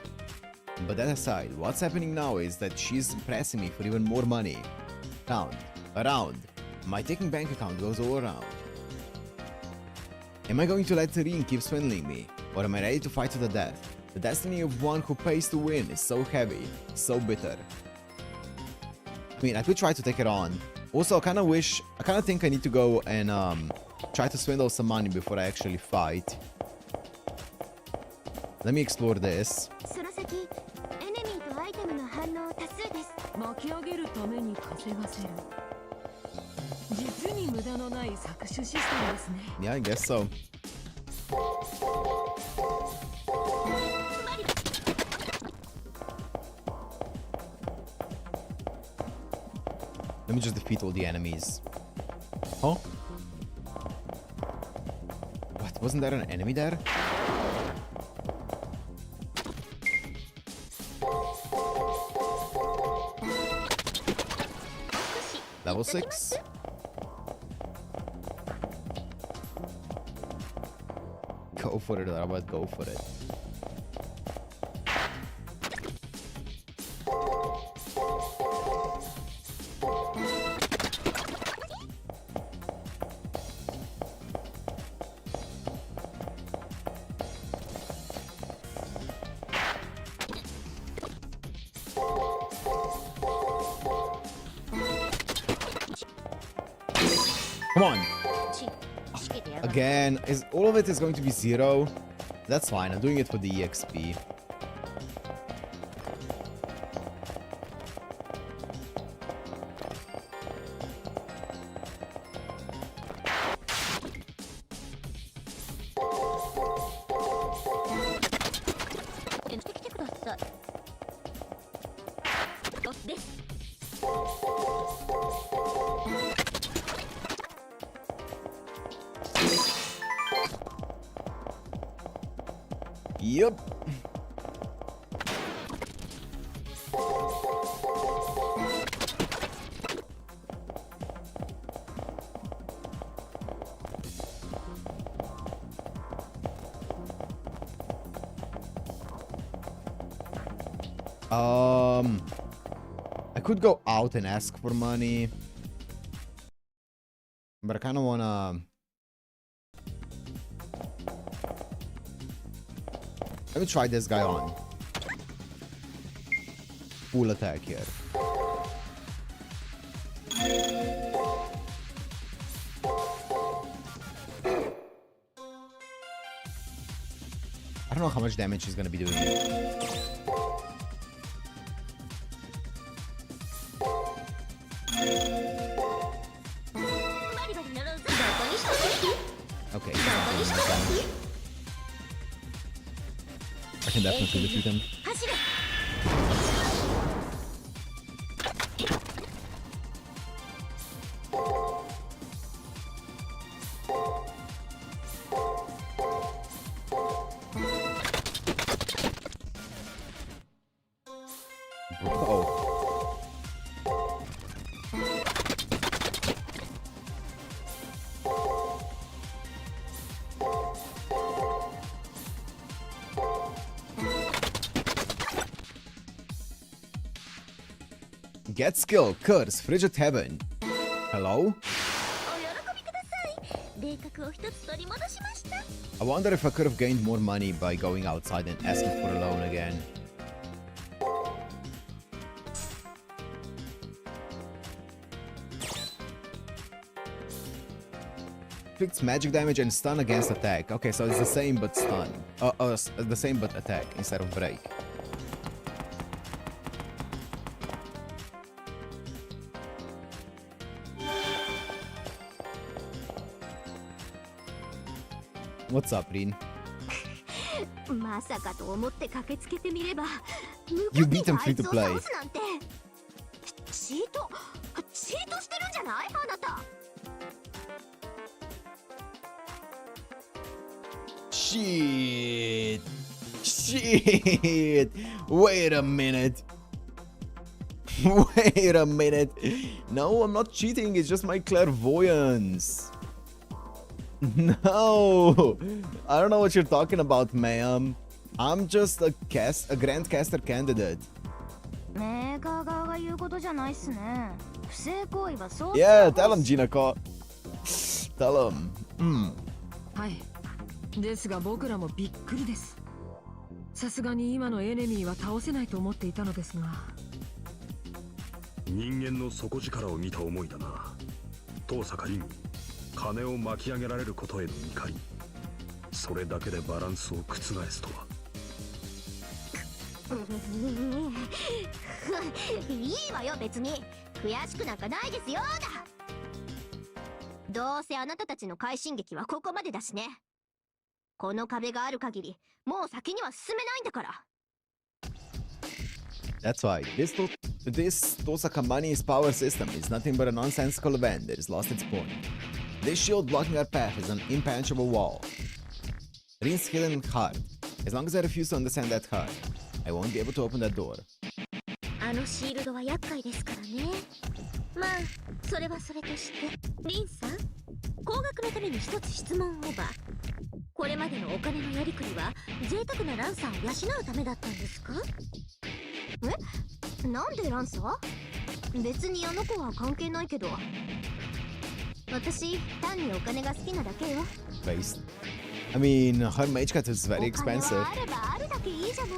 But that aside, what's happening now is that she's pressing me for even more money. Around. My ticking bank account goes all around. Am I going to let Rin keep swindling me? Or am I ready to fight to the death? The destiny of one who pays to win is so heavy, so bitter. I mean, I could try to take it on. Also, I kind of think I need to go and try to swindle some money before I actually fight. Let me explore this. その先、エネミーとアイテムの反応多数です。巻き上げるために稼がせる。実に無駄のない搾取システムですね。 Yeah, I guess so. Let me just defeat all the enemies. Huh? What? Wasn't there an enemy there? Level 6. Go for it, Robert, go for it. Come on. Again, all of it is going to be 0. That's fine, I'm doing it for the EXP. Yep. I could go out and ask for money, but I kind of wanna. Let me try this guy on. Full attack here. I don't know how much damage he's gonna be doing. Okay. I can definitely defeat him. Get skill, curse, frigid heaven. Hello? I wonder if I could have gained more money by going outside and asking for a loan again. Inflicts magic damage and stun against attack. Okay, so it's the same but stun. The same but attack instead of break. What's up, Rin? You beat him free to play. Shit. Shit. Wait a minute. Wait a minute. No, I'm not cheating. It's just my clairvoyance. No, I don't know what you're talking about, ma'am. I'm just a Grandcaster candidate. Yeah, tell him, Jinako. Tell him. はい。ですが僕らもびっくりです。さすがに今のエネミーは倒せないと思っていたのですが。人間の底力を見た思いだな。遠坂凛。金を巻き上げられることへの怒り、それだけでバランスを覆すとは。いいわよ別に、悔しくなんかないですよだ。どうせあなたたちの快進撃はここまでだしね。この壁がある限りもう先には進めないんだから。That's why this Tosaka Money's power system is nothing but a nonsensical event that has lost its point. This shield blocking our path is an impenetrable wall. Rin's hidden heart. As long as I refuse to understand that heart, I won't be able to open that door. あのシールドは厄介ですからね。まあ、それはそれとして、リンさん、高額のために一つ質問をば。これまでのお金のやりくりは贅沢なランサーを養うためだったんですか？え？なんでランサー？別にあの子は関係ないけど。私、単にお金が好きなだけよ。Based. I mean, her mage cut is very expensive. お金はあればあるだけいいじゃない。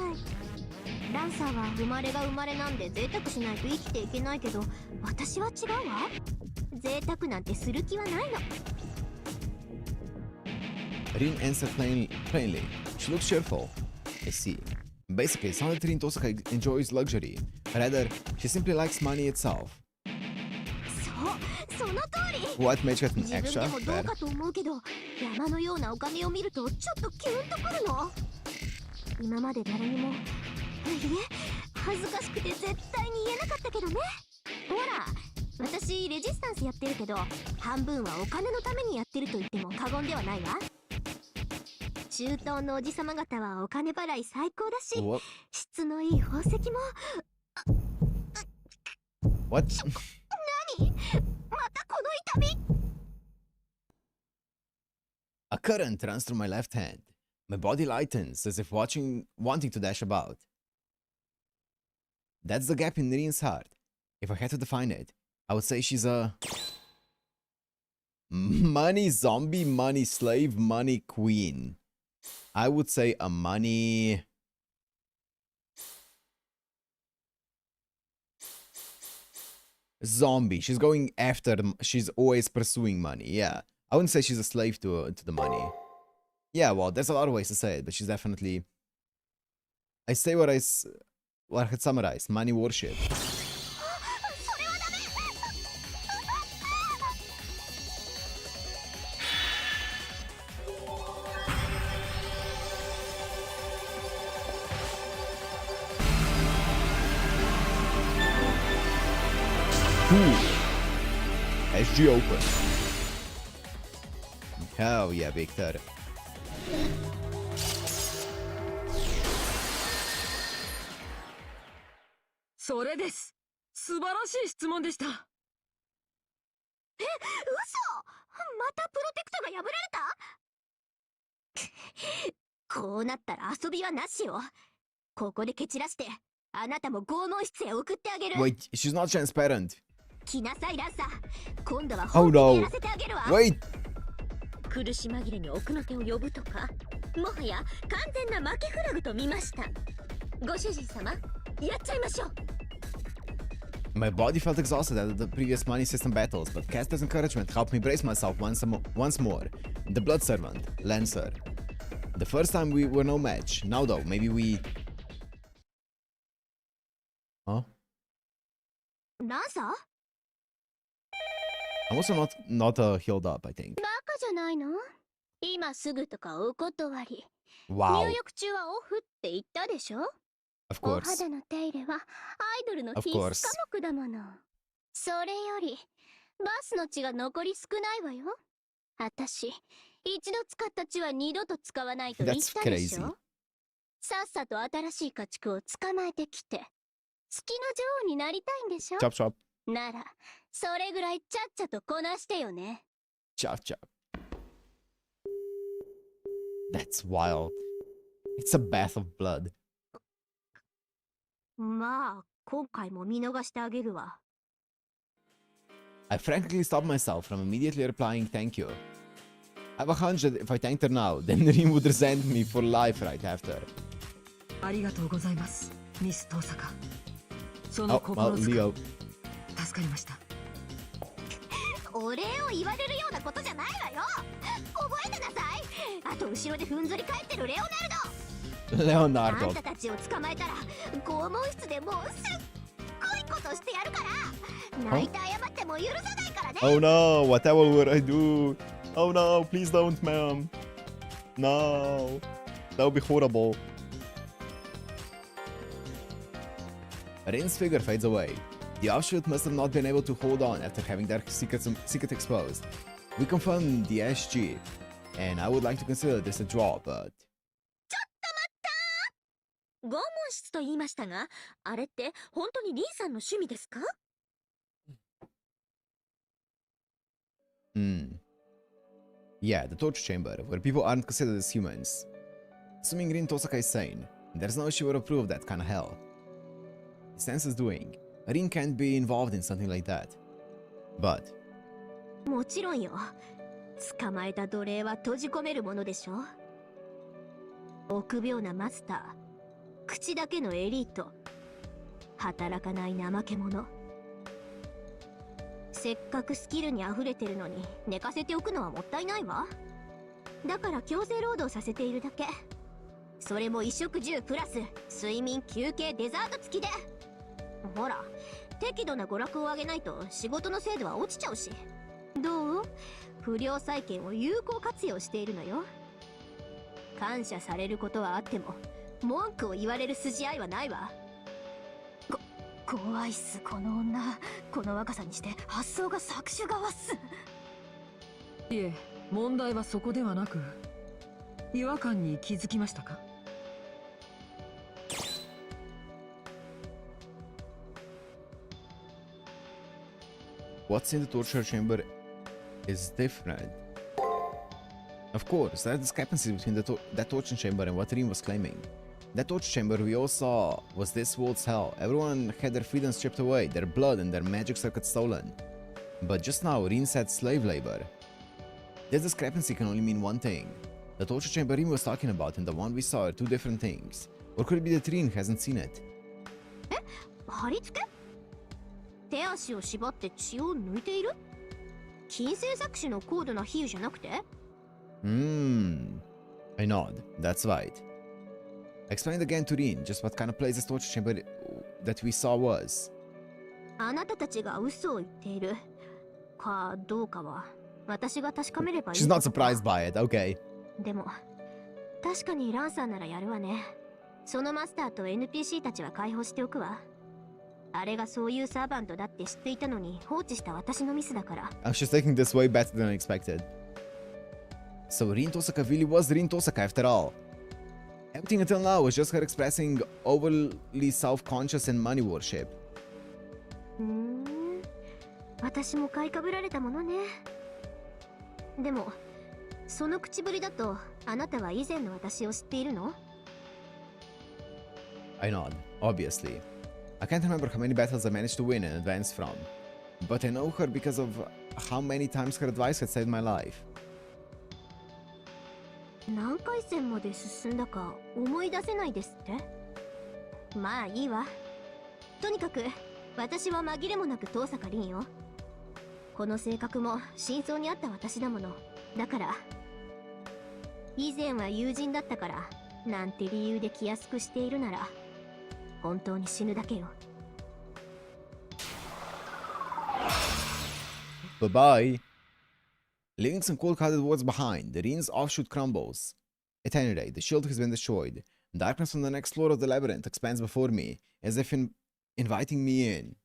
ランサーは生まれが生まれなんで贅沢しないと生きていけないけど、私は違うわ。贅沢なんてする気はないの。Rin answered plainly. She looks cheerful. I see. Basically, it's not that Rin Tosaka enjoys luxury. Rather, she simply likes money itself. その通り。 What mage got an 自分 extra? でもどう Fair. かと思うけど、山のようなお金を見るとちょっとキュンとくるの。今まで誰にも、いえ、恥ずかしくて絶対に言えなかったけどね。ほら、私レジスタンスやってるけど、半分はお金のためにやってると言っても過言ではないわ。中東のおじさま方はお金払い最高だし、 What? 質のいい宝石も。 What? 何？またこの痛み。 A current runs through my left hand. My body lightens as if wanting to dash about. That's the gap in Rin's heart. If I had to define it, I would say she's a money zombie, money slave, money queen. I would say a money... zombie. She's going after she's always pursuing money. Yeah, I wouldn't say she's a slave to the money. Yeah, well, there's a lot of ways to say it, but she's definitely... I say what I had summarized. Money worship. SG open. Hell yeah, Victor. それです。素晴らしい質問でした。え、嘘！またプロテクトが破られた？こうなったら遊びはなしよ。ここで蹴散らして、あなたも拷問室へ送ってあげる。 Wait, she's not transparent. 来なさいランサー。今度は本気でやらせてあげるわ。 Wait! 苦し紛れに奥の手を呼ぶとか、もはや完全な負けフラグと見ました。ご主人様、やっちゃいましょう。 My body felt exhausted after the previous money system battles, but Caster's encouragement helped me brace myself once more. The Blood Servant, Lancer. The first time we were no match. Now though, maybe we... Huh? ランサー？ I'm also not healed up, I think. バカじゃないの？今すぐとかお断り。 Wow. 入浴中はオフって言ったでしょ？ Of お course. 肌の手入れはアイドルの必須科目だもの。それよりバスの血が残り少ないわよ。あたし一度使った血は二度と使わないと言ったでし That's crazy. ょ。さっさと新しい家畜を捕まえてきて月の女王になりたいんでしょ。 Chop chop. ならそれぐらいちゃっちゃとこなしてよね。 Chop chop. That's wild. It's a bath of blood. まあ今回も見逃してあげるわ。 I frankly stopped myself from immediately replying thank you. I have a hunch that if I thanked her now, then Rin would resent me for life right after. ありがとうございます、ミス遠坂。そ Oh, の well, 心遣い Leo. 助かりました。お礼を言われるようなことじゃないわよ。覚えてなさい。あと後ろでふんぞり返ってるレオナルド。あん Leonardo. たたちを捕まえたら拷問室でもうすっごいことしてやるから。泣いて謝っても許さないからね。 Oh no, whatever would I do? Oh no, please don't, ma'am. No. That would be horrible. Rin's figure fades away. The offshoot must have not been able to hold on after having their secret exposed. We confirmed the SG, and I would like to consider this a draw, but... 拷問室と言いましたが、あれって本当にリンさんの趣味ですか？ Yeah, the torture chamber, where people aren't considered as humans. Assuming Rin Tosaka is sane, there's no issue or approve of that kind of hell. Sense doing. Rin can't be involved in something like that. But... もちろんよ。捕まえた奴隷は閉じ込めるものでしょ。臆病なマスター、口だけのエリート、働かない怠け者。せっかくスキルに溢れてるのに寝かせておくのはもったいないわ。だから強制労働させているだけ。それも衣食住プラス睡眠休憩デザート付きで。ほら、適度な娯楽をあげないと仕事の精度は落ちちゃうし。どう？不良債権を有効活用しているのよ。感謝されることはあっても文句を言われる筋合いはないわ。怖いっす、この女。この若さにして発想が搾取側っす。いえ、問題はそこではなく、違和感に気づきましたか？ What's in the torture chamber is different. Of course, there are discrepancies between that torture chamber and what Rin was claiming. That torture chamber we all saw was this world's hell. Everyone had their freedom stripped away, their blood and their magic circuit stolen. But just now, Rin said slave labor. This discrepancy can only mean one thing. The torture chamber Rin was talking about and the one we saw are two different things. Or could it be that Rin hasn't seen it? 貼り付け？手足を縛って血を抜いている？近世作詞の高度な比喩じゃなくて？ I nod. That's right. Explain again to Rin just what kind of place this torture chamber that we saw was. あなたたちが嘘を言っているかどうかは私が確かめればいい。 She's not surprised by it, okay. でも確かにランサーならやるわね。そのマスターと NPC たちは解放しておくわ。あれがそういうサーバントだって知っていたのに放置した私のミスだから。She's taking this way better than I expected. So Rin Tosaka really was Rin Tosaka after all. Everything until now was just her expressing overly self-conscious and money worship. 私も買いかぶられたものね。でもその口ぶりだとあなたは以前の私を知っているの？ I nod, obviously. I can't remember how many battles I managed to win and advance from, but I know her because of how many times her advice had saved my life. 何回戦まで進んだか思い出せないですって？まあいいわ。とにかく私は紛れもなく遠坂凛よ。この性格も真相にあった私だもの。だから以前は友人だったからなんて理由で気安くしているなら本当に死ぬだけよ。 Bye-bye. Leaving some cold-hearted words behind, the Rin's offshoot crumbles. At any rate, the shield has been destroyed. Darkness from the next floor of the labyrinth expands before me, as if inviting me in.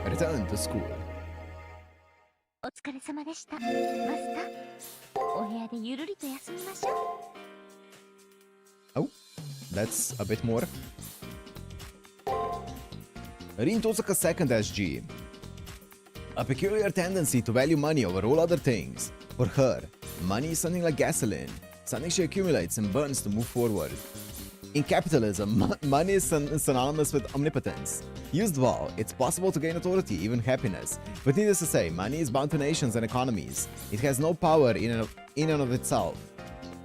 Return to school. お疲れ様でした。マスター、お部屋でゆるりと休みましょう。 Oh, that's a bit more. Rin Tosaka's second SG. A peculiar tendency to value money over all other things. For her, money is something like gasoline, something she accumulates and burns to move forward. In capitalism, money is synonymous with omnipotence. Used well, it's possible to gain authority, even happiness. But needless to say, money is bound to nations and economies. It has no power in and of itself.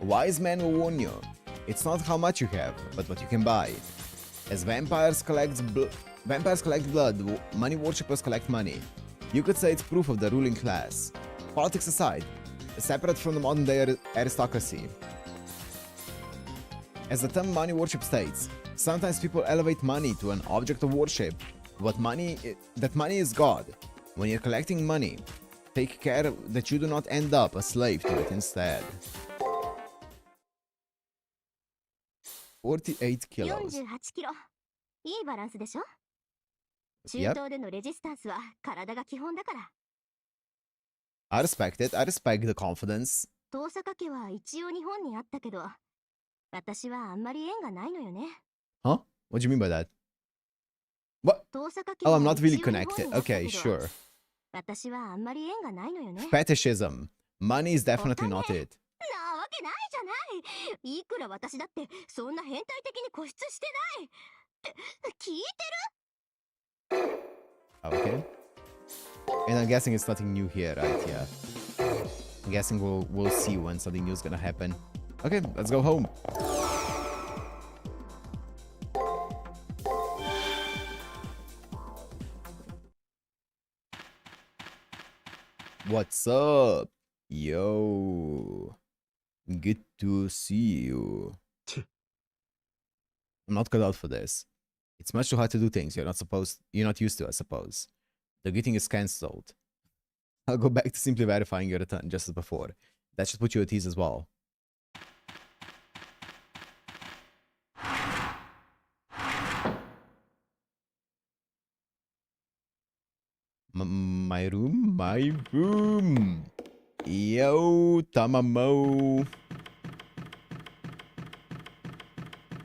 A wise man will warn you. It's not how much you have, but what you can buy. As vampires collect blood, money worshippers collect money. You could say it's proof of the ruling class. Politics aside, separate from the modern-day aristocracy. As the term money worship states, sometimes people elevate money to an object of worship. That money is God. When you're collecting money, take care that you do not end up a slave to it instead. 48 kilos. 48キロ。いいバランスでしょ？中東でのレジスタンスは体が基本だから。I respect it. I respect the confidence. 遠坂家は一応日本にあったけど、私はあんまり縁がないのよね。Huh? What do you mean by that? What? 遠坂家 Oh, は I'm not 一応 really 日本にあ connected. ったけど、 Okay, sure. 私はあんまり縁がないのよね。 Fetishism. Money is definitely not it. なわけないじゃない。いくら私だってそんな変態的に固執してない。聞いてる？ Okay. And I'm guessing it's nothing new here, right? Yeah. I'm guessing we'll see when something new is gonna happen. Okay, let's go home. What's up? Yo. Good to see you. I'm not cut out for this. It's much too hard to do things you're not used to, I suppose. The greeting is cancelled. I'll go back to simply verifying your return just as before. That should put you at ease as well. My room? My room! Yo, Tamamo.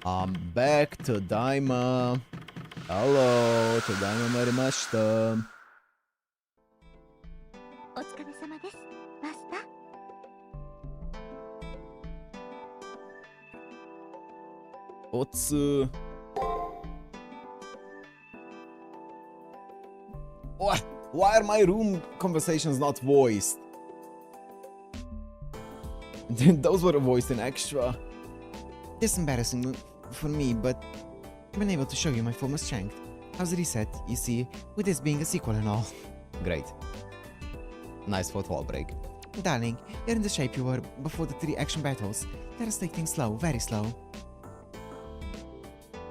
I'm back, Tadaima. Hello, Tadaima Marimashita. お疲れ様です、マスター。 Otsu. Why are my room conversations not voiced? Those were voiced in extra. This is embarrassing for me, but I've been able to show you my former strength. How's the reset, you see, with this being a sequel and all. Great. Nice fourth wall break. Darling, you're in the shape you were before the 3 action battles. Let us take things slow, very slow.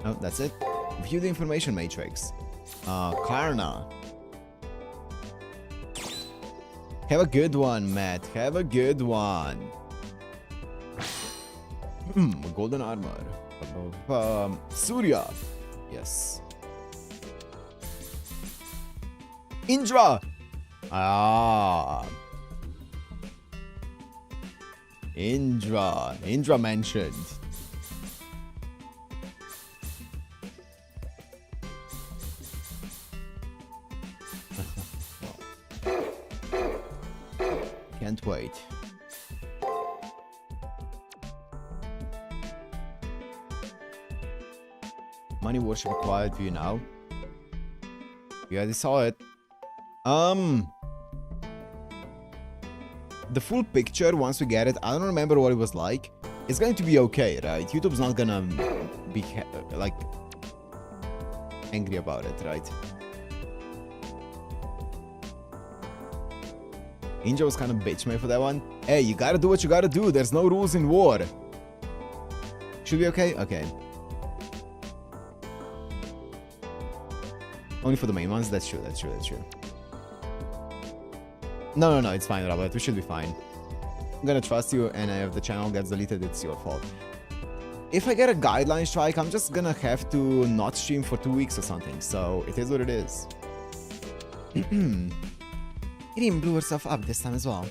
Oh, that's it. View the information matrix. Karna. Have a good one, Matt. Have a good one. Golden armor. Surya. Yes. Indra. Ah. Indra. Indra mentioned. Can't wait. Money worship acquired view now. You already saw it. The full picture, once we get it, I don't remember what it was like. It's going to be okay, right? YouTube's not gonna be like angry about it, right? Ninja was kind of bitch made for that one. Hey, you gotta do what you gotta do. There's no rules in war. Should be okay? Okay. Only for the main ones? That's true, that's true, that's true. No, it's fine, Robert. We should be fine. I'm gonna trust you, and if the channel gets deleted, it's your fault. If I get a guideline strike, I'm just gonna have to not stream for 2 weeks or something, so it is what it is. It even blew herself up this time as well.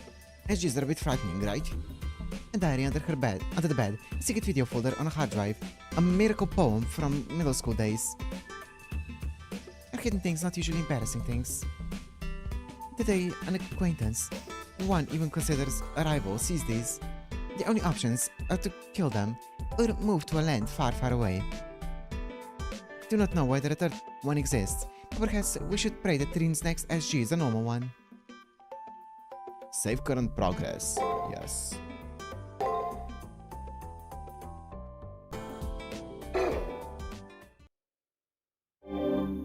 SGs are a bit frightening, right? A diary under the bed, a secret video folder on a hard drive, a miracle poem from middle school days. Are hidden things not usually embarrassing things? Today, an acquaintance, one even considers a rival, sees these. The only options are to kill them or move to a land far, far away. Do not know whether a third one exists, but perhaps we should pray that Trin's next SG is a normal one. Save current progress. Yes.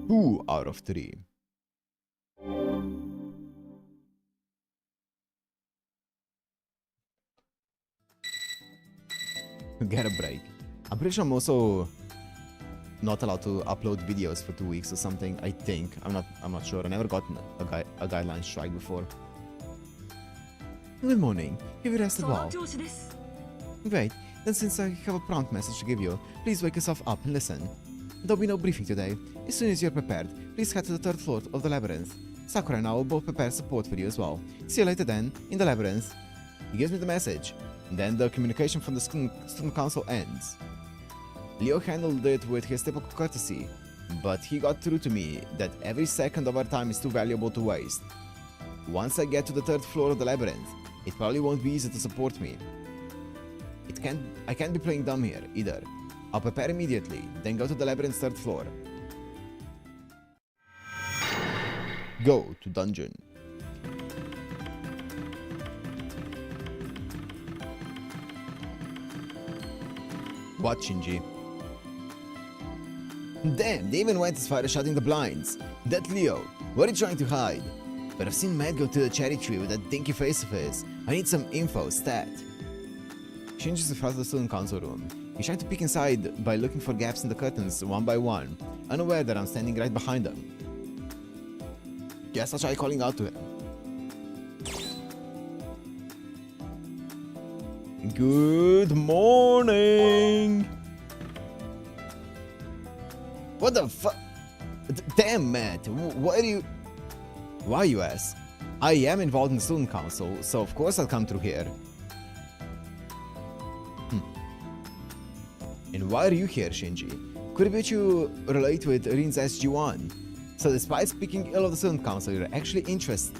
Two out of 3. Get a break. I'm pretty sure I'm also not allowed to upload videos for 2 weeks or something. I think. I'm not sure. I never gotten a guideline strike before. Good morning. Have you rested well? Great. Then since I have a prompt message to give you, please wake yourself up and listen. There'll be no briefing today. As soon as you're prepared, please head to the 3rd floor of the Labyrinth. Sakura and I will both prepare support for you as well. See you later then, in the Labyrinth. He gives me the message. Then the communication from the student council ends. Leo handled it with his typical courtesy, but he got through to me that every second of our time is too valuable to waste. Once I get to the 3rd floor of the Labyrinth, it probably won't be easy to support me. I can't be playing dumb here, either. I'll prepare immediately, then go to the Labyrinth's 3rd floor. Go to dungeon. What, Shinji? Damn, they even went as far as shutting the blinds. That Leo, what are you trying to hide? But I've seen Matt go to the cherry tree with that dinky face of his. I need some info, stat. Shinji's in front of the student council room. He's trying to peek inside by looking for gaps in the curtains one by one, unaware that I'm standing right behind him. Guess I'll try calling out to him. Good morning! What the fuck? Damn, Matt, why you ask? I am involved in the student council, so of course I'll come through here. And why are you here, Shinji? Could it be you relate with Rin's SG-1? So despite speaking ill of the student council, you're actually interested?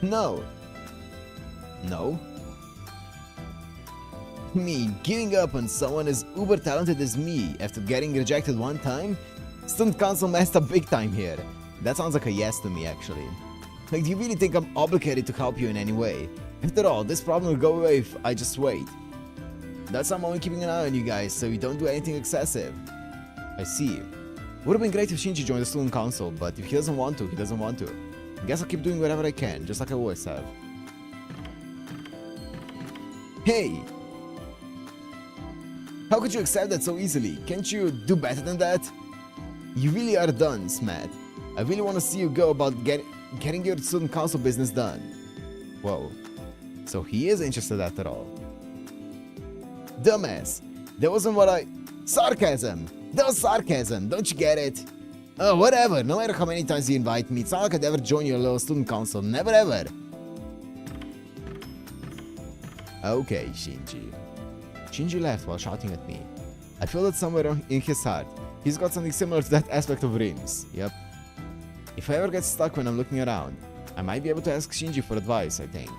No. No? Me giving up on someone as uber talented as me after getting rejected one time? Student council messed up big time here. That sounds like a yes to me, actually. Like, do you really think I'm obligated to help you in any way? After all, this problem will go away if I just wait. That's why I'm only keeping an eye on you guys, so you don't do anything excessive. I see. Would have been great if Shinji joined the student council, but if he doesn't want to, he doesn't want to. I guess I'll keep doing whatever I can, just like I always have. Hey! How could you accept that so easily? Can't you do better than that? You really are done, Smat. I really want to see you go about getting your student council business done. Whoa. So he is interested after all. Dumbass. That wasn't what I... Sarcasm! That was sarcasm, don't you get it? Oh, whatever. No matter how many times you invite me, it's not like I'd ever join your little student council. Never ever. Okay, Shinji. Shinji laughed while shouting at me. I feel that somewhere in his heart, he's got something similar to that aspect of Rin's. Yep. If I ever get stuck when I'm looking around, I might be able to ask Shinji for advice, I think.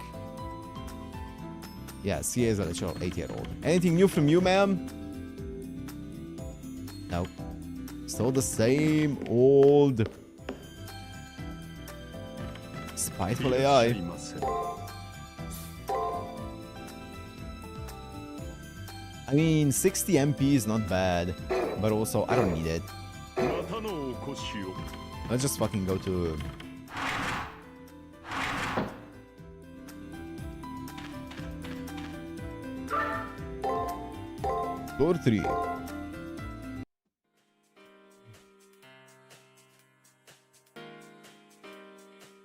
Yes, he is a literal 8-year-old. Anything new from you, ma'am? Nope. Still the same old... spiteful AI. I mean, 60 MP is not bad, but also, I don't need it. Let's just fucking go to... Floor 3.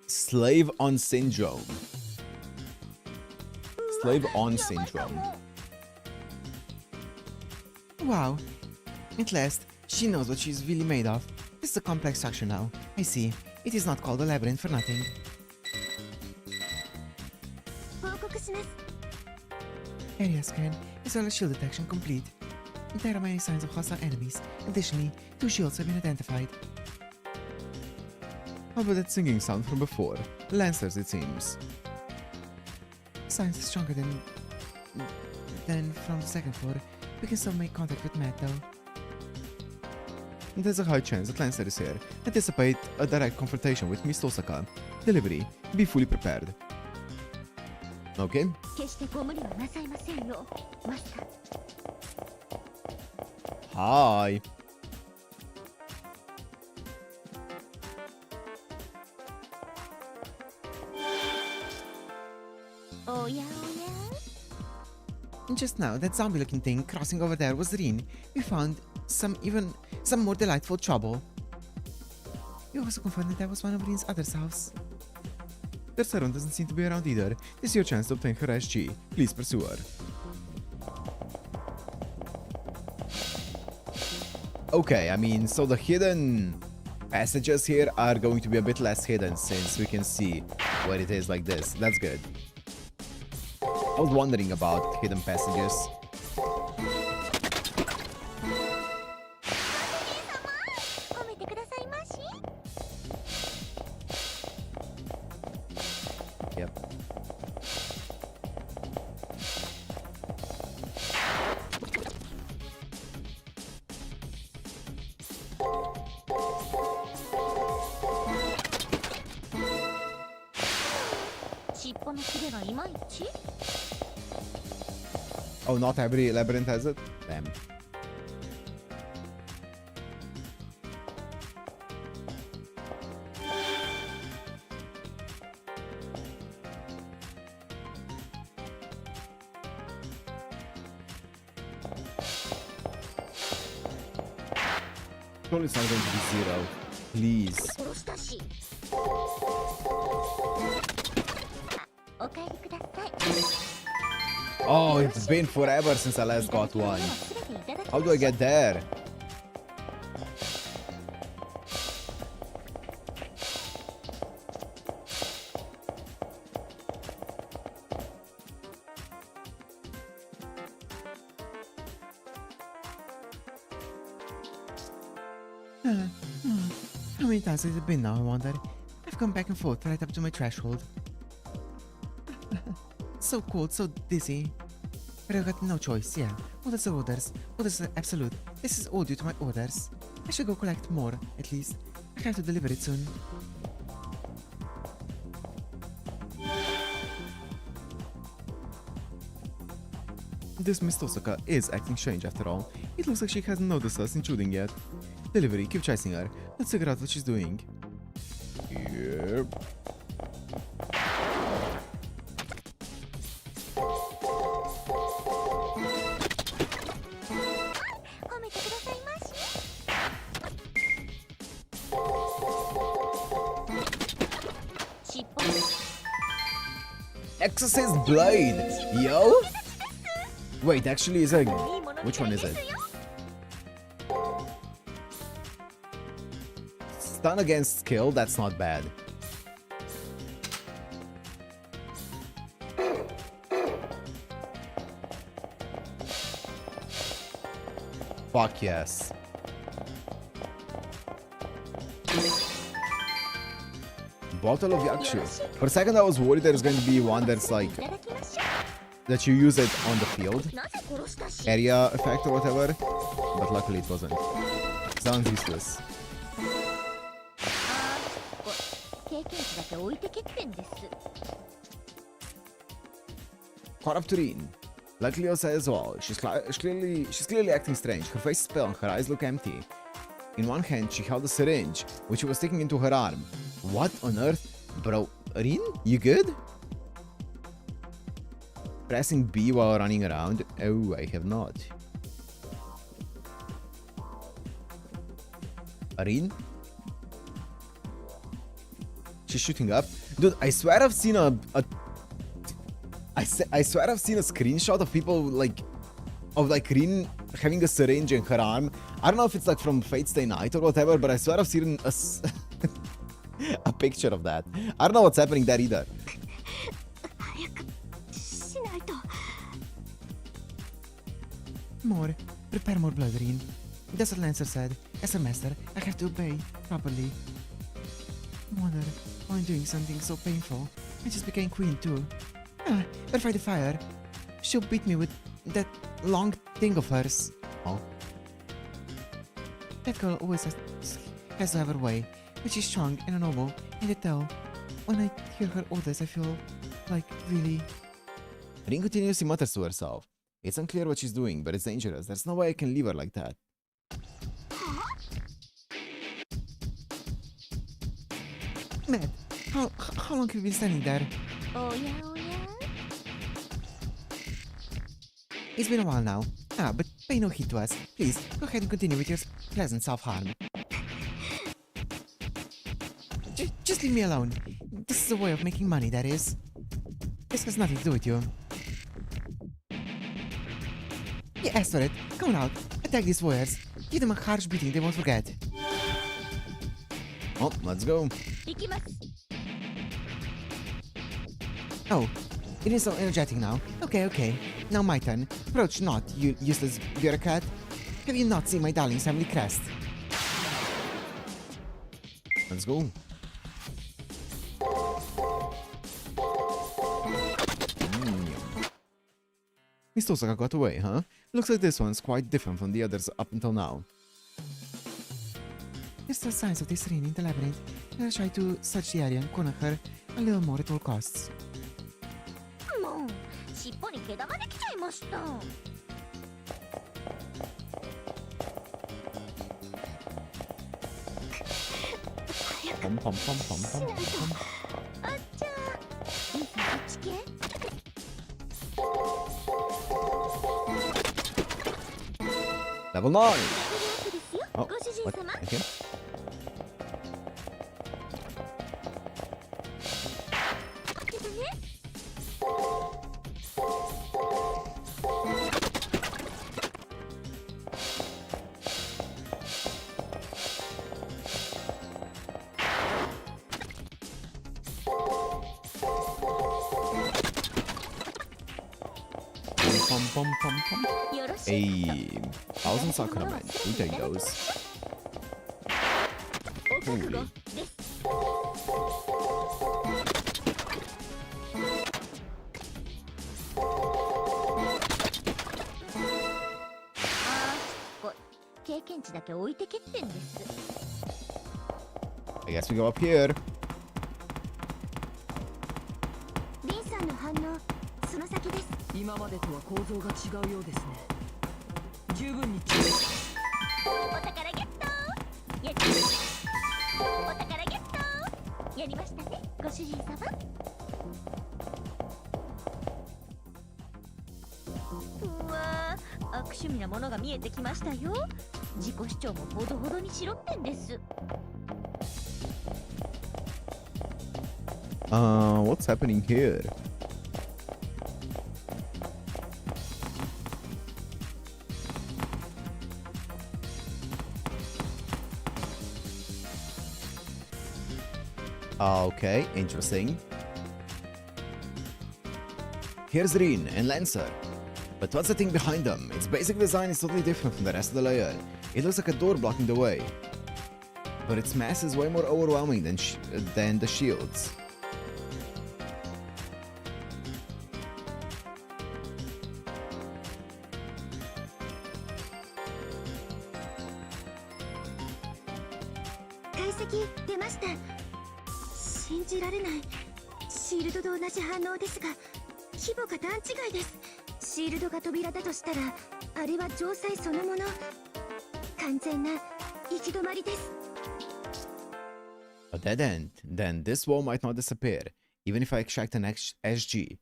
Slave on Syndrome. Slave on Syndrome. Wow. At last, she knows what she's really made of. This is a complex structure now. I see. It is not called a labyrinth for nothing. Area scan as well as shield detection complete. There are many signs of hostile enemies. Additionally, 2 shields have been identified. How about that singing sound from before? Lancers, it seems. Signs are stronger than from the second floor. We can still make contact with Matt though. There's a high chance that Lancer is here. Anticipate a direct confrontation with Miss Tosaka. Delivery. Be fully prepared. Okay. Hi. Just now, that zombie-looking thing crossing over there was Rin. We found some more delightful trouble. We also confirmed that was one of Rin's other selves. Their servant doesn't seem to be around either. This is your chance to obtain her SG. Please pursue her. Okay, I mean, so the hidden passages here are going to be a bit less hidden since we can see where it is like this. That's good. I was wondering about hidden passages. Yep. Oh, not every labyrinth has it? Damn. Surely it's not going to be 0. Please. Oh, it's been forever since I last got one. How do I get there? How many times has it been now, I wonder? I've gone back and forth right up to my threshold. So cold, so dizzy. But I've got no choice, yeah. Orders are orders. Orders are absolute. This is all due to my orders. I should go collect more, at least. I have to deliver it soon. This Miss Tosaka is acting strange after all. It looks like she hasn't noticed us intruding yet. Delivery, keep chasing her. Let's figure out what she's doing. Yep. Exorcist Blade! Yo! Wait, actually is a... Which one is it? Stun against skill, that's not bad. Fuck yes. Bottle of Yakshu. For a second I was worried there's going to be one that's like... that you use it on the field. Area effect or whatever. But luckily it wasn't. Sounds useless. Caught up to Rin. Like Leo said as well, she's clearly acting strange. Her face is pale and her eyes look empty. In one hand, she held a syringe, which she was sticking into her arm. What on earth? Bro, Rin, you good? Pressing B while running around? Oh, I have not. Rin? She's shooting up? Dude, I swear I've seen I swear I've seen a screenshot of people like Rin having a syringe in her arm. I don't know if it's like from Fate Stay Night or whatever, but I swear I've seen a picture of that. I don't know what's happening there either. More. Prepare more blood, Rin. That's what Lancer said. As a master, I have to obey properly. Mother, why I'm doing something so painful. I just became queen too. But fight the fire. She'll beat me with that long thing of hers. Oh. That girl always has to have her way. But she's strong and a noble, and I tell. When I hear her orders, I feel like really... Rin continuously mutters to herself. It's unclear what she's doing, but it's dangerous. There's no way I can leave her like that. Matt, how long have you been standing there? Oh yeah. It's been a while now. But pay no heed to us. Please, go ahead and continue with your pleasant self-harm. Just leave me alone. This is a way of making money, that is. This has nothing to do with you. You asked for it. Come on out. Attack these warriors. Give them a harsh beating they won't forget. Oh, let's go. Oh, it is so energetic now. Okay. Now my turn. Approach not, you useless bureaucrat. Have you not seen my darling's family crest? Let's go. Miss Tosaka got away, huh? Looks like this one's quite different from the others up until now. There's still signs of this Rin in the labyrinth, and I'll try to search the area and corner her a little more at all costs. Level 9! Oh, what? Okay. Hey, 1000 Sakura men, we take those. 覚悟 Holy. です。経験値だけ置いてけってんです。 I guess we go up here. リンさんの反応、その先です。今までとは構造が違うようですね。十分に注意。お宝ゲット。やりお宝ゲット。やりましたね、ご主人様。うわー、悪趣味なものが見えてきましたよ。自己主張もほどほどにしろってんです。What's happening here? Okay, interesting. Here's Rin and Lancer. But what's the thing behind them? Its basic design is totally different from the rest of the layer. It looks like a door blocking the way. But its mass is way more overwhelming than the shields. A dead end? Then this wall might not disappear, even if I extract an SG.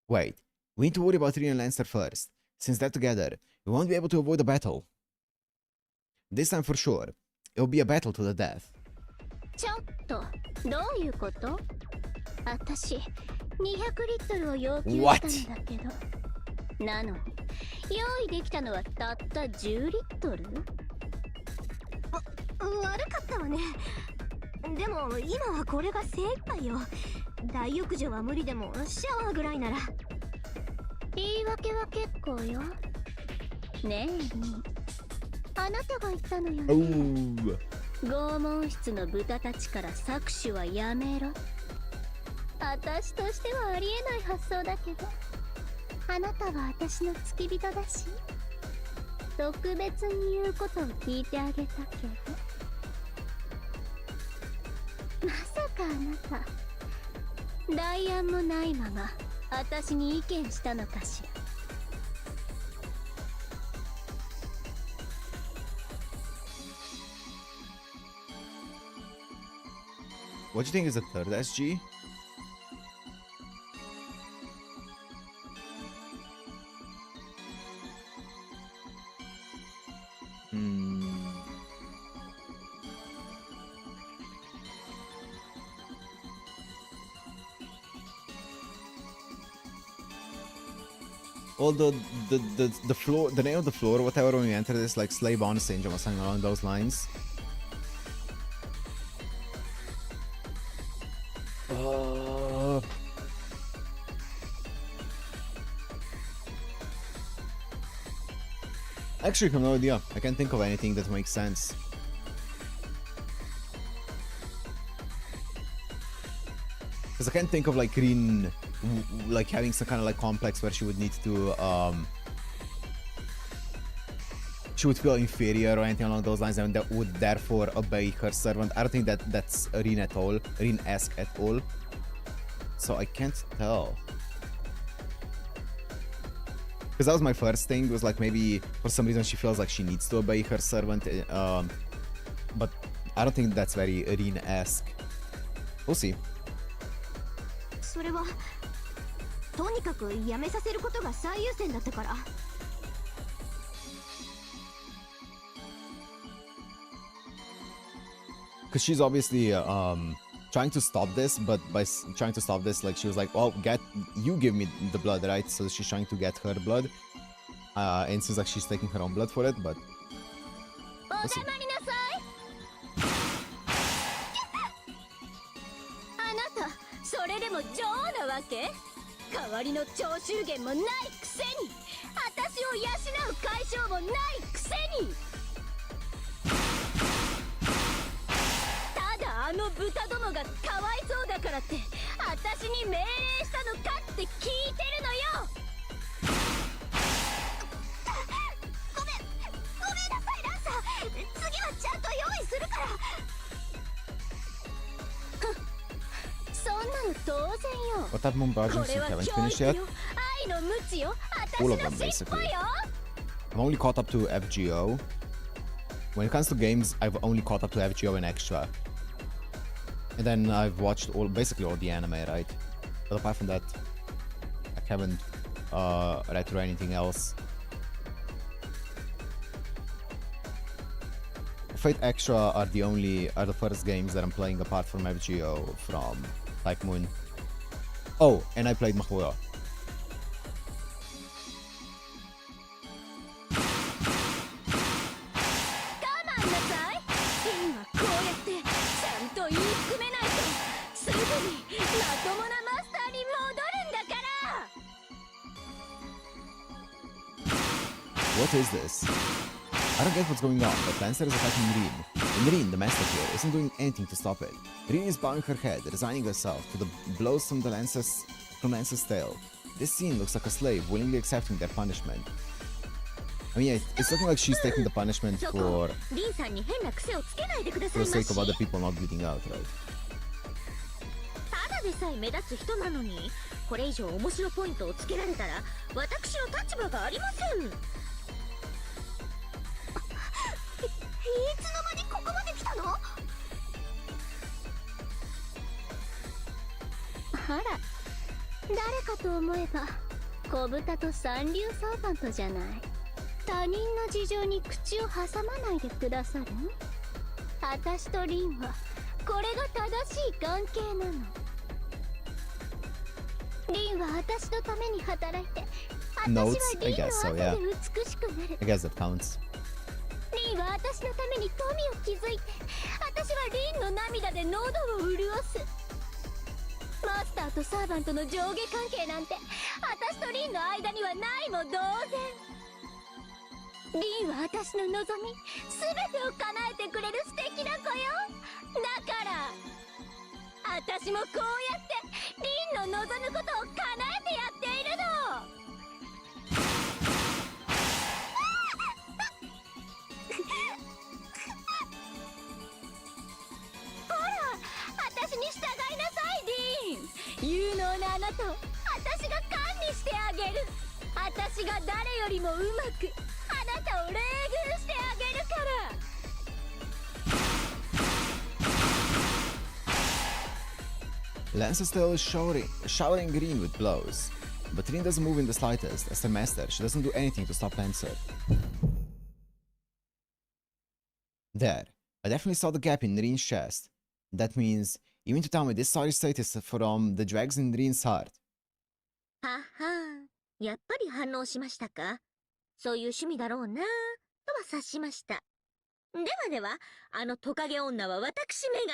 Wait, we need to worry about Rin and Lancer first. Since they're together, we won't be able to avoid a battle. This time for sure, it'll be a battle to the death. ちょっと、どういうこと？私、200リットルを要求したんだけど。なのに、用意できたのはたった10リットル？悪かったわね。でも今はこれが精一杯よ。大浴場は無理でもシャワーぐらいなら。言い訳は結構よ。ねえリン、あなたが言ったのよね。拷問室の豚たちから搾取はやめろ。私としてはありえない発想だけど、あなたは私の付き人だし、特別に言うことを聞いてあげたけど。まさかあなた、代案もないまま私に意見したのかしら。What do you think is the third SG? Well, the floor, the name of the floor, whatever, when we enter this like slave on syndrome or something along those lines. Actually, I have no idea. I can't think of anything that makes sense. Because I can't think of like Rin like having some kind of like complex where she would need to she would feel inferior or anything along those lines and that would therefore obey her servant. I don't think that that's Rin at all, Rin-esque at all. So I can't tell. Because that was my first thing, was like maybe for some reason she feels like she needs to obey her servant, but I don't think that's very Rin-esque. We'll see. それはとにかくやめさせることが最優先だったから。Because she's obviously trying to stop this, but by trying to stop this, like she was like, "Oh, you give me the blood, right?" So she's trying to get her blood, and it seems like she's taking her own blood for it. But we'll see. あなた、それでも女王なわけ？代わりの徴収源もないくせに、私を養う解消もないくせに。ただ豚どもがかわいそうだからって私に命令したのかって聞いてるのよ。ごめんなさいランサー、次はちゃんと用意するから。そんなの当然よ。 What type of bombardments you haven't finished yet? 愛の無知よ。 All of 私 them, の尻尾 basically. よ。 I've only caught up to FGO. When it comes to games, I've only caught up to FGO and Extra. And then I've watched basically all the anime, right? But apart from that, I haven't read through anything else. Fate Extra are the first games that I'm playing apart from FGO from Type Moon. Oh, and I played Mahura. すぐにまともなマスターに戻るんだから。 What is this? I don't get what's going on, but Lancer is attacking Rin. And Rin, the master here, isn't doing anything to stop it. Rin is bowing her head, resigning herself to the blows from Lancer's tail. This scene looks like a slave willingly accepting their punishment. I mean, it's looking like she's taking the punishment for the sake of other people not bleeding out, right? ただでさえ目立つ人なのに、これ以上面白ポイントをつけられたら私の立場がありません。いつの間にここまで来たの？あら、誰かと思えば小豚と三流サーバントじゃない。他人の事情に口を挟まないでくださる？私とリンはこれが正しい関係なの。リンは私のために働いて、私はリンの後で美しくなる。I guess that counts. リンは私のために富を築いて、私はリンの涙で喉を潤す。マスターとサーバントの上下関係なんて私とリンの間にはないも同然。リンは私の望み全てを叶えてくれる素敵な子よ。だから私もこうやってリンの望むことを叶えてやっているの。ほら、私に従いなさいリン。有能なあなたを私が管理してあげる。私が誰よりもうまくあなたを冷遇してあげるから。Lancer still is showering Rin with blows, but Rin doesn't move in the slightest. As the master, she doesn't do anything to stop Lancer. There, I definitely saw the gap in Rin's chest. That means, you mean to tell me this sorry state is from the drags in Rin's heart? ははー、やっぱり反応しましたか。そういう趣味だろうなとは察しました。では、あのトカゲ女は私めが。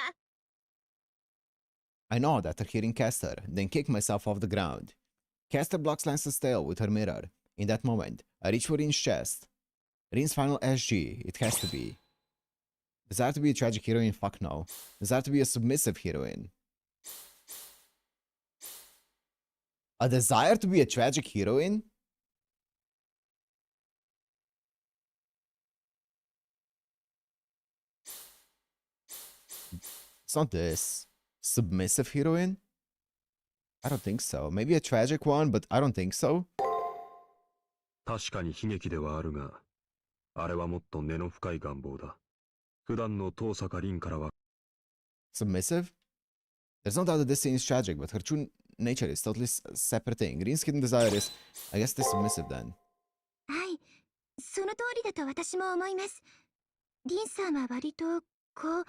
I nod after hearing Caster, then kick myself off the ground. Caster blocks Lancer's tail with her mirror. In that moment, I reach for Rin's chest. Rin's final SG, it has to be. Desire to be a tragic heroine? Fuck no. Desire to be a submissive heroine. A desire to be a tragic heroine? It's not this. Submissive heroine? I don't think so. Maybe a tragic one, but I don't think so. 確かに悲劇ではあるが、あれはもっと根の深い願望だ。普段の遠坂凛からは。Submissive? There's no doubt that this scene is tragic, but her true nature is totally separate thing. Rin's hidden desire is, I guess, this submissive then. はい、その通りだと私も思います。リンさんは割とこう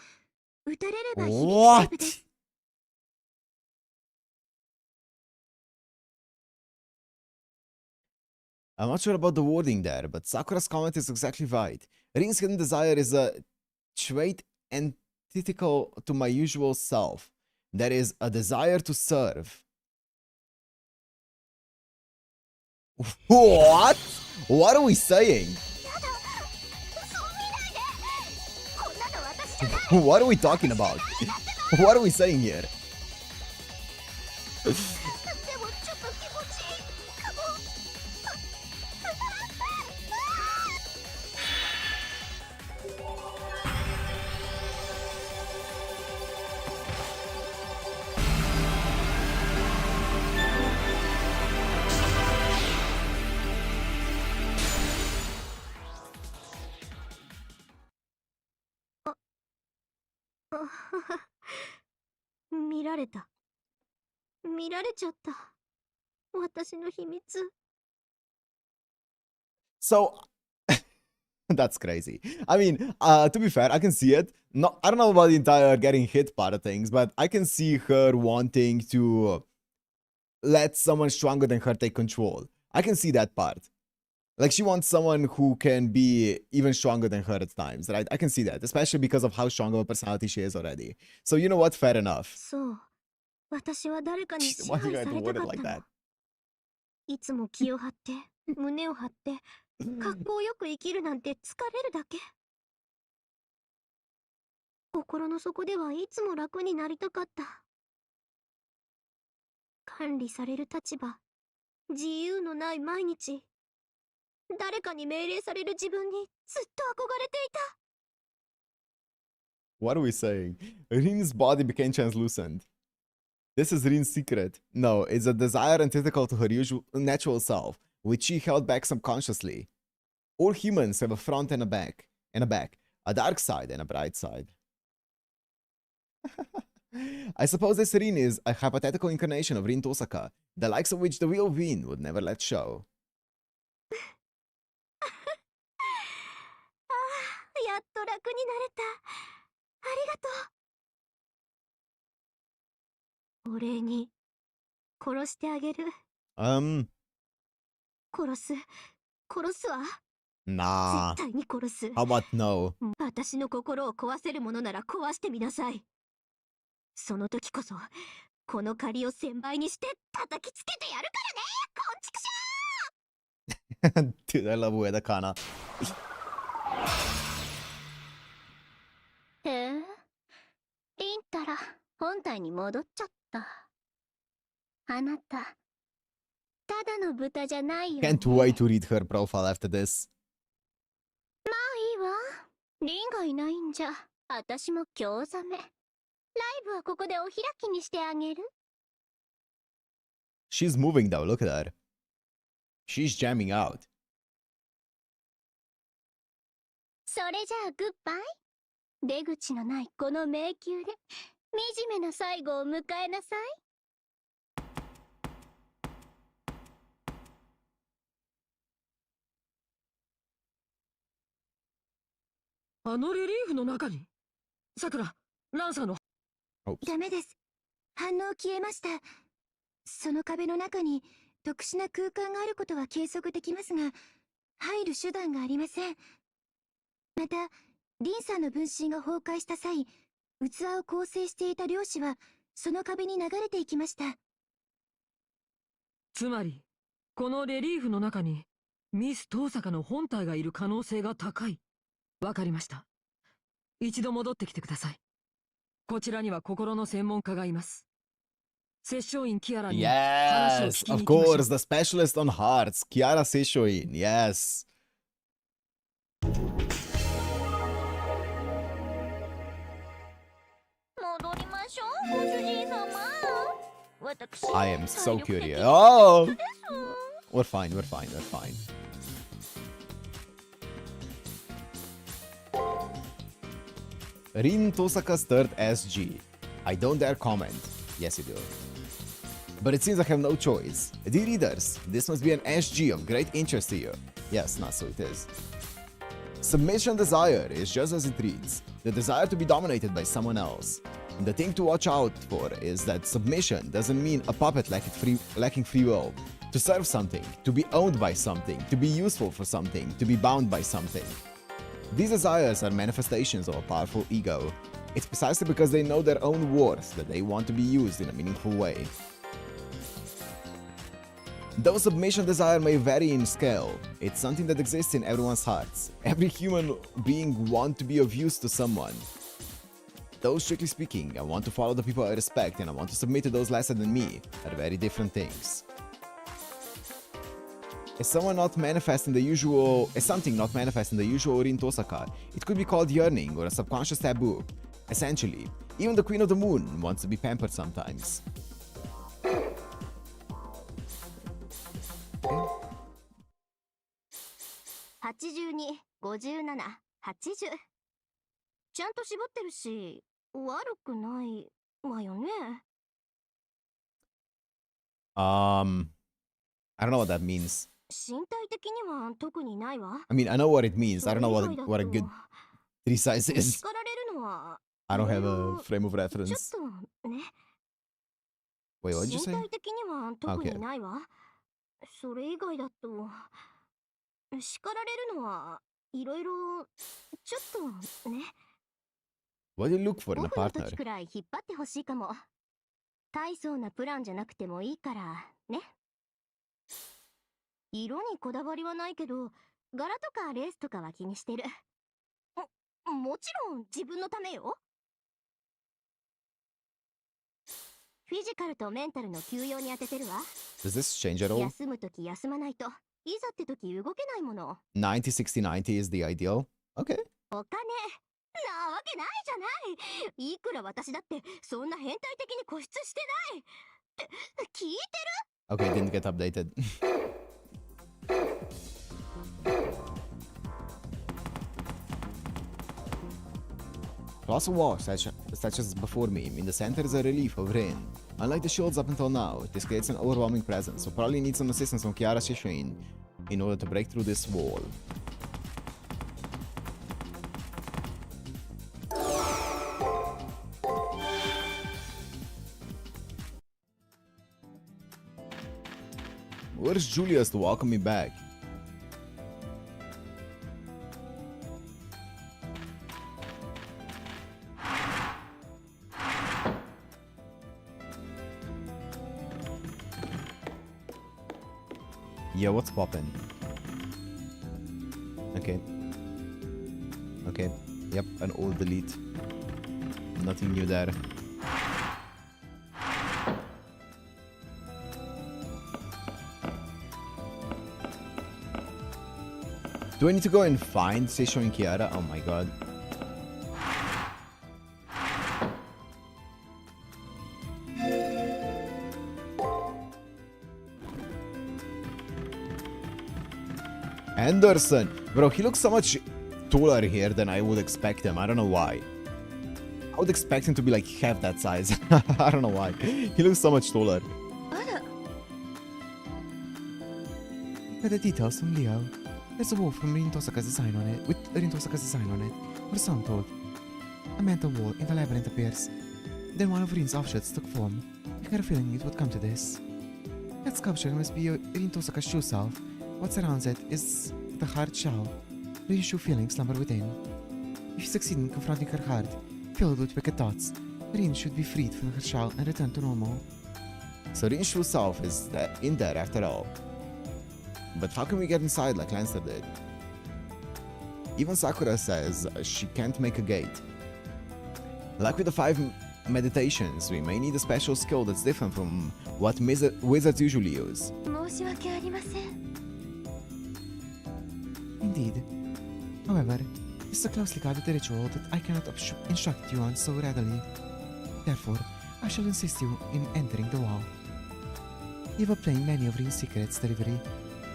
打たれれば響くタイプです。I'm not sure about the wording there, but Sakura's comment is exactly right. Rin's hidden desire is a trait antithetical to my usual self. That is, a desire to serve. What? What are we saying? What are we talking about? What are we saying here? でもちょっと気持ちいいかも。見られた。見られちゃった。私の秘密。 So that's crazy. I mean, to be fair, I can see it. No, I don't know about the entire getting hit part of things, but I can see her wanting to let someone stronger than her take control. I can see that part. Like, she wants someone who can be even stronger than her at times, right? I can see that, especially because of how strong of a personality she is already. So, you know what? Fair enough. そう。私は誰かに支 Why 配 do you さ have to れた word か it っ like た that? の。いつも気を張って、胸を張って、格好よく生きるなんて疲れるだけ。心の底ではいつも楽になりたかった。管理される立場、自由のない毎日。誰かに命令される自分にずっと憧れていた。What are we saying? Rin's body became translucent. This is Rin's secret. No, it's a desire antithetical to her usual natural self, which she held back subconsciously. All humans have a front and a back, a dark side and a bright side. I suppose this Rin is a hypothetical incarnation of Rin Tosaka, the likes of which the real Rin would never let show. やっと楽になれた。ありがとう。お礼に殺してあげる。殺すわ。Nah. 絶対に殺す。 How about no? 私の心を壊せるものなら壊してみなさい。その時こそこの借りを1000倍にして叩きつけてやるからね。こんちくし Dude, I love Ueda Kana. へえ、リンたら本体に戻っちゃった。あなた、ただの豚じゃないよね。 Can't wait to read her profile after this. まあいいわ。リンがいないんじゃ、私も興ざめ。ライブはここでお開きにしてあげる。 She's moving though, look at her. She's jamming out. それじゃあグッバイ。出口のないこの迷宮で惨めな最後を迎えなさい。あのレリーフの中にさくら、ランサーの。ダメです。反応消えました。その壁の中に特殊な空間があることは計測できますが、入る手段がありません。また、リンさんの分身が崩壊した際、器を構成していた量子はその壁に流れていきました。つまりこのレリーフの中にミス遠坂の本体がいる可能性が高い。わかりました。一度戻ってきてください。こちらには心の専門家がいます。殺生院キアラに話を聞 Yes, きに of 行きましょう。 course, the specialist on hearts, Kiara Seishoin, yes. 戻りましょう、ご主人様。私、 I am so 体力的に curious. Oh! です。 We're fine, we're fine, we're fine. Rin Tosaka's third SG. I don't dare comment. Yes, you do. But it seems I have no choice. Dear readers, this must be an SG of great interest to you. Yes, not so it is. Submission desire is just as it reads, the desire to be dominated by someone else. And the thing to watch out for is that submission doesn't mean a puppet lacking free will. To serve something, to be owned by something, to be useful for something, to be bound by something. These desires are manifestations of a powerful ego. It's precisely because they know their own worth that they want to be used in a meaningful way. Though submission desire may vary in scale, it's something that exists in everyone's hearts. Every human being wants to be of use to someone. Though strictly speaking, I want to follow the people I respect and I want to submit to those lesser than me are very different things. Is something not manifesting the usual Rin Tosaka? It could be called yearning or a subconscious taboo. Essentially, even the Queen of the Moon wants to be pampered sometimes. 82、57、80。ちゃんと絞ってるし、悪くないわよね。I don't know what that means. 身体的には特にないわ。I mean, I know what it means. I don't know what a good 3 size is. 叱られるのは I don't have a frame of ちょっ reference. とね。 Wait, what did you 身 say? 体的には特にないわ。それ以外だと叱られるのはいろいろちょっとね。 What do you look for in a オフの partner? 時くらい引っ張ってほしいかも。大層なプランじゃなくてもいいからね。色にこだわりはないけど、柄とかレースとかは気にしてる。もちろん自分のためよ。フィジカルとメンタルの休養に当ててるわ。Does this change at all? 休むとき休まないと、いざってとき動けないもの。90, 60, 90 is the ideal? Okay. お金なわけないじゃない。いくら私だってそんな変態的に固執してない。って聞いてる？ Okay, didn't get updated. Colossal War, such as before me, in the center is a relief of rain. Unlike the shields up until now, this creates an overwhelming presence, so probably need some assistance from Kiara Shishin in order to break through this wall. Where's Julius to welcome me back? Yeah, what's poppin'? Okay. Okay. Yep, an old delete. Nothing new there. Do I need to go and find Seisho and Kiara? Oh my god. Anderson! Bro, he looks so much taller here than I would expect him. I don't know why. I would expect him to be like half that size. I don't know why. He looks so much taller. Look at the details from Leo. There's a wall from Rin Tosaka's design on it, with Rin Tosaka's design on it, or so I'm told. A mental wall in the labyrinth appears. Then one of Rin's offshoots took form. I got a feeling it would come to this. That sculpture must be Rin Tosaka's true self. What surrounds it is the hard shell. Rin's true feelings slumber within. If you succeed in confronting her heart, filled with wicked thoughts, Rin should be freed from her shell and return to normal. So Rin's true self is in there after all. But how can we get inside like Lancer did? Even Sakura says she can't make a gate. Like with the 5 meditations, we may need a special skill that's different from what wizards usually use. 申し訳ありません。 Indeed. However, this is a closely guarded ritual that I cannot instruct you on so readily. Therefore, I shall insist you in entering the wall. You've obtained many of Rin's secrets, Delivery.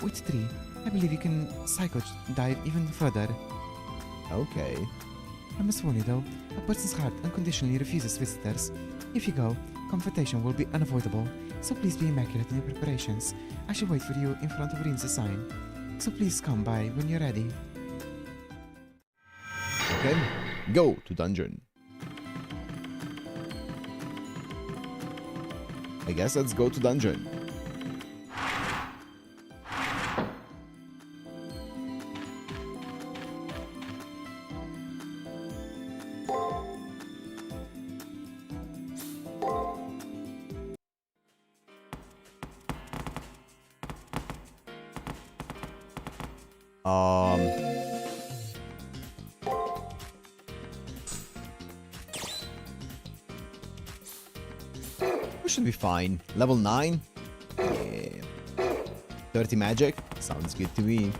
With 3, I believe you can psycho-dive even further. Okay. I must warn you though, a person's heart unconditionally refuses visitors. If you go, confrontation will be unavoidable, so please be immaculate in your preparations. I shall wait for you in front of Rin's sign. So please come by when you're ready. Okay. Go to dungeon. I guess let's go to dungeon. should be fine. Level 9? Yeah. 30 magic? Sounds good to me.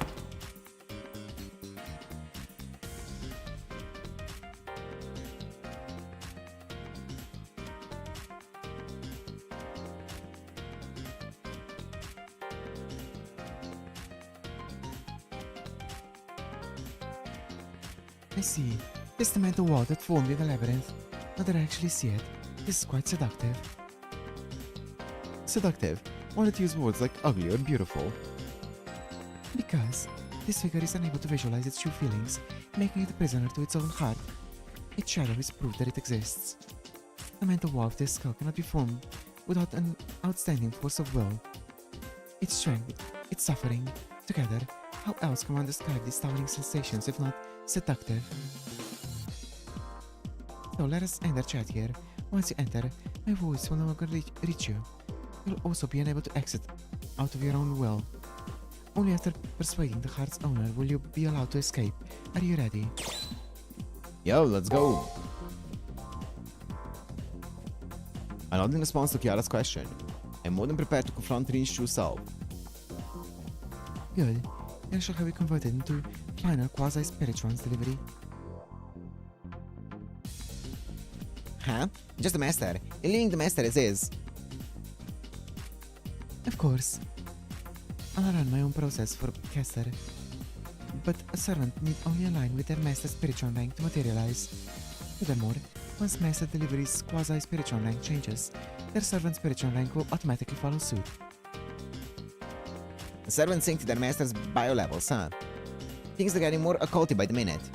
I see. Testament of wall that formed in the labyrinth. Now that I actually see it, this is quite seductive. Seductive? Why not use words like ugly or beautiful? Because this figure is unable to visualize its true feelings, making it a prisoner to its own heart. Its shadow is proof that it exists. The mental wall of this skull cannot be formed without an outstanding force of will. Its strength, its suffering, together, how else can one describe these towering sensations if not seductive? So let us end our chat here. Once you enter, my voice will no longer reach you. You'll also be unable to exit out of your own will. Only after persuading the heart's owner will you be allowed to escape. Are you ready? Yo, let's go. I nod in response to Kiara's question. I'm more than prepared to confront Rin's true self. Good. Then I shall have you converted into final quasi-spiritual's delivery. Huh? Just the master. You're leaving the master as is. Of course. I'll run my own process for caster. But a servant need only align with their master's spiritual rank to materialize. Furthermore, once master delivery's quasi-spiritual rank changes, their servant's spiritual rank will automatically follow suit. The servants sync to their master's bio levels, huh? Things are getting more occulty by the minute.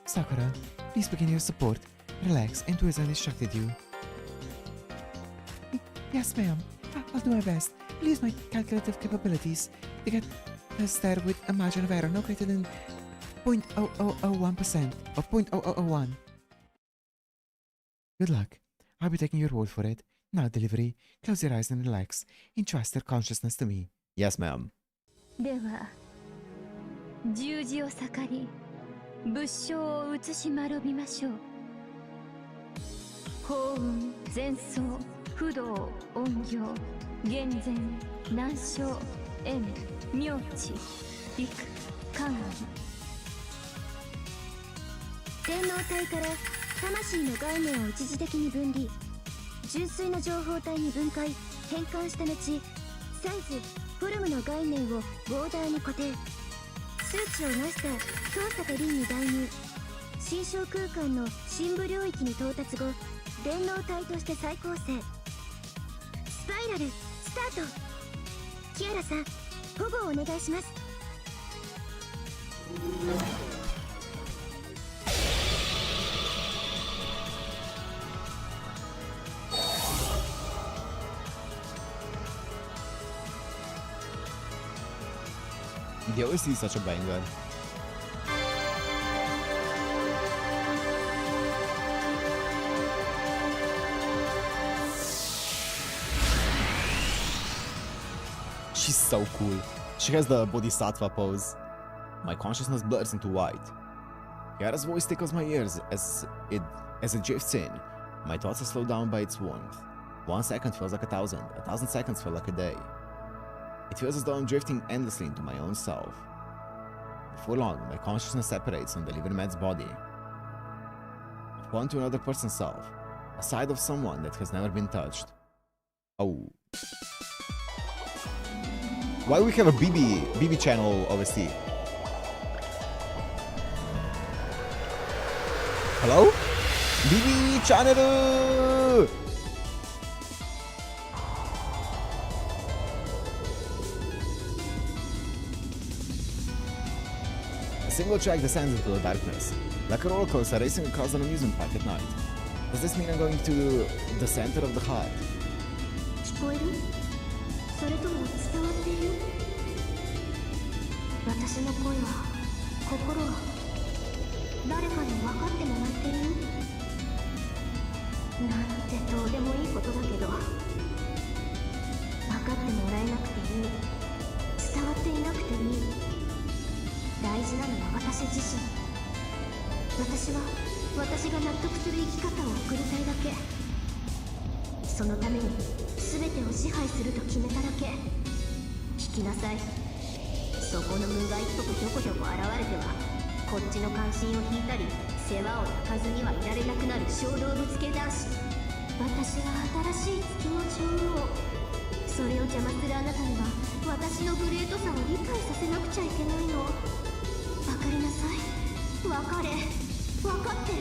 Sakura, please begin your support. Relax, Intuition instructed you. Yes, ma'am. I'll do my best. I'll use my calculative capabilities to get us there with a margin of error no greater than 0.0001% or 0.0001. Good luck. I'll be taking your word for it. Now, delivery. Close your eyes and relax. Entrust your consciousness to me. Yes, ma'am. では十字を盛り仏性を移しまろびましょう。幸運前奏不動音行厳然難所縁妙智陸観音。電脳体から魂の概念を一時的に分離、純粋な情報体に分解変換した後、サイズフォルムの概念をボーダーに固定、数値を成した遠坂凛に代入、心象空間の深部領域に到達後、電脳体として再構成。スパイラルスタート。キアラさん、保護をお願いします。The OST is such a banger. She's so cool. She has the Bodhisattva pose. My consciousness blurs into white. Kiara's voice tickles my ears as it drifts in. My thoughts are slowed down by its warmth. 1 second feels like 1,000 seconds feel like a day. It feels as though I'm drifting endlessly into my own self. Before long, my consciousness separates from the living man's body. I've gone to another person's self, a side of someone that has never been touched. Oh. Why do we have a BB channel OST? Hello? BB channel! A single track descends into the darkness, like a roller coaster racing across an amusement park at night. Does this mean I'm going to the center of the heart? 聞こえる？それとも伝わっている？私の声は、心は、誰かに分かってもらっている？なんてどうでもいいことだけど、分かってもらえなくていい、伝わっていなくていい。大事なのは私自身。私は私が納得する生き方を送りたいだけ。そのために全てを支配すると決めただけ。聞きなさい。そこの無害っぽくひょこひょこ現れてはこっちの関心を引いたり世話を焼かずにはいられなくなる小動物系男子。私は新しい月の女王。それを邪魔するあなたには私のグレートさを理解させなくちゃいけないの。分かりなさい。分かれ。分かって。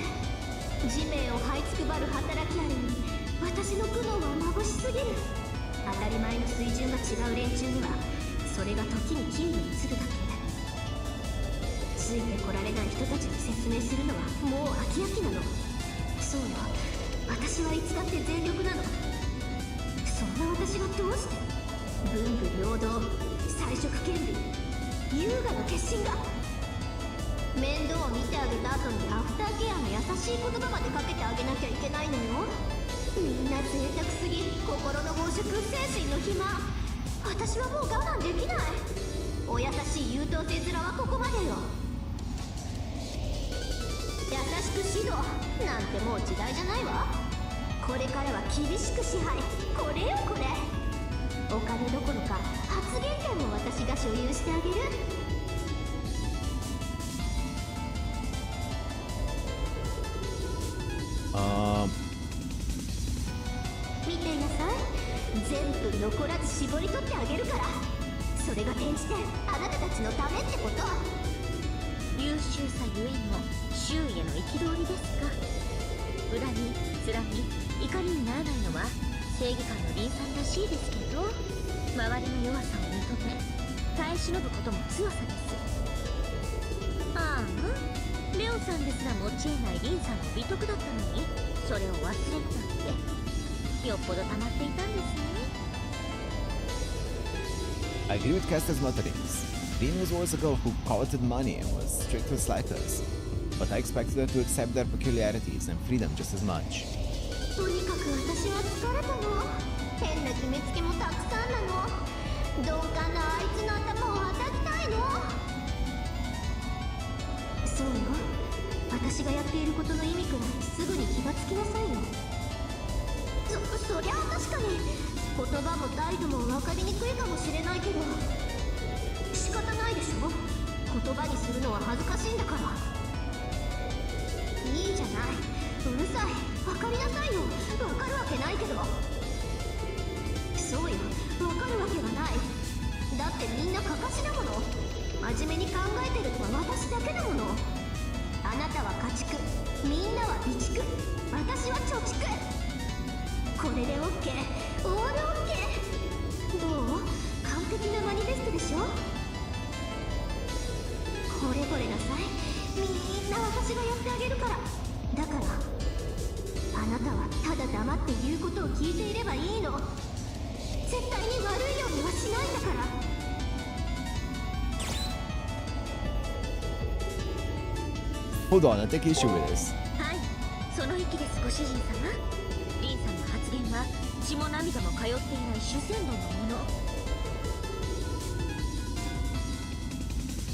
地面を這いつくばる働きありに私の苦悩は眩しすぎる。当たり前の水準が違う連中にはそれが時にキーに映るだけ。ついてこられない人たちに説明するのはもう飽き飽きなの。そうよ、私はいつだって全力なの。そんな私がどうして文武両道、才色兼備、優雅の決心が。面倒を見てあげた後にアフターケアの優しい言葉までかけてあげなきゃいけないのよ。みんな贅沢すぎ、心の飽食、精神の暇。私はもう我慢できない。お優しい優等生面はここまでよ。優しく指導なんてもう時代じゃないわ。これからは厳しく支配。これよこれ。お金どころか発言権も私が所有してあげる。見ていなさい。全部残らず絞り取ってあげるから。それが転じてあなたたちのためってこと。優秀さゆえの周囲への憤りですか。恨み、つらみ、怒りにならないのは正義感の凛さんらしいですけど、周りの弱さを認め耐え忍ぶことも強さです。ああ、レオさんですら持ち得ない凛さんの美徳だったのにそれを忘れるなんて、よっぽど溜まっていたんですね。 I agree with Caster's mutterings. Lin was always a girl who coveted money and was strict with slighters, but I expected her to accept their peculiarities and freedom just as much. とにかく私は疲れたの。変な決めつけもたくさんなの。鈍感なあいつの頭をはたきたいの。そうよ、私がやっていることの意味くらいすぐに気がつきなさいよ。そりゃ確かに言葉も態度も分かりにくいかもしれないけど仕方ないでしょ。言葉にするのは恥ずかしいんだから。いいじゃない、うるさい、分かりなさいよ。分かるわけないけど。そうよ、分かるわけがない。だってみんなかかしだもの。真面目に考えてるのは私だけだもの。あなたは家畜、みんなは備蓄、私は貯蓄。これで OK、 オール OK。 どう？完璧なマニフェストでしょ。これこれなさい。みんな私がやってあげるから。だからあなたはただ黙って言うことを聞いていればいいの。絶対に悪いようにはしないんだから。Hold on, I take issue with this. はい、その意気です、ご主人様。リンさんの発言は血も涙も通っていない主戦度のもの。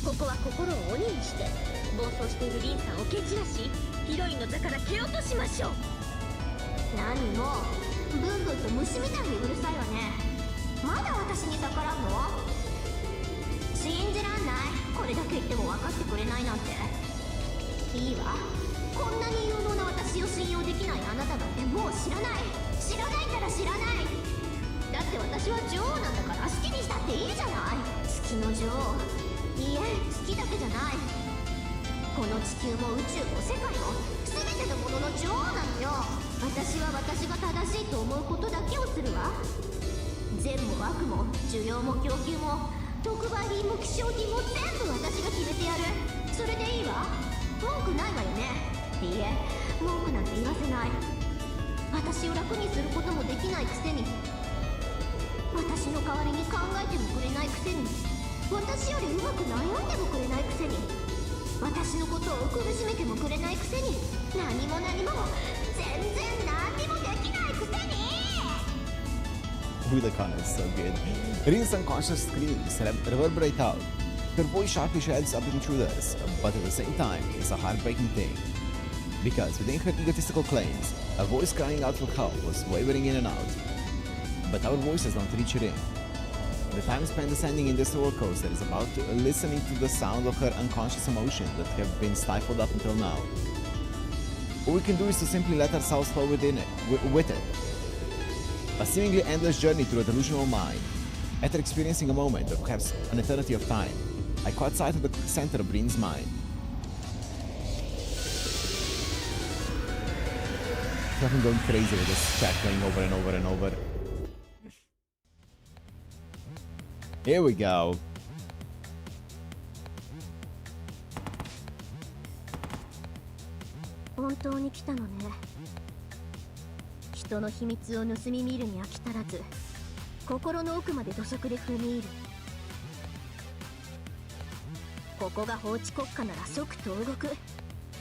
ここは心を鬼にして暴走しているリンさんを蹴散らし、ヒロインの座から蹴落としましょう。何もブンブンと虫みたいにうるさいわね。まだ私に逆らうの？信じらんない。これだけ言っても分かってくれないなんて。いいわ、こんなに有能な私を信用できないあなたなんてもう知らない。知らないから知らない。だって私は女王なんだから好きにしたっていいじゃない。月の女王、いいえ、月だけじゃない。この地球も宇宙も世界も全てのものの女王なのよ。私は私が正しいと思うことだけをするわ。善も悪も需要も供給も特売品も希少品も全部私が決めてやる。それでいいわ。文句ないわよね。いいえ、文句なんて言わせない。私を楽にすることもできないくせに、私の代わりに考えてもくれないくせに、私よりうまく悩んでもくれないくせに、私のことを苦しめてもくれないくせに、何も何も全然何にもできないくせに。Udakana is so good. Rin's unconscious screams reverberate out. Her voice sharply shouts up intruders, but at the same time, it's a heartbreaking thing. Because within her egotistical claims, a voice crying out for help was wavering in and out. But our voices don't reach her in. The time spent descending in this roller coaster is about listening to the sound of her unconscious emotions that have been stifled up until now. All we can do is to simply let ourselves flow within it, with it. A seemingly endless journey through a delusional mind. After experiencing a moment, or perhaps an eternity of time, I caught sight of the center of Bryn's mind. I'm going crazy with this track playing over and over and over. Here we go. 本当に来たのね。人の秘密を盗み見るに飽き足らず、心の奥まで土足で踏み入る。ここが法治国家なら即投獄、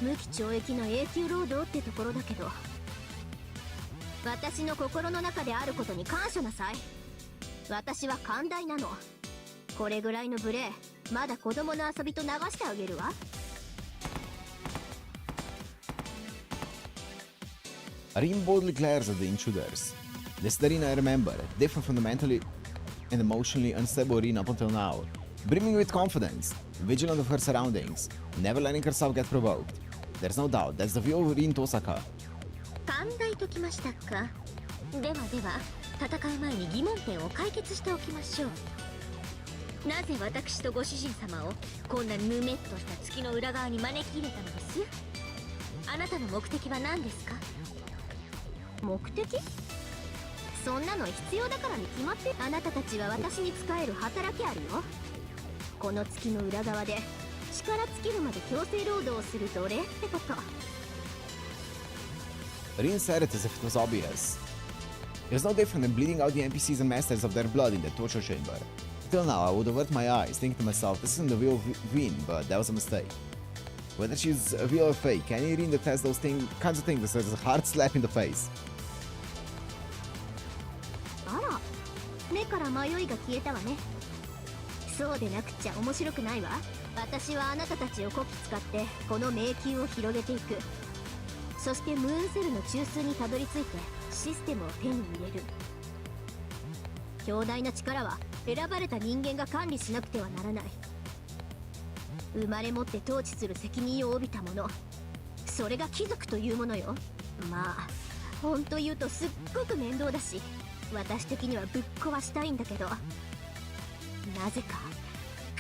無期懲役の永久労働ってところだけど、私の心の中であることに感謝なさい。私は寛大なの。これぐらいの無礼、まだ子供の遊びと流してあげるわ。Arin boldly glares at the intruders. This is the Arin I remember, different from the mentally and emotionally unstable Arin up until now. Brimming with confidence, vigilant of her surroundings, never letting herself get provoked. There's no doubt, that's the view of Arin Tosaka. 寛大ときましたか。ではでは、戦う前に疑問点を解決しておきましょう。なぜ私とご主人様をこんなぬめっとした月の裏側に招き入れたのです？あなたの目的は何ですか？目的？そんなの必要だからに決まって。あなたたちは私に仕える働きあるよ。この月の裏側で力尽きるまで強制労働をする奴隷ってこと。Arin said it as if it was obvious. It was no different than bleeding out the NPCs and masters of their blood in the torture chamber. Till now, I would avert my eyes, thinking to myself, this isn't the real Vin, but that was a mistake. Whether she's real or fake, any Arin that has those kinds of things that is a hard slap in the face. あら、目から迷いが消えたわね。そうでなくちゃ面白くないわ。私はあなたたちをこき使ってこの迷宮を広げていく。そしてムーンセルの中枢にたどり着いてシステムを手に入れる。強大な力は選ばれた人間が管理しなくてはならない。生まれ持って統治する責任を帯びたもの、それが貴族というものよ。まあ本当言うとすっごく面倒だし、私的にはぶっ壊したいんだけど、なぜか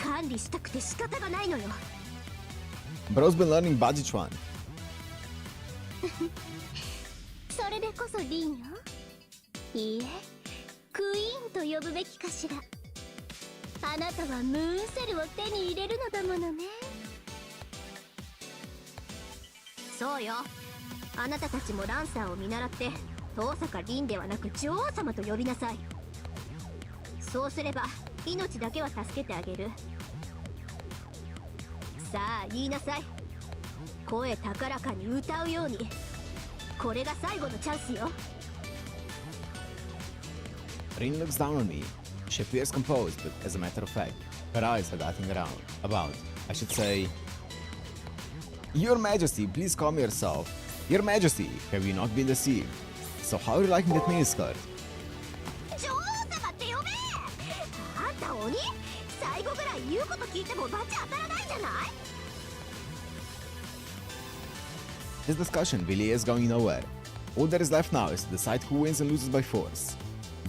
管理したくて仕方がないのよ。 Bro's been learning Bajichuan. それでこそリンよ。いいえ、クイーンと呼ぶべきかしら。あなたはムーンセルを手に入れるのだものね。そうよ、あなたたちもランサーを見習って遠坂リンではなく女王様と呼びなさい。そうすれば命だけは助けてあげる。さあ言いなさい。声高らかに歌うように。これが最後のチャンスよ。 Arin looks down on me. She appears composed, but as a matter of fact, her eyes are darting about. I should say, Your Majesty, please calm yourself. Your Majesty, have you not been deceived? So how are you liking that miniskirt? 女王様って呼べ。あんた鬼、最後ぐらい言うこと聞いてもバチ当たらないじゃない。 This discussion really is going nowhere. All that is left now is to decide who wins and loses by force.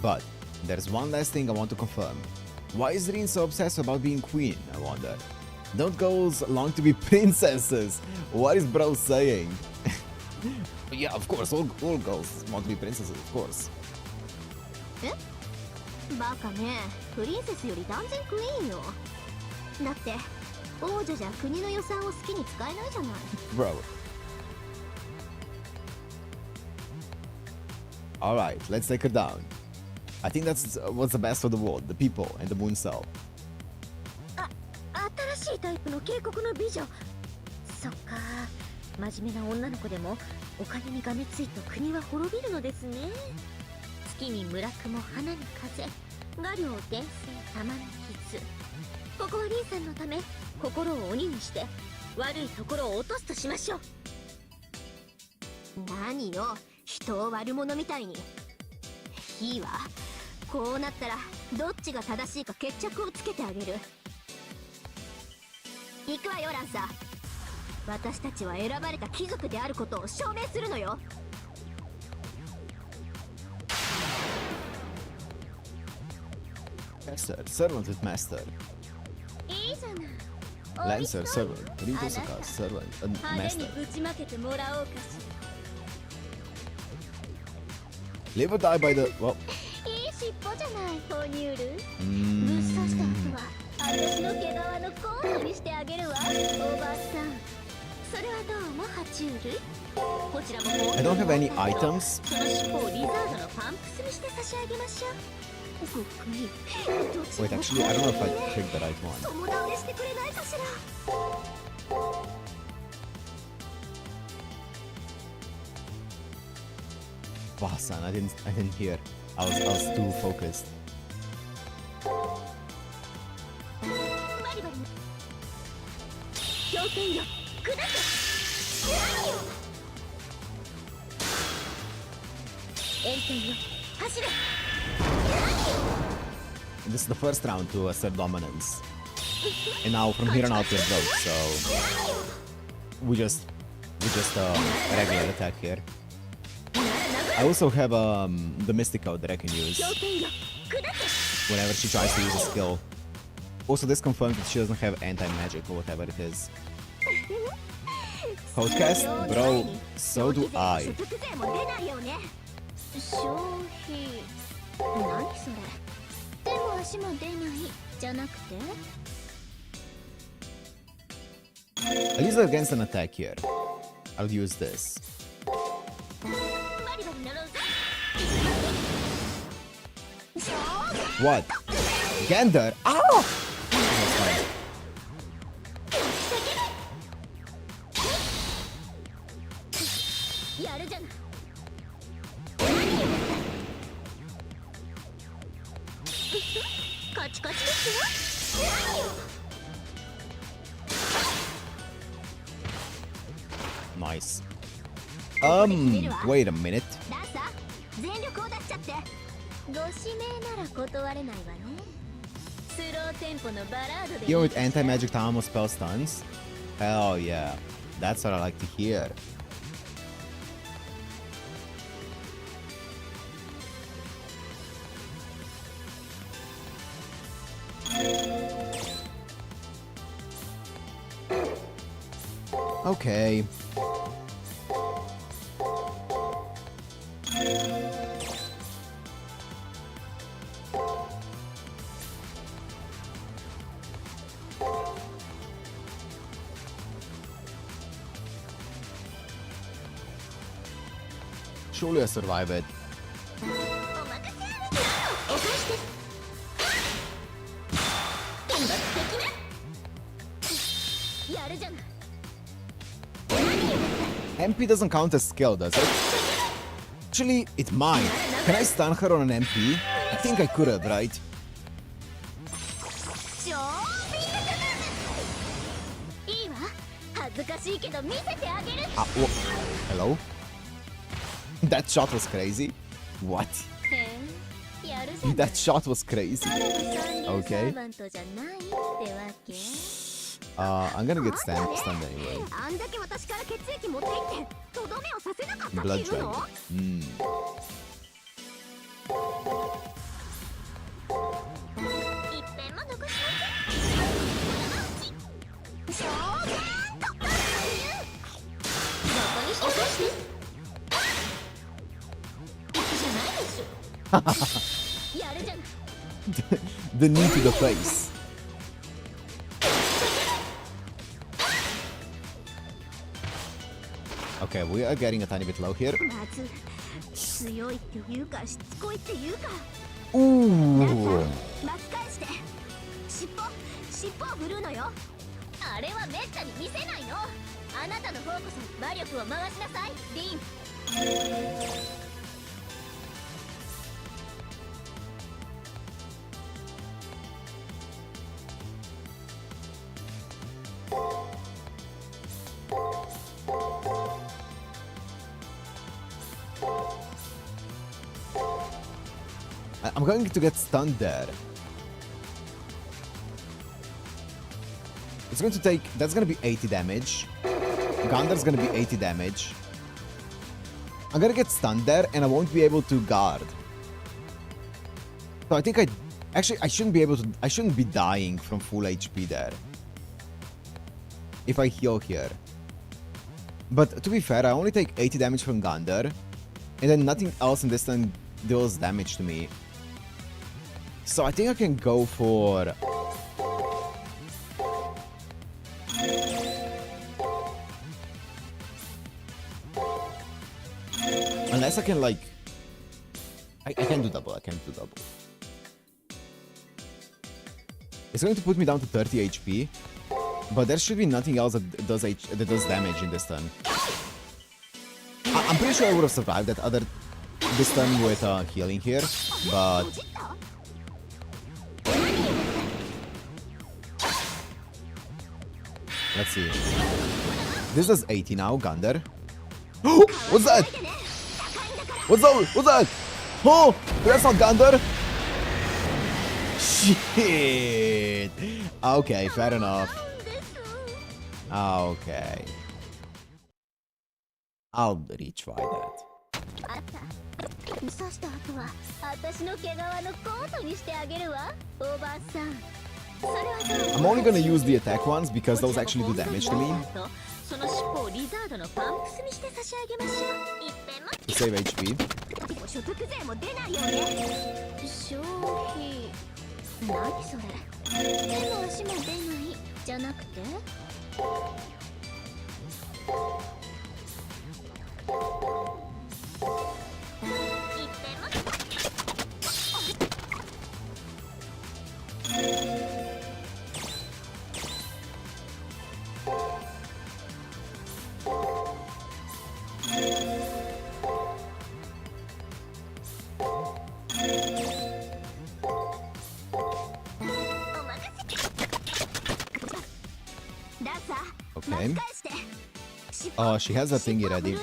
But there's one last thing I want to confirm. Why is Rin so obsessed about being queen, I wonder? Don't girls long to be princesses? What is bro saying? Yeah, of course, all girls want to be princesses, of course. え？バカね、プリンセスより断然クイーンよ。だって王女じゃ国の予算を好きに使えないじゃない。 Bro. Alright, let's take her down. I think that's what's the best for the world, the people and the moon cell. 新しいタイプの警告の美女。そっか、真面目な女の子でもお金にがめついと国は滅びるのですね。月に村雲、花に風、画量、伝染、玉に傷。ここはリンさんのため心を鬼にして悪いところを落とすとしましょう。何よ、人を悪者みたいに。いいわ、こうなったらどっちが正しいか決着をつけてあげる。行くわよランサー。私たちは選ばれた貴族であることを証明するのよ。Caster, servant with master. いいじゃない。 Lancer, servant. Ritosaka, servant, and 派手 master. にぶちまけてもらおうかし Live or die by the... Well... ら。いい尻尾じゃない哺乳類。ぶっ刺Mm. した後は私の毛皮のコートにしてあげるわ、おばさん。それはどうも爬虫類。こちらも I don't have any items. その尻尾をリザードのパンプスにして差し上げましょう。ごっくり。 Wait, actually, I don't know if I picked the right one. 友倒れしてくれないかしら。 Wow, son, I didn't hear. I was too focused. バリバリ。氷剣よ、砕け。炎天よ、走れ。 This is the first round to assert dominance. And now from here on out we're broke, so we just regular attack here. I also have the Mystico that I can use 氷剣よ、砕け。 whenever she tries to use a skill. Also, this confirms that she doesn't have anti-magic or whatever it is. Podcast? Bro, so do I. 所得税も出ないよね。消費。何それ。手も足も出ないじゃなくて。 I'll use it against an attack here. I'll use this. バリバリなろうぜ。 What? Gander? Oh! That's fine. やるじゃない。カチカチですよ。 Nice. Wait a minute. ランサー、全力を出しちゃって。ご指名なら断れないわね。スローテンポのバラードで。 Here with anti-magic time or spell stuns? Hell yeah. That's what I like to hear. Okay. Surely I survive it. お任せあれ。お返しです。天罰的な。やるじゃない。 MP doesn't count as skill, does it? Actually, it's mine. Can I stun her on an MP? I think I could have, right? いいわ。恥ずかしいけど見せてあげる。 Hello? That shot was crazy. What? やるじゃない。 That shot was crazy. Okay. I'm gonna get stunned anyway. あんだけ私から血液持っていってとどめをさせなかったって Blood いうの？ dragon. 一遍も残しません。そうか。どこにして返して。じゃないでしょ。やるじゃない。 The knee to the face. Okay, we are getting a tiny bit low here. まず強いっていうかしつこいっていうか。 Ooh. 巻き返して尻尾を振るのよ。あれはめったに見せないの。あなたの方こそ魔力を回しなさい、リン。 Okay, I'm going to get stunned there. It's going to take... That's going to be 80 damage. Gundar's going to be 80 damage. I'm going to get stunned there, and I won't be able to guard. So I think I... Actually, I shouldn't be able to... I shouldn't be dying from full HP there. If I heal here. But to be fair, I only take 80 damage from Gundar. And then nothing else in this turn deals damage to me. So I think I can go for... Unless I can like... I can do double, I can do double. It's going to put me down to 30 HP. But there should be nothing else that does damage in this turn. I'm pretty sure I would have survived that other... this turn with healing here. But... Let's see. This does 80 now, Gundar. What's that? What's that? What's that? Oh! That's not Gundar! Shit! Okay, fair enough. Okay. I'll retry that. I'm only gonna use the attack ones because those actually do damage to me. To save HP. Okay. Oh, she has a thingy ready.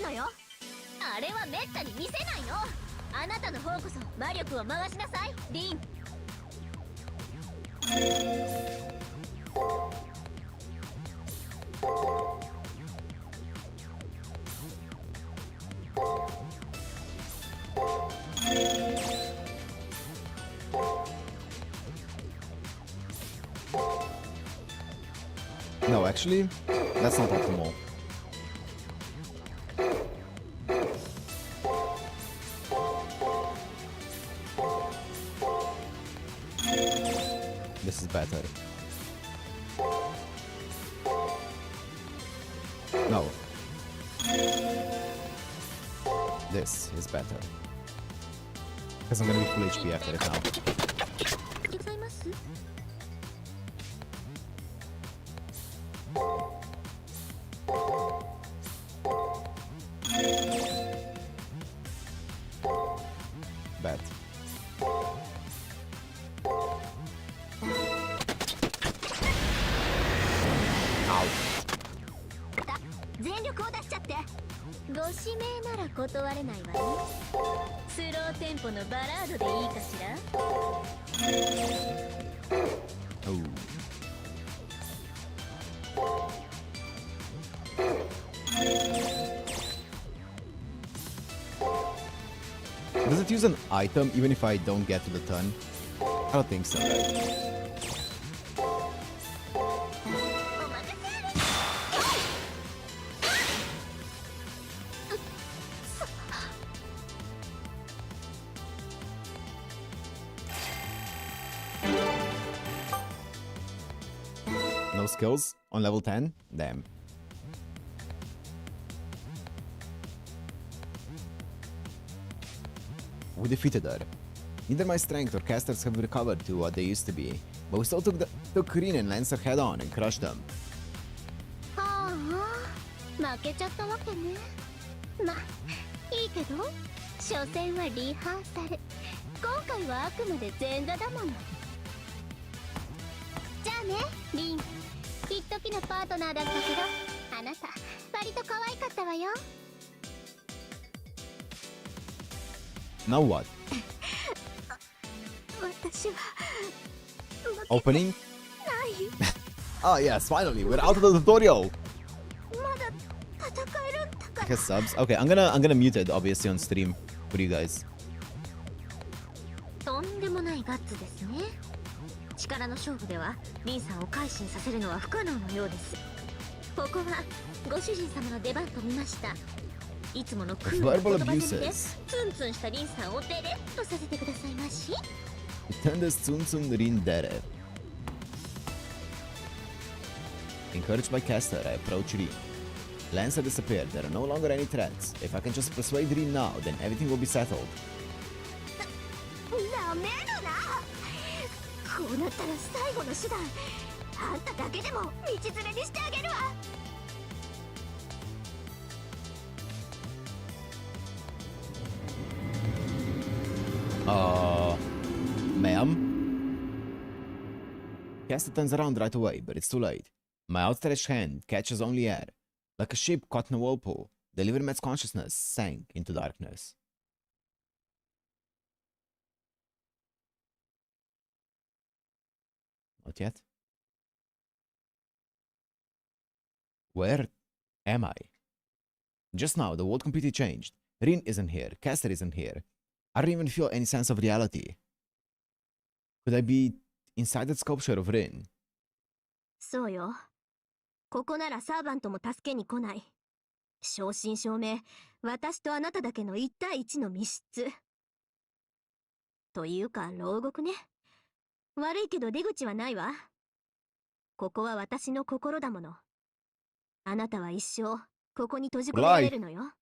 No, actually, that's not optimal. This is better. No. This is better. Because I'm gonna be full HP after it now. Bad. Ow. 全力を出しちゃってご指名なら断れないわねスローテンポのバラードでいいかしら Oh. Does it use an item even if I don't get to the turn? I don't think so, right? No skills on level 10? Damn. We defeated her. Neither my strength or casters have recovered to what they used to be, but we still took Rin and Lancer head on and crushed them. はあ負けちゃったわけねまいいけど所詮はリハーサル今回はあくまで前座だものじゃあねリン一時のパートナーだったけどあなた割と可愛かったわよ Now what? 私は Opening? ない Oh yes, finally, we're out of the tutorial. まだ戦えるんだか I ら guess subs. Okay, I'm gonna mute it obviously on stream for you guys. とんでもないガッツですね。力の勝負ではリンさんを改心させるのは不可能のようです。ここはご主人様の出番と見ました。いつものクールな Verbal 言葉攻めで abuses. ツンツンしたリンさんをデレッとさせてくださいまし。 Turn this Tsum Tsum Rin Dere. Encouraged by Caster, I approach Rin. Lancer disappeared. There are no longer any threats. If I can just persuade Rin now, then everything will be settled. なめるな。こうなったら最後の手段。あんただけでも道連れにしてあげるわ。Ma'am? Caster turns around right away, but it's too late. My outstretched hand catches only air. Like a ship caught in a whirlpool, the Livermet's consciousness sank into darkness. Not yet. Where am I? Just now, the world completely changed. Rin isn't here. Caster isn't here. I don't even feel any sense of reality. Could I be inside that sculpture of Rin? そうよ。ここならサーバントも助けに来ない。正真正銘、私とあなただけの1対1の密室。というか、牢獄ね。悪いけど出口はないわ。ここは私の心だもの。あなたは一生、ここに閉じ込められるのよ。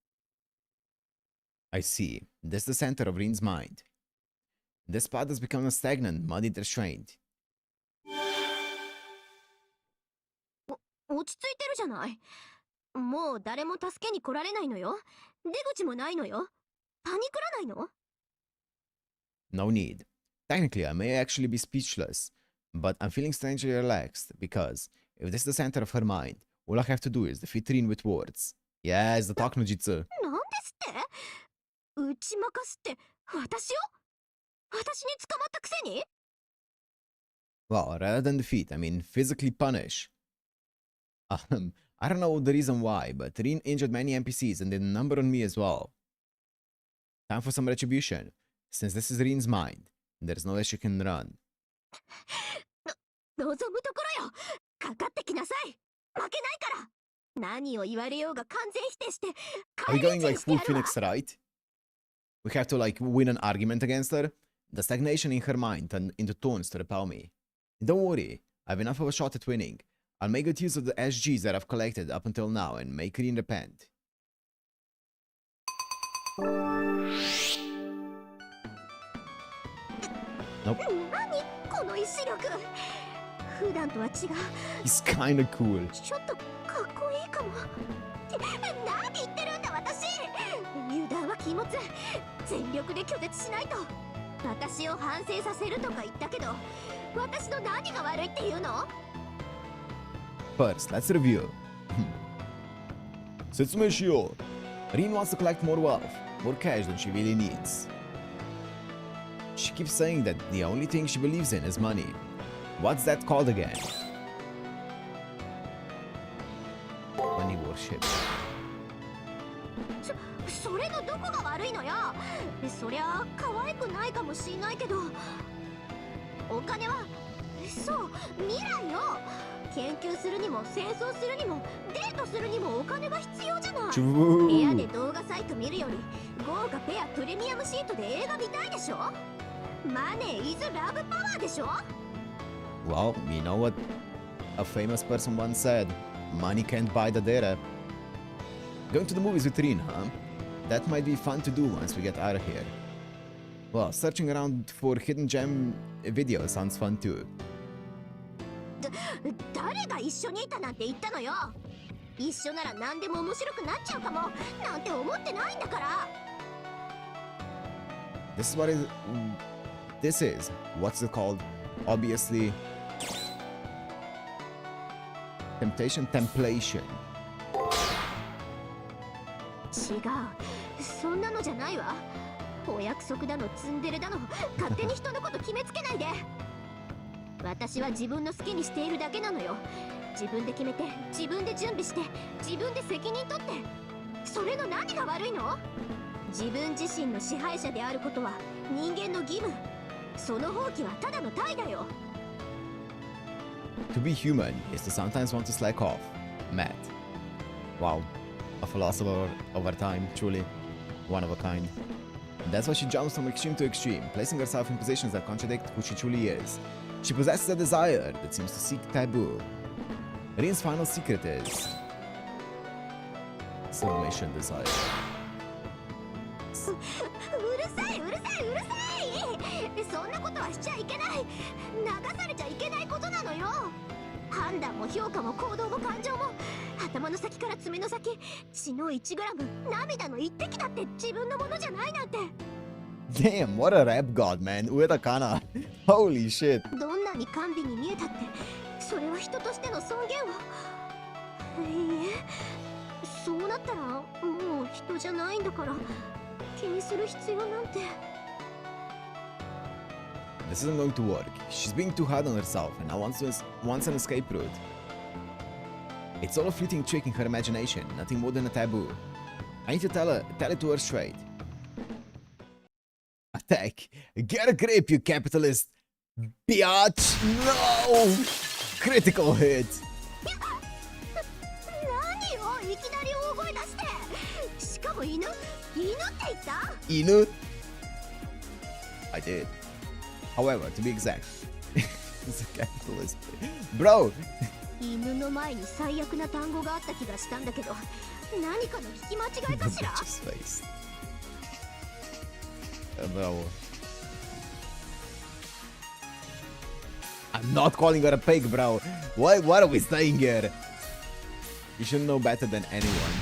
I see. This is the center of Rin's mind. This path has become a stagnant, muddy restraint. 落ち着いてるじゃない。もう誰も助けに来られないのよ。出口もないのよ。パニクらないの？ No need. Technically, I may actually be speechless, but I'm feeling strangely relaxed because if this is the center of her mind, all I have to do is defeat Rin with words. Yes, the talk no jutsu. なんですって？打ち負かすって私を？私に捕まったくせに？ Well, rather than defeat, I mean physically punish. I don't know the reason why, but Rin injured many NPCs and did a number on me as well. Time for some retribution. Since this is Rin's mind, there's no way she can run. 望むところよ。かかってきなさい。負けないから。何を言われようが完全否定して。 Are we going like full Phoenix, right? We have to like win an argument against her? The stagnation in her mind turned into thorns to repel me. Don't worry, I have enough of a shot at winning. I'll make good use of the SGs that I've collected up until now and make Rin repent. Nope. 何この意志力。普段とは違う。 He's kinda cool. ちょっとかっこいいかも。何言ってるんだ私。油断は禁物。全力で拒絶しないと。私を反省させるとか言ったけど、私の何が悪いっていうの？ First, let's review. Setsume Shio. Rin wants to collect more wealth, more cash than she really needs. She keeps saying that the only thing she believes in is money. What's that called again? Money worship. それのどこが悪いのよ。そりゃ可愛くないかもしんないけど、お金はそう未来よ。研究するにも戦争するにもデートするにもお金が必要じゃない。部屋で動画サイト見るより豪華ペアプレミアムシートで映画見たいでしょ。マネーイズラブパワーでしょ。 Well, you know what a famous person once said, money can't buy the data. Going to the movies with Rin, huh? That might be fun to do once we get out of here. Well, searching around for hidden gem videos sounds fun too. 誰が一緒にいたなんて言ったのよ。一緒なら何でも面白くなっちゃうかもなんて思ってないんだから。 This is what's it called? Obviously, templation. 違う、そんなのじゃないわ。お約束だのツンデレだの勝手に人のこと決めつけないで。私は自分の好きにしているだけなのよ。自分で決めて、自分で準備して、自分で責任取って、それの何が悪いの？自分自身の支配者であることは人間の義務。その放棄はただの怠惰よ。 To be human is to sometimes want to slack off. Matt. Wow. A philosopher over time, truly. One of a kind. That's why she jumps from extreme to extreme, placing herself in positions that contradict who she truly is. She possesses a desire that seems to seek taboo. Rin's final secret is... Submission desire. うるさいうるさいうるさい。そんなことはしちゃいけない。流されちゃいけないことなのよ。判断も評価も行動も感情も、頭の先から爪の先、血の1グラム、涙の1滴だって自分のものじゃないなんて。 Damn, what a rap god, man. Ueda Kana. Holy shit. どんなに甘美に見えたって、それは人としての尊厳を。いいえ、そうなったらもう人じゃないんだから、気にする必要なんて。 This isn't going to work. She's being too hard on herself and now wants an escape route. It's all a fleeting trick in her imagination, nothing more than a taboo. I need to tell it to her straight. Attack! Get a grip, you capitalist biatch! No! Critical hit! 何よ、いきなり大声出して。しかも犬って言った？犬? I did. However, to be exact, it's a capitalist. Bro! 犬の前に最悪な単語があった気がしたんだけど、何かの聞き間違いかしら？ Bitch's face. Bro. I'm not calling her a pig, bro. What are we saying here? You should know better than anyone.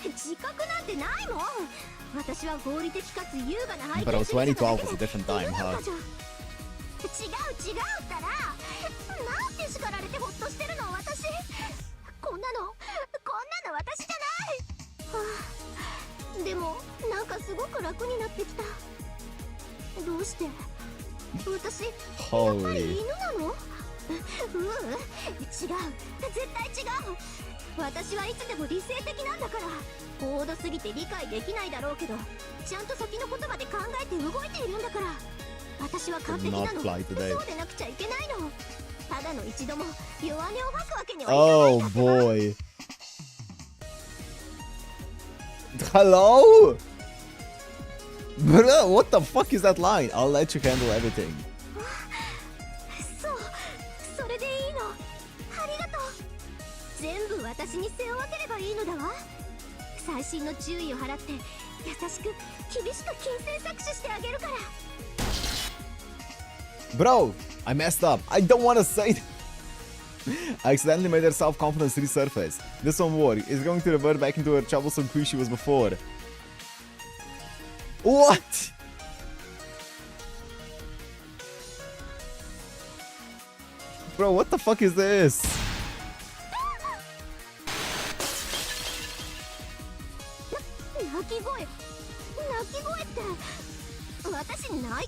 自覚なんてないもん。私は合理的かつ優雅な背景 Bro, 2012 was a で different time, huh? 違うったら、なんて叱られてほっとしてるの私。こんなの私じゃない。はあ、でもなんかすごく楽になってきた。どうして？私やっぱり犬なの？違う、絶対違う。私はいつでも理性的なんだから。高度すぎて理解できないだろうけど、ちゃんと先のことまで考えて動いているんだから。私は完璧なの。そうでなくちゃいけないの。ただの一度も弱音を吐くわけにはいかないんだから。Oh boy. Hello? Bro, what the fuck is that line? I'll let you handle everything. そう、それでいいの。ありがとう。全部私に背負わせればいいのだわ。細心の注意を払って優しく厳しく金銭搾取してあげるから。 Bro, I messed up. I don't want to say that. I accidentally made her self-confidence resurface. This won't work. It's going to revert back into her troublesome crew she was before. What? Bro, what the fuck is this? 泣き声って私泣いてない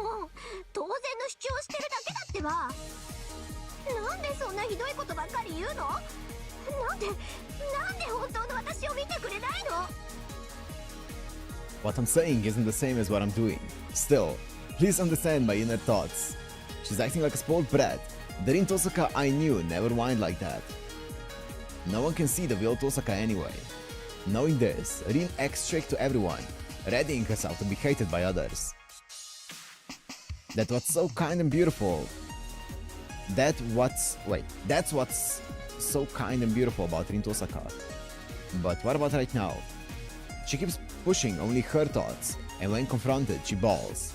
もん。当然の主張してるだけだってば。なんでそんなひどいことばっかり言うの？なんで本当の私を見てくれないの？ What I'm saying isn't the same as what I'm doing. Still, please understand my inner thoughts. She's acting like a spoiled brat. The Rin Tosaka I knew never whined like that. No one can see the real Tosaka anyway. Knowing this, Rin acts strict to everyone, readying herself to be hated by others. That's what's so kind and beautiful. That's what's so kind and beautiful about Rin Tosaka. But what about right now? She keeps pushing only her thoughts, and when confronted, she bawls.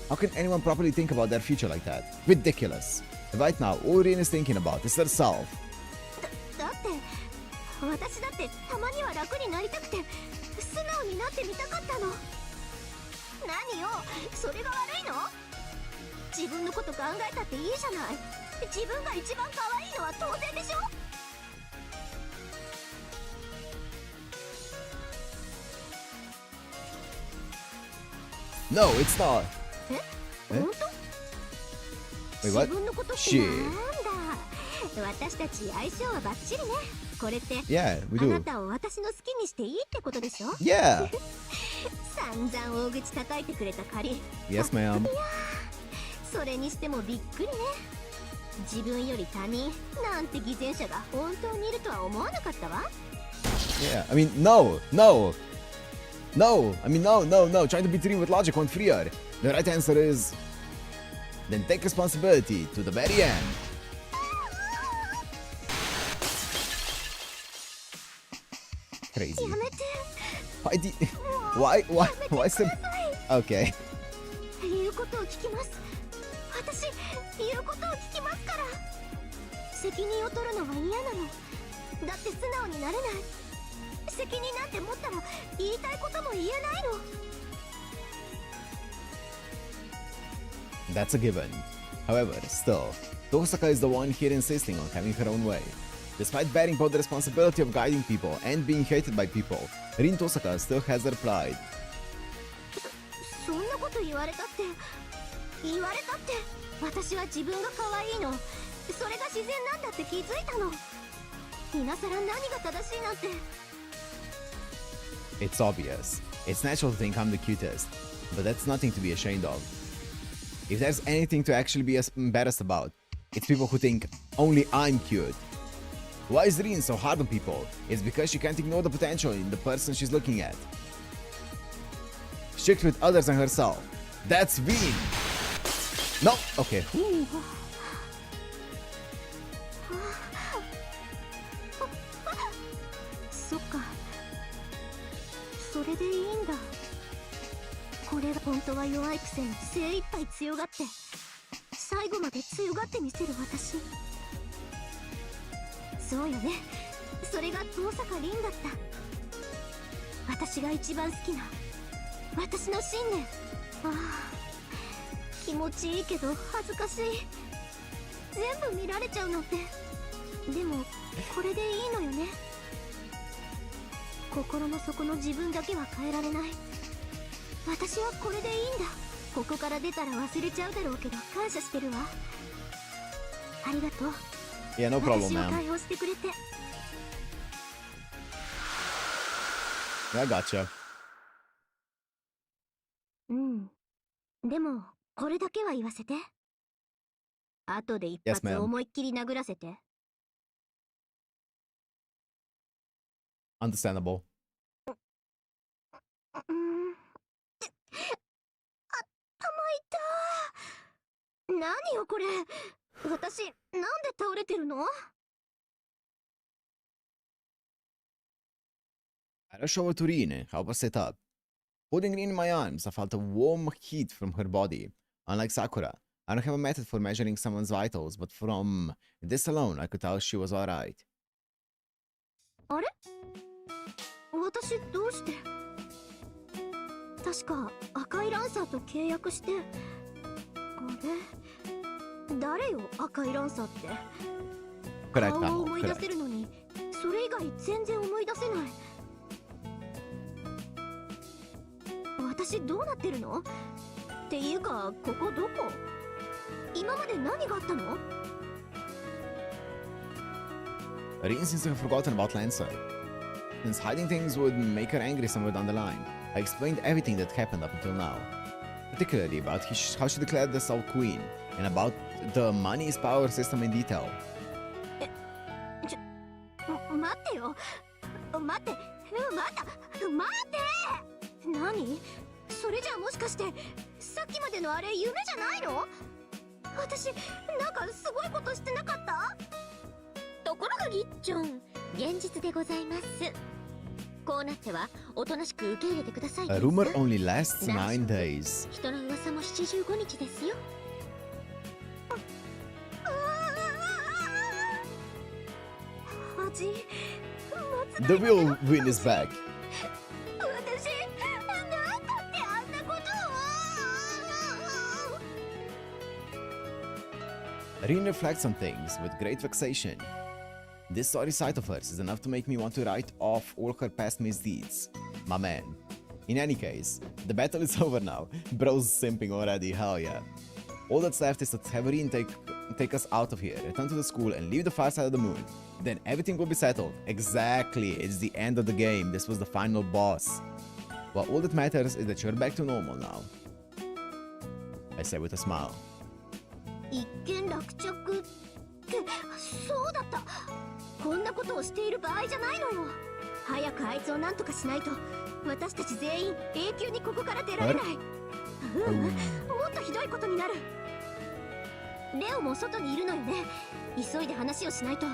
How can anyone properly think about their future like that? Ridiculous. Right now, all Rin is thinking about is herself. だって私だってたまには楽になりたくて素直になってみたかったの。何よ、それが悪いの？自分のこと考えたっていいじゃない。自分が一番可愛いのは当然でしょ。No, it's not. え、え本当？ Wait, what? 自分のことって Shit. なんだ。私たち相性はバッチリね。これって Yeah, we あな do. たを私の好きにしていいってことでしょ？ Yeah. 散々大口叩いてくれた借り。 Yes, ma'am. それにしてもびっくりね。自分より他人なんて偽善者が本当にいるとは思わなかったわ。 Yeah, I mean, no. I mean, no. Trying to beat dream with logic won't free her. The right answer is... Then take responsibility to the very end. Crazy. やめて。 Why did... Why is it... Okay. 言うことを聞きます。私、言うことを聞きますから。責任を取るのは嫌なの。だって素直になれない。責任なんて持ったら言いたいことも言えないの。 That's a given. However, still, Tosaka is the one here insisting on having her own way. Despite bearing both the responsibility of guiding people and being hated by people, Rin Tosaka still has her pride. そんなこと言われたって、私は自分が可愛いの。それが自然なんだって気づいたの。今更何が正しいなんて。 It's obvious. It's natural to think I'm the cutest, but that's nothing to be ashamed of. If there's anything to actually be embarrassed about, it's people who think only I'm cute. Why is Rin so hard on people? It's because she can't ignore the potential in the person she's looking at. Strict with others and herself. That's Rin! No! Okay. そっか。それでいいんだ。これが本当は弱いくせに精一杯強がって、最後まで強がってみせる私。そうよね。それが遠坂凛だった。私が一番好きな私の信念。ああ、気持ちいいけど恥ずかしい。全部見られちゃうなんて。でもこれでいいのよね。心の底の自分だけは変えられない。私はこれでいいんだ。ここから出たら忘れちゃうだろうけど感謝してるわ。ありがとう。 Yeah, no problem, 私を ma'am. 解放してくれて。 I gotcha. うん。でもこれだけは言わせて。後で一 Yes, 発 ma'am. 思いっきり殴らせて。 Understandable. 何よこれ。私なんで倒れてるの？ I rushed over to Rin and helped her sit up. Holding Rin in my arms, I felt a warm heat from her body. Unlike Sakura, I don't have a method for measuring someone's vitals, but from this alone, I could tell she was alright. あれ？私どうして？確か赤いランサーと契約して。あれ？誰よ赤いランサーって。 Correct, 顔を Mamo, 思い出 correct. せるのに、それ以外全然思い出せない。私どうなってるの？っていうかここどこ？今まで何があったの？ Rin seems to have forgotten about Lancer. Since hiding things would make her angry somewhere down the line, I explained everything that happened up until now. Particularly about how she declared herself queen, and about the money's power system in detail. 待ってよ。待って。何？それじゃあもしかしてさっきまでのあれ夢じゃないの？私なんかすごいことしてなかった？ところがりっちゃん、現実でございます。こうなってはおとなしく受け入れてください。 A rumor only lasts 9 days. 人の噂も75日ですよ。恥。 The real Win is back. 私なんだってあんなことを。 Rin reflects on things with great vexation. This sorry sight of hers is enough to make me want to write off all her past misdeeds. My man. In any case, the battle is over now. Bro's simping already, hell yeah. All that's left is to have Rin take us out of here, return to the school, and leave the far side of the moon. Then everything will be settled. Exactly, it's the end of the game. This was the final boss. Well, all that matters is that you're back to normal now. I say with a smile. 一件落着ってそうだった。こんなことをしている場合じゃないのよ。早くあいつを何とかしないと私たち全員永久にここから出られない。もっとひどいことになる。レオも外にいるのよね。急いで話をしないと。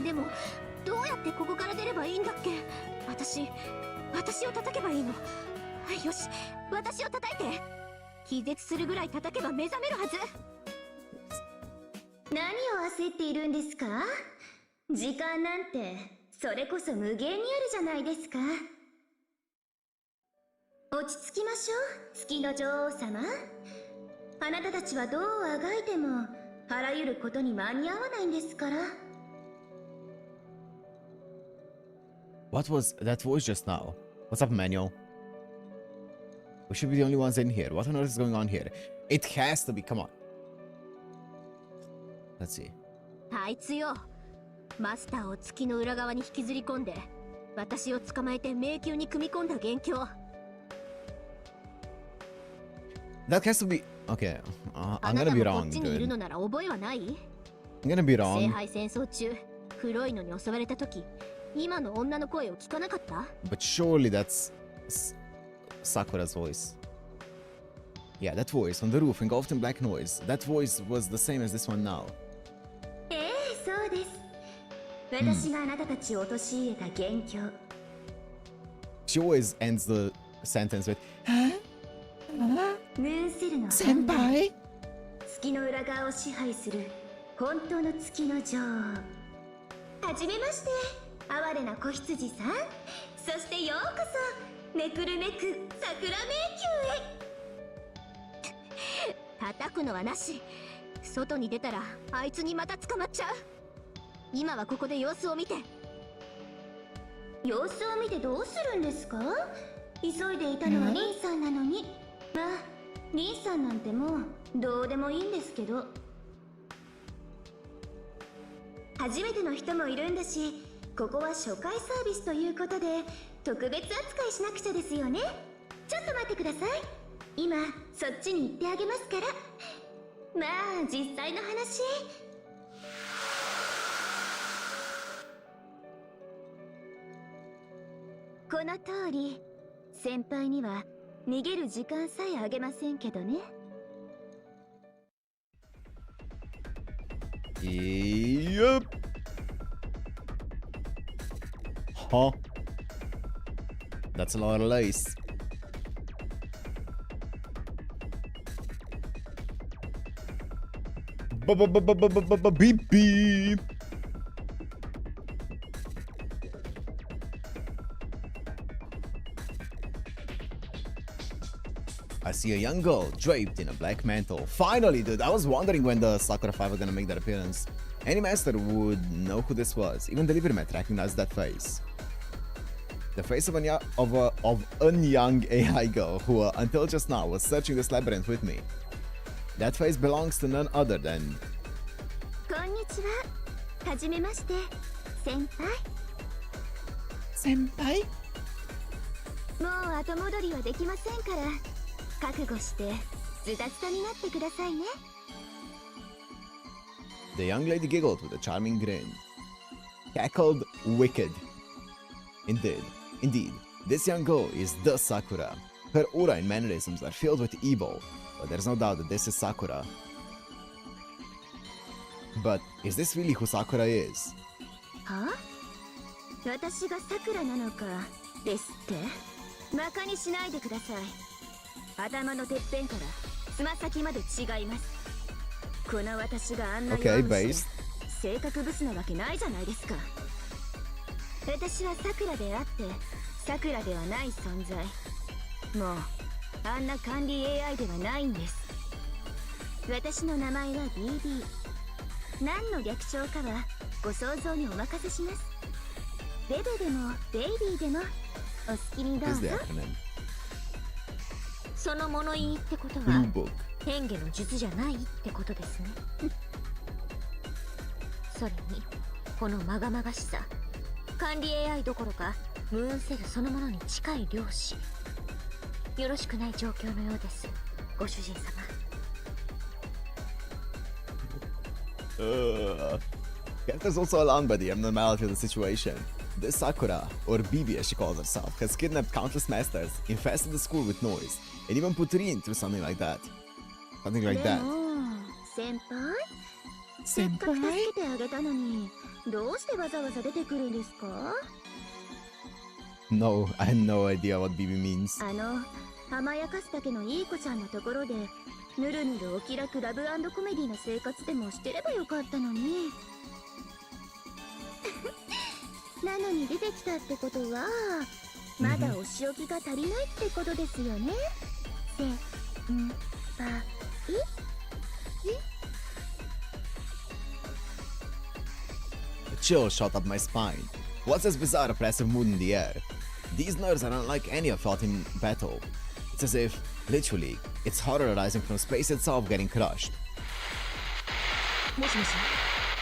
でもどうやってここから出ればいいんだっけ。私を叩けばいいの。よし、私を叩いて。気絶するぐらい叩けば目覚めるはず。何を焦っているんですか？時間なんてそれこそ無限にあるじゃないですか。落ち着きましょう、月の女王様。あなたたちはどうあがいてもあらゆることに間に合わないんですから。What was that voice just now? What's up, Manuel? We should be the only ones in here. What on earth is going on here? It has to be. Come on. Let's see. あいつよ、マスターを月の裏側に引きずり込んで私を捕まえて迷宮に組み込んだ元凶。That has to be. Okay, I'm gonna be wrong, dude. I'm gonna be wrong. 聖杯戦争中、黒いのに襲われた時、今の女の声を聞かなかった？ But surely that's Sakura's voice. Yeah, that voice on the roof, engulfed in black noise. That voice was the same as this one now. そうです。私があなたたちを陥れた元凶。She always ends the sentence with, huh? ムーンセルの先輩？月の裏側を支配する本当の月の女王。はじめまして、哀れな子羊さん。そしてようこそめくるめく桜迷宮へ。叩くのはなし。外に出たらあいつにまた捕まっちゃう。今はここで様子を見て。様子を見てどうするんですか？急いでいたのはリンさんなのに。まあ、リンさんなんてもうどうでもいいんですけど。初めての人もいるんだし、ここは初回サービスということで特別扱いしなくちゃですよね。ちょっと待ってください。今そっちに行ってあげますから。まあ実際の話。この通り、先輩には逃げる時間さえあげませんけどね。Yep. Huh? That's a lot of lace. Beep beep. I see a young girl draped in a black mantle. Finally, dude, I was wondering when the Sakura 5 were gonna make that appearance. Any master would know who this was. Even the Labyrinth recognized that face. The face of a young AI girl who, until just now, was searching this labyrinth with me. That face belongs to none other than... こんにちは。はじめまして、先輩。先輩？もう後戻りはできませんから、覚悟してズタズタになってくださいね。The young lady giggled with a charming grin. Cackled wicked. Indeed, this young girl is the Sakura. Her aura and mannerisms are filled with evil, but there's no doubt that this is Sakura. But is this really who Sakura is? はあ？私が桜なのかですって？馬鹿にしないでください。頭のてっぺんからつま先まで違います。この私があんな弱虫で性格ブスなわけないじゃないですか。私は桜であって桜ではない存在。もうあんな管理 AI ではないんです。私の名前は BB。何の略称かはご想像にお任せします。ベベでもベイビーでもお好きにど What う is ぞ the acronym? その物言いってことは Blue book. 変化の術じゃないってことですねそれにこのまがまがしさ管理 AI どころかムーンセルそのものに近い量子よろしくない状況のようですご主人様Captain's also alarmed by the abnormality of the situation. This Sakura, or Bibi as she calls herself, has kidnapped countless masters, infested the school with noise, and even put Rin through something like that. Something like で that. も先輩せっかく助けてあげたのにどうしてわざわざ出てくるんですか No, I had no idea what Bibi means. 甘やかすだけのいい子ちゃんのところでぬるぬるお気楽ラブ&コメディの生活でもしてればよかったのになのに出てきたってことはまだお仕置きが足りないってことですよね先輩 A chill shot up my spine. What's this bizarre oppressive mood in the air? These nerves are unlike any I've felt in battle. It's as if, literally, it's horror arising from space itself getting crushed. もしもし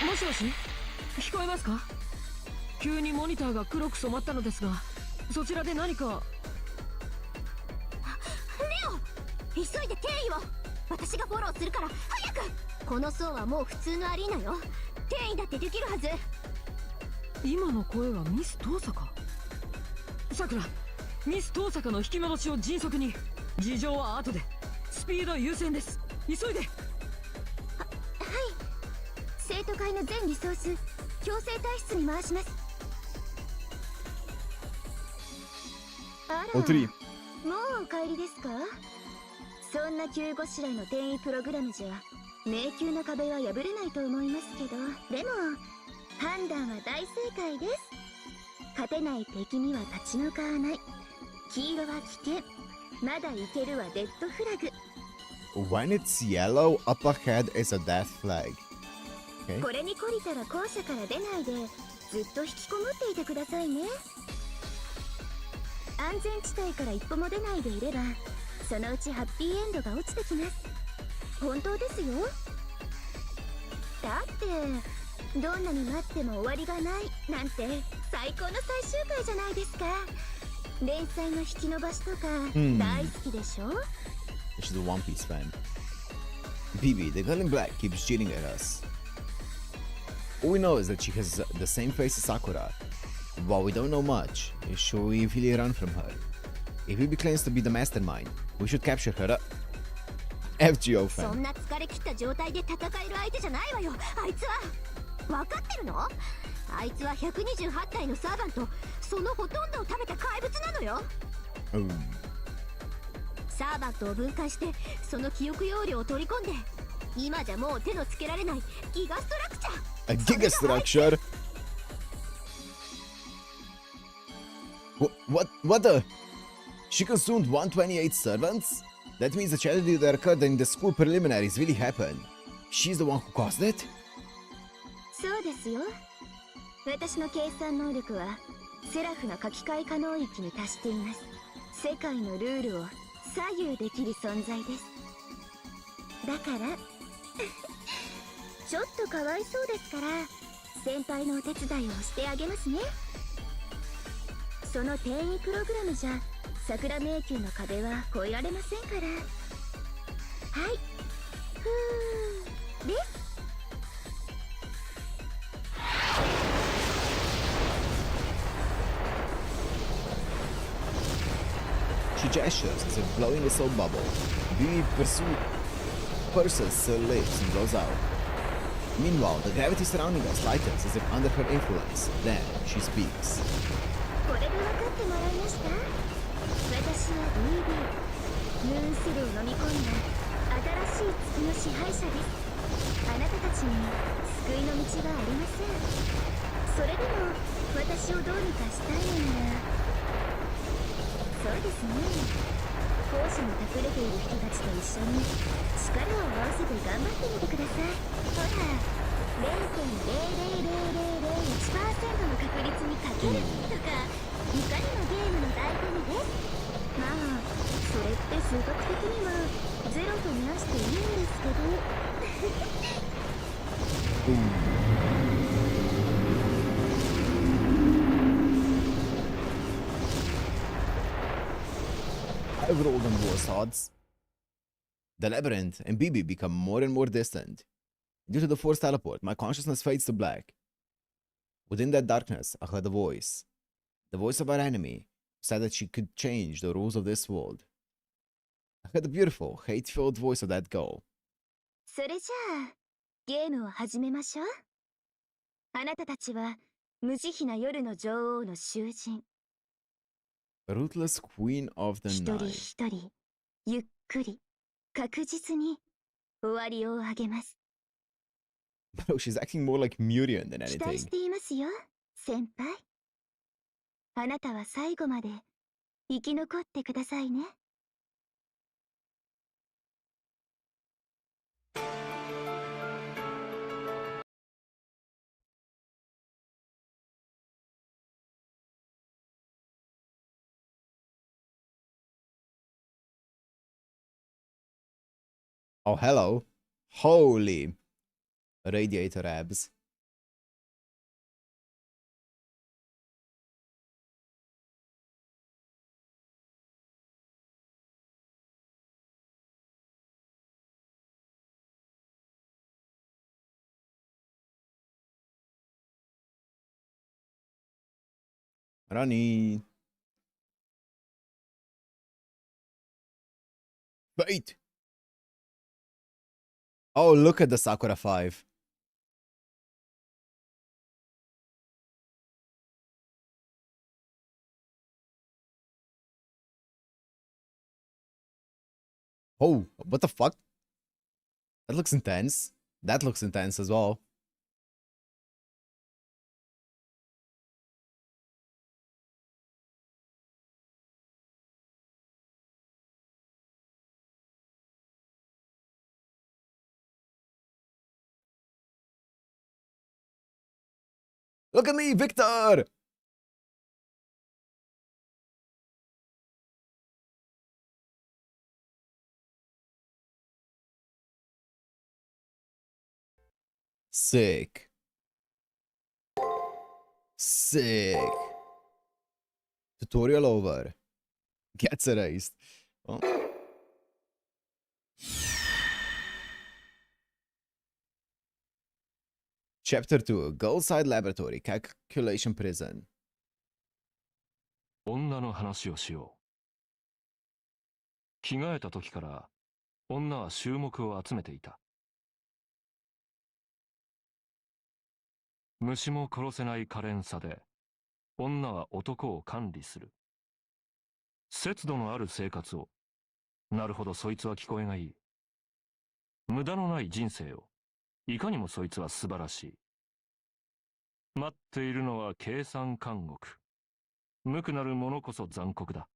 もしもし聞こえますか急にモニターが黒く染まったのですがそちらで何かレオ急いで転移を私がフォローするから早くこの層はもう普通のアリーナよ転移だってできるはず今の声はミス遠坂さくらミス遠坂の引き戻しを迅速に事情は後でスピード優先です急いで生徒会の全リソース強制退出に回しますあらおつり。もうお帰りですかそんな急ごしらえの転移プログラムじゃ迷宮の壁は破れないと思いますけどでも判断は大正解です勝てない敵には立ち向かわない黄色は危険まだいけるはデッドフラグ When it's yellow, up ahead is a death flag. Okay. これに懲りたら校舎から出ないでずっと引きこもっていてくださいね安全地帯から一歩も出ないでいればそのうちハッピーエンドが落ちてきます本当ですよだってどんなに待っても終わりがないなんて最高の最終回じゃないですか連載の引き伸ばしとか大好きでしょ She's a One Piece fan. Bibi, the girl in black, keeps cheating at us. All we know is that she has the same face as Sakura. While we don't know much, should we really run from her? If Bibi claims to be the mastermind, we should capture her. FGO そ fan. んな疲れ切った状態で戦える相手じゃないわよあいつは分かってるのあいつは128体のサーバントそのほとんどを食べた怪物なのよ Oh. サーバントを分解してその記憶容量を取り込んで今じゃもう手のつけられないギガストラクチャー A giga structure? What the? She consumed 128 servants? That means the tragedy that occurred in the school preliminaries really happened. She's the one who caused it? そうですよ私の計算能力はセラフの書き換え可能域に達しています世界のルールを左右できる存在ですだからちょっとかわいそうですから先輩のお手伝いをしてあげますねその転移プログラムじゃ桜迷宮の壁は越えられませんからはいふーです She gestures as if blowing a soap bubble. Bibi purses her lips and blows out. Meanwhile, the gravity surrounding us lightens as if under her influence. Then, she speaks. これで分かってもらいました私は BB ムーンセルを飲み込んだ新しい月の支配者ですあなたたちに救いの道はありませんそれでも私をどうにかしたいのならそうですね校舎に隠れている人たちと一緒に力を合わせて頑張ってみてくださいほら 0.00001% の確率にかけるとかいかにもゲームの醍醐それって数学的にはゼロとみなしていいんですけど。I've rolled on worse odds. The Labyrinth and BB become more and more distant. Due to the forced teleport, my consciousness fades to black. Within that darkness, I heard a voice. The voice of our enemy, who said that she could change the rules of this world. I heard the beautiful, hate-filled voice of that girl. それじゃあゲームを始めましょう。あなたたちは無慈悲な夜の女王の囚人。 Ruthless Queen of the 一人 Night. 一人ゆっくり確実に終わりをあげます。 Bro, she's acting more like Muriel than 期待し anything. ていますよ、先輩。あなたは最後まで生き残ってくださいね。 Oh, hello. Holy. Radiator abs. Runny. Wait. Oh, look at the Sakura 5. Oh, what the fuck? That looks intense. That looks intense as well. Look at me, Victor! Sick. Sick. Tutorial over. Gets erased. Oh. Chapter 2, Goalside Laboratory, Calculation Prison. 女の話をしよう。着替えた時から女は注目を集めていた。虫も殺せない可憐さで女は男を管理する。節度のある生活を。なるほど、そいつは聞こえがいい。無駄のない人生を。いかにもそいつは素晴らしい。待っているのは計算監獄。無垢なる者こそ残酷だ。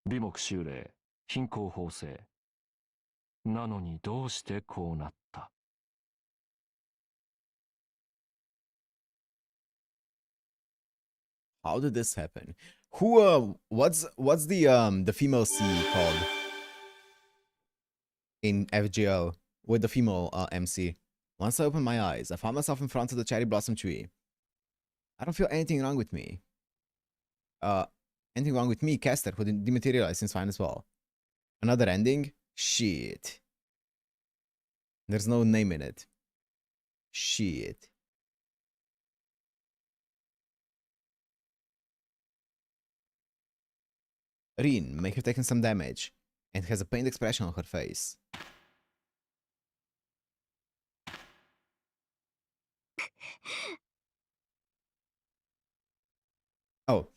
美目秀麗、貧困法制。なのにどうしてこうなった。How did this happen? Who what's the female C called in FGO with the female MC? Once I opened my eyes, I found myself in front of the cherry blossom tree. I don't feel anything wrong with me. Anything wrong with me, Caster, who dematerialized since fine as well. Another ending? Shit. There's no name in it. Shit. Rin may have taken some damage and has a pained expression on her face. Oh.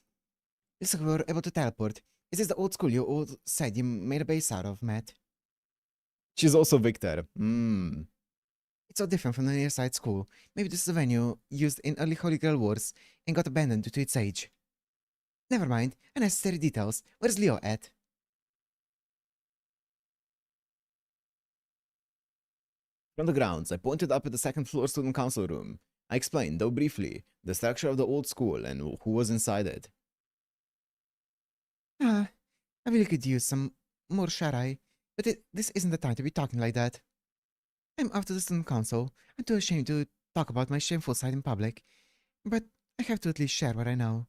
Looks like we were able to teleport. Is this the old school you all said you made a base out of, Matt? She's also Victor. It's so different from the nearside school. Maybe this is a venue used in early Holy Grail Wars and got abandoned due to its age. Never mind. Unnecessary details. Where's Leo at? From the grounds, I pointed up at the second floor student council room. I explained, though briefly, the structure of the old school and who was inside it. I really could use some more Sharai, but this isn't the time to be talking like that. I'm after the student council. I'm too ashamed to talk about my shameful side in public, but I have to at least share what I know.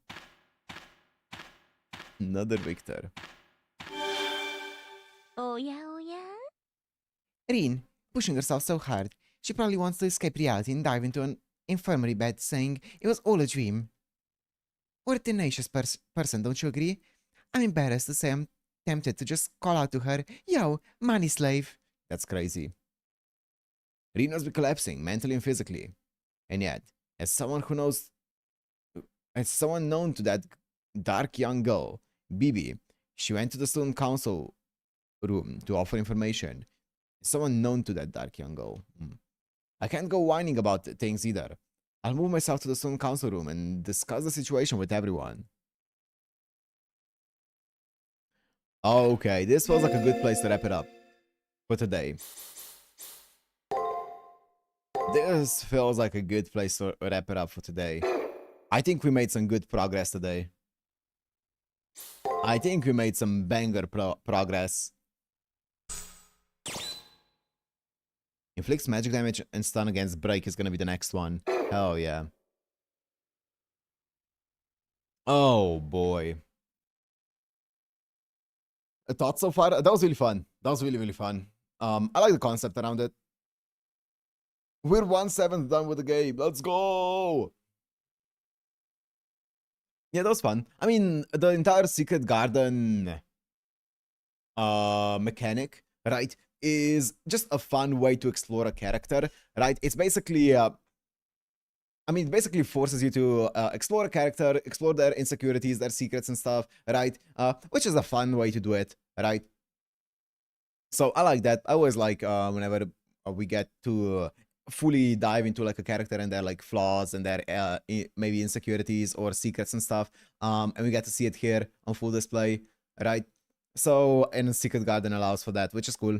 Another Victor. おやおや Reen, pushing herself so hard, she probably wants to escape reality and dive into an infirmary bed saying it was all a dream. What a tenacious person, don't you agree? I'm embarrassed to say I'm tempted to just call out to her, yo, money slave. That's crazy. Reen must be collapsing mentally and physically. And yet, as someone known to that dark young girl, Bibi, she went to the student council room to offer information. Someone known to that dark young girl. I can't go whining about things either. I'll move myself to the student council room and discuss the situation with everyone. Okay, this feels like a good place to wrap it up for today. This feels like a good place to wrap it up for today. I think we made some good progress today. I think we made some banger progress. Inflicts magic damage and stun against break is gonna be the next one. Hell yeah. Oh boy. Thoughts so far? That was really fun. That was really, really fun. I like the concept around it. We're 1/7 done with the game. Let's go! Yeah, that was fun. I mean, the entire Secret Garden mechanic, right, is just a fun way to explore a character, right? It's basically, I mean, it basically forces you to explore a character, explore their insecurities, their secrets and stuff, right? Which is a fun way to do it, right? So I like that. I always like whenever we get to fully dive into like a character and their like flaws and their maybe insecurities or secrets and stuff, and we get to see it here on full display, right? So, and Secret Garden allows for that, which is cool.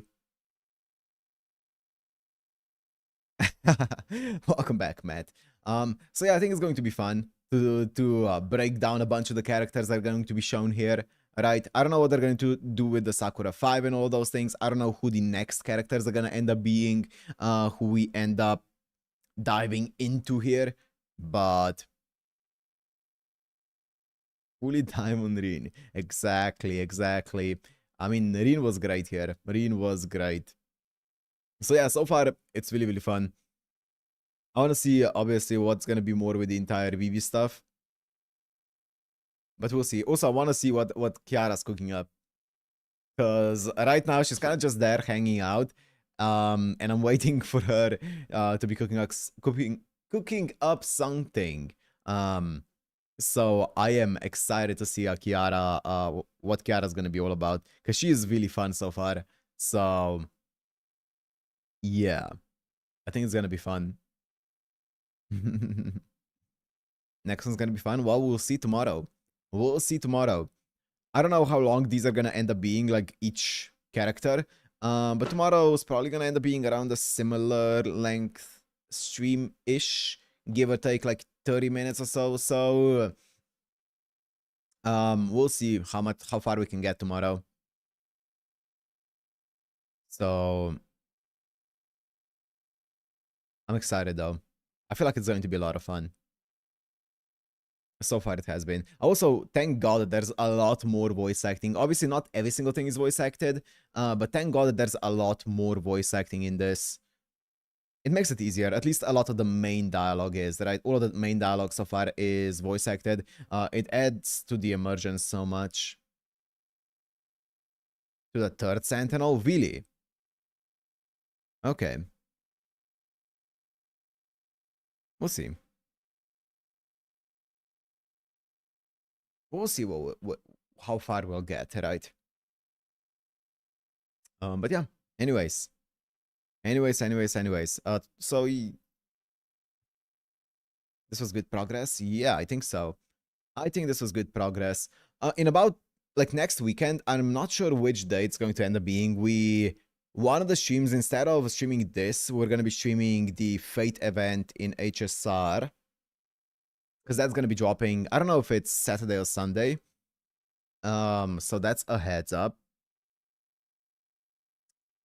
Welcome back, Matt. So yeah, I think it's going to be fun to break down a bunch of the characters that are going to be shown here, right? I don't know what they're going to do with the Sakura 5 and all those things. I don't know who the next characters are going to end up being, who we end up diving into here, but fully Diamond Reen. Exactly. I mean, Reen was great here. Reen was great. So yeah, so far, it's really, really fun. I want to see, obviously, what's going to be more with the entire Vivi stuff. But we'll see. Also, I want to see what Kiara's cooking up. Because right now, she's kind of just there hanging out. And I'm waiting for her to be cooking up something. So I am excited to see Kiara, what Kiara's going to be all about. Because she is really fun so far. So, yeah. I think it's going to be fun. Next one's gonna be fun. Well, we'll see tomorrow. We'll see tomorrow. I don't know how long these are gonna end up being, like each character. But tomorrow is probably gonna end up being around a similar length stream-ish, give or take like 30 minutes or so. So we'll see how far we can get tomorrow. So I'm excited though. I feel like it's going to be a lot of fun. So far it has been. Also, thank God that there's a lot more voice acting. Obviously, not every single thing is voice acted, but thank God that there's a lot more voice acting in this. It makes it easier. At least a lot of the main dialogue is, right? All of the main dialogue so far is voice acted. It adds to the immersion so much. To the third Sentinel? Really? Okay. We'll see. We'll see how far we'll get, right? But yeah. Anyways. So this was good progress. Yeah, I think so. I think this was good progress. In about like next weekend, I'm not sure which day it's going to end up being. One of the streams, instead of streaming this, we're going to be streaming the Fate event in HSR. Because that's going to be dropping, I don't know if it's Saturday or Sunday. So that's a heads up.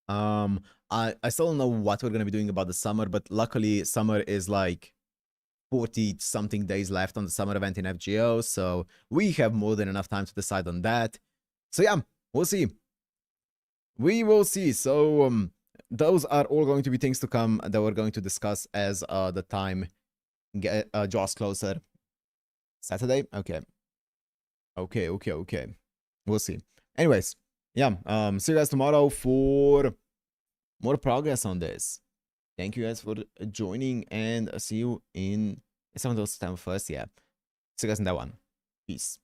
I still don't know what we're gonna be doing about the summer, but luckily summer is like 40 something days left on the summer event in FGO, so we have more than enough time to decide on that. So yeah, we'll see. We will see. So those are all going to be things to come that we're going to discuss as the time draws closer. Saturday? Okay. Okay. We'll see. Anyways, yeah, see you guys tomorrow for more progress on this. Thank you guys for joining, and see you in 7th September 1st. Yeah. See you guys in that one. Peace.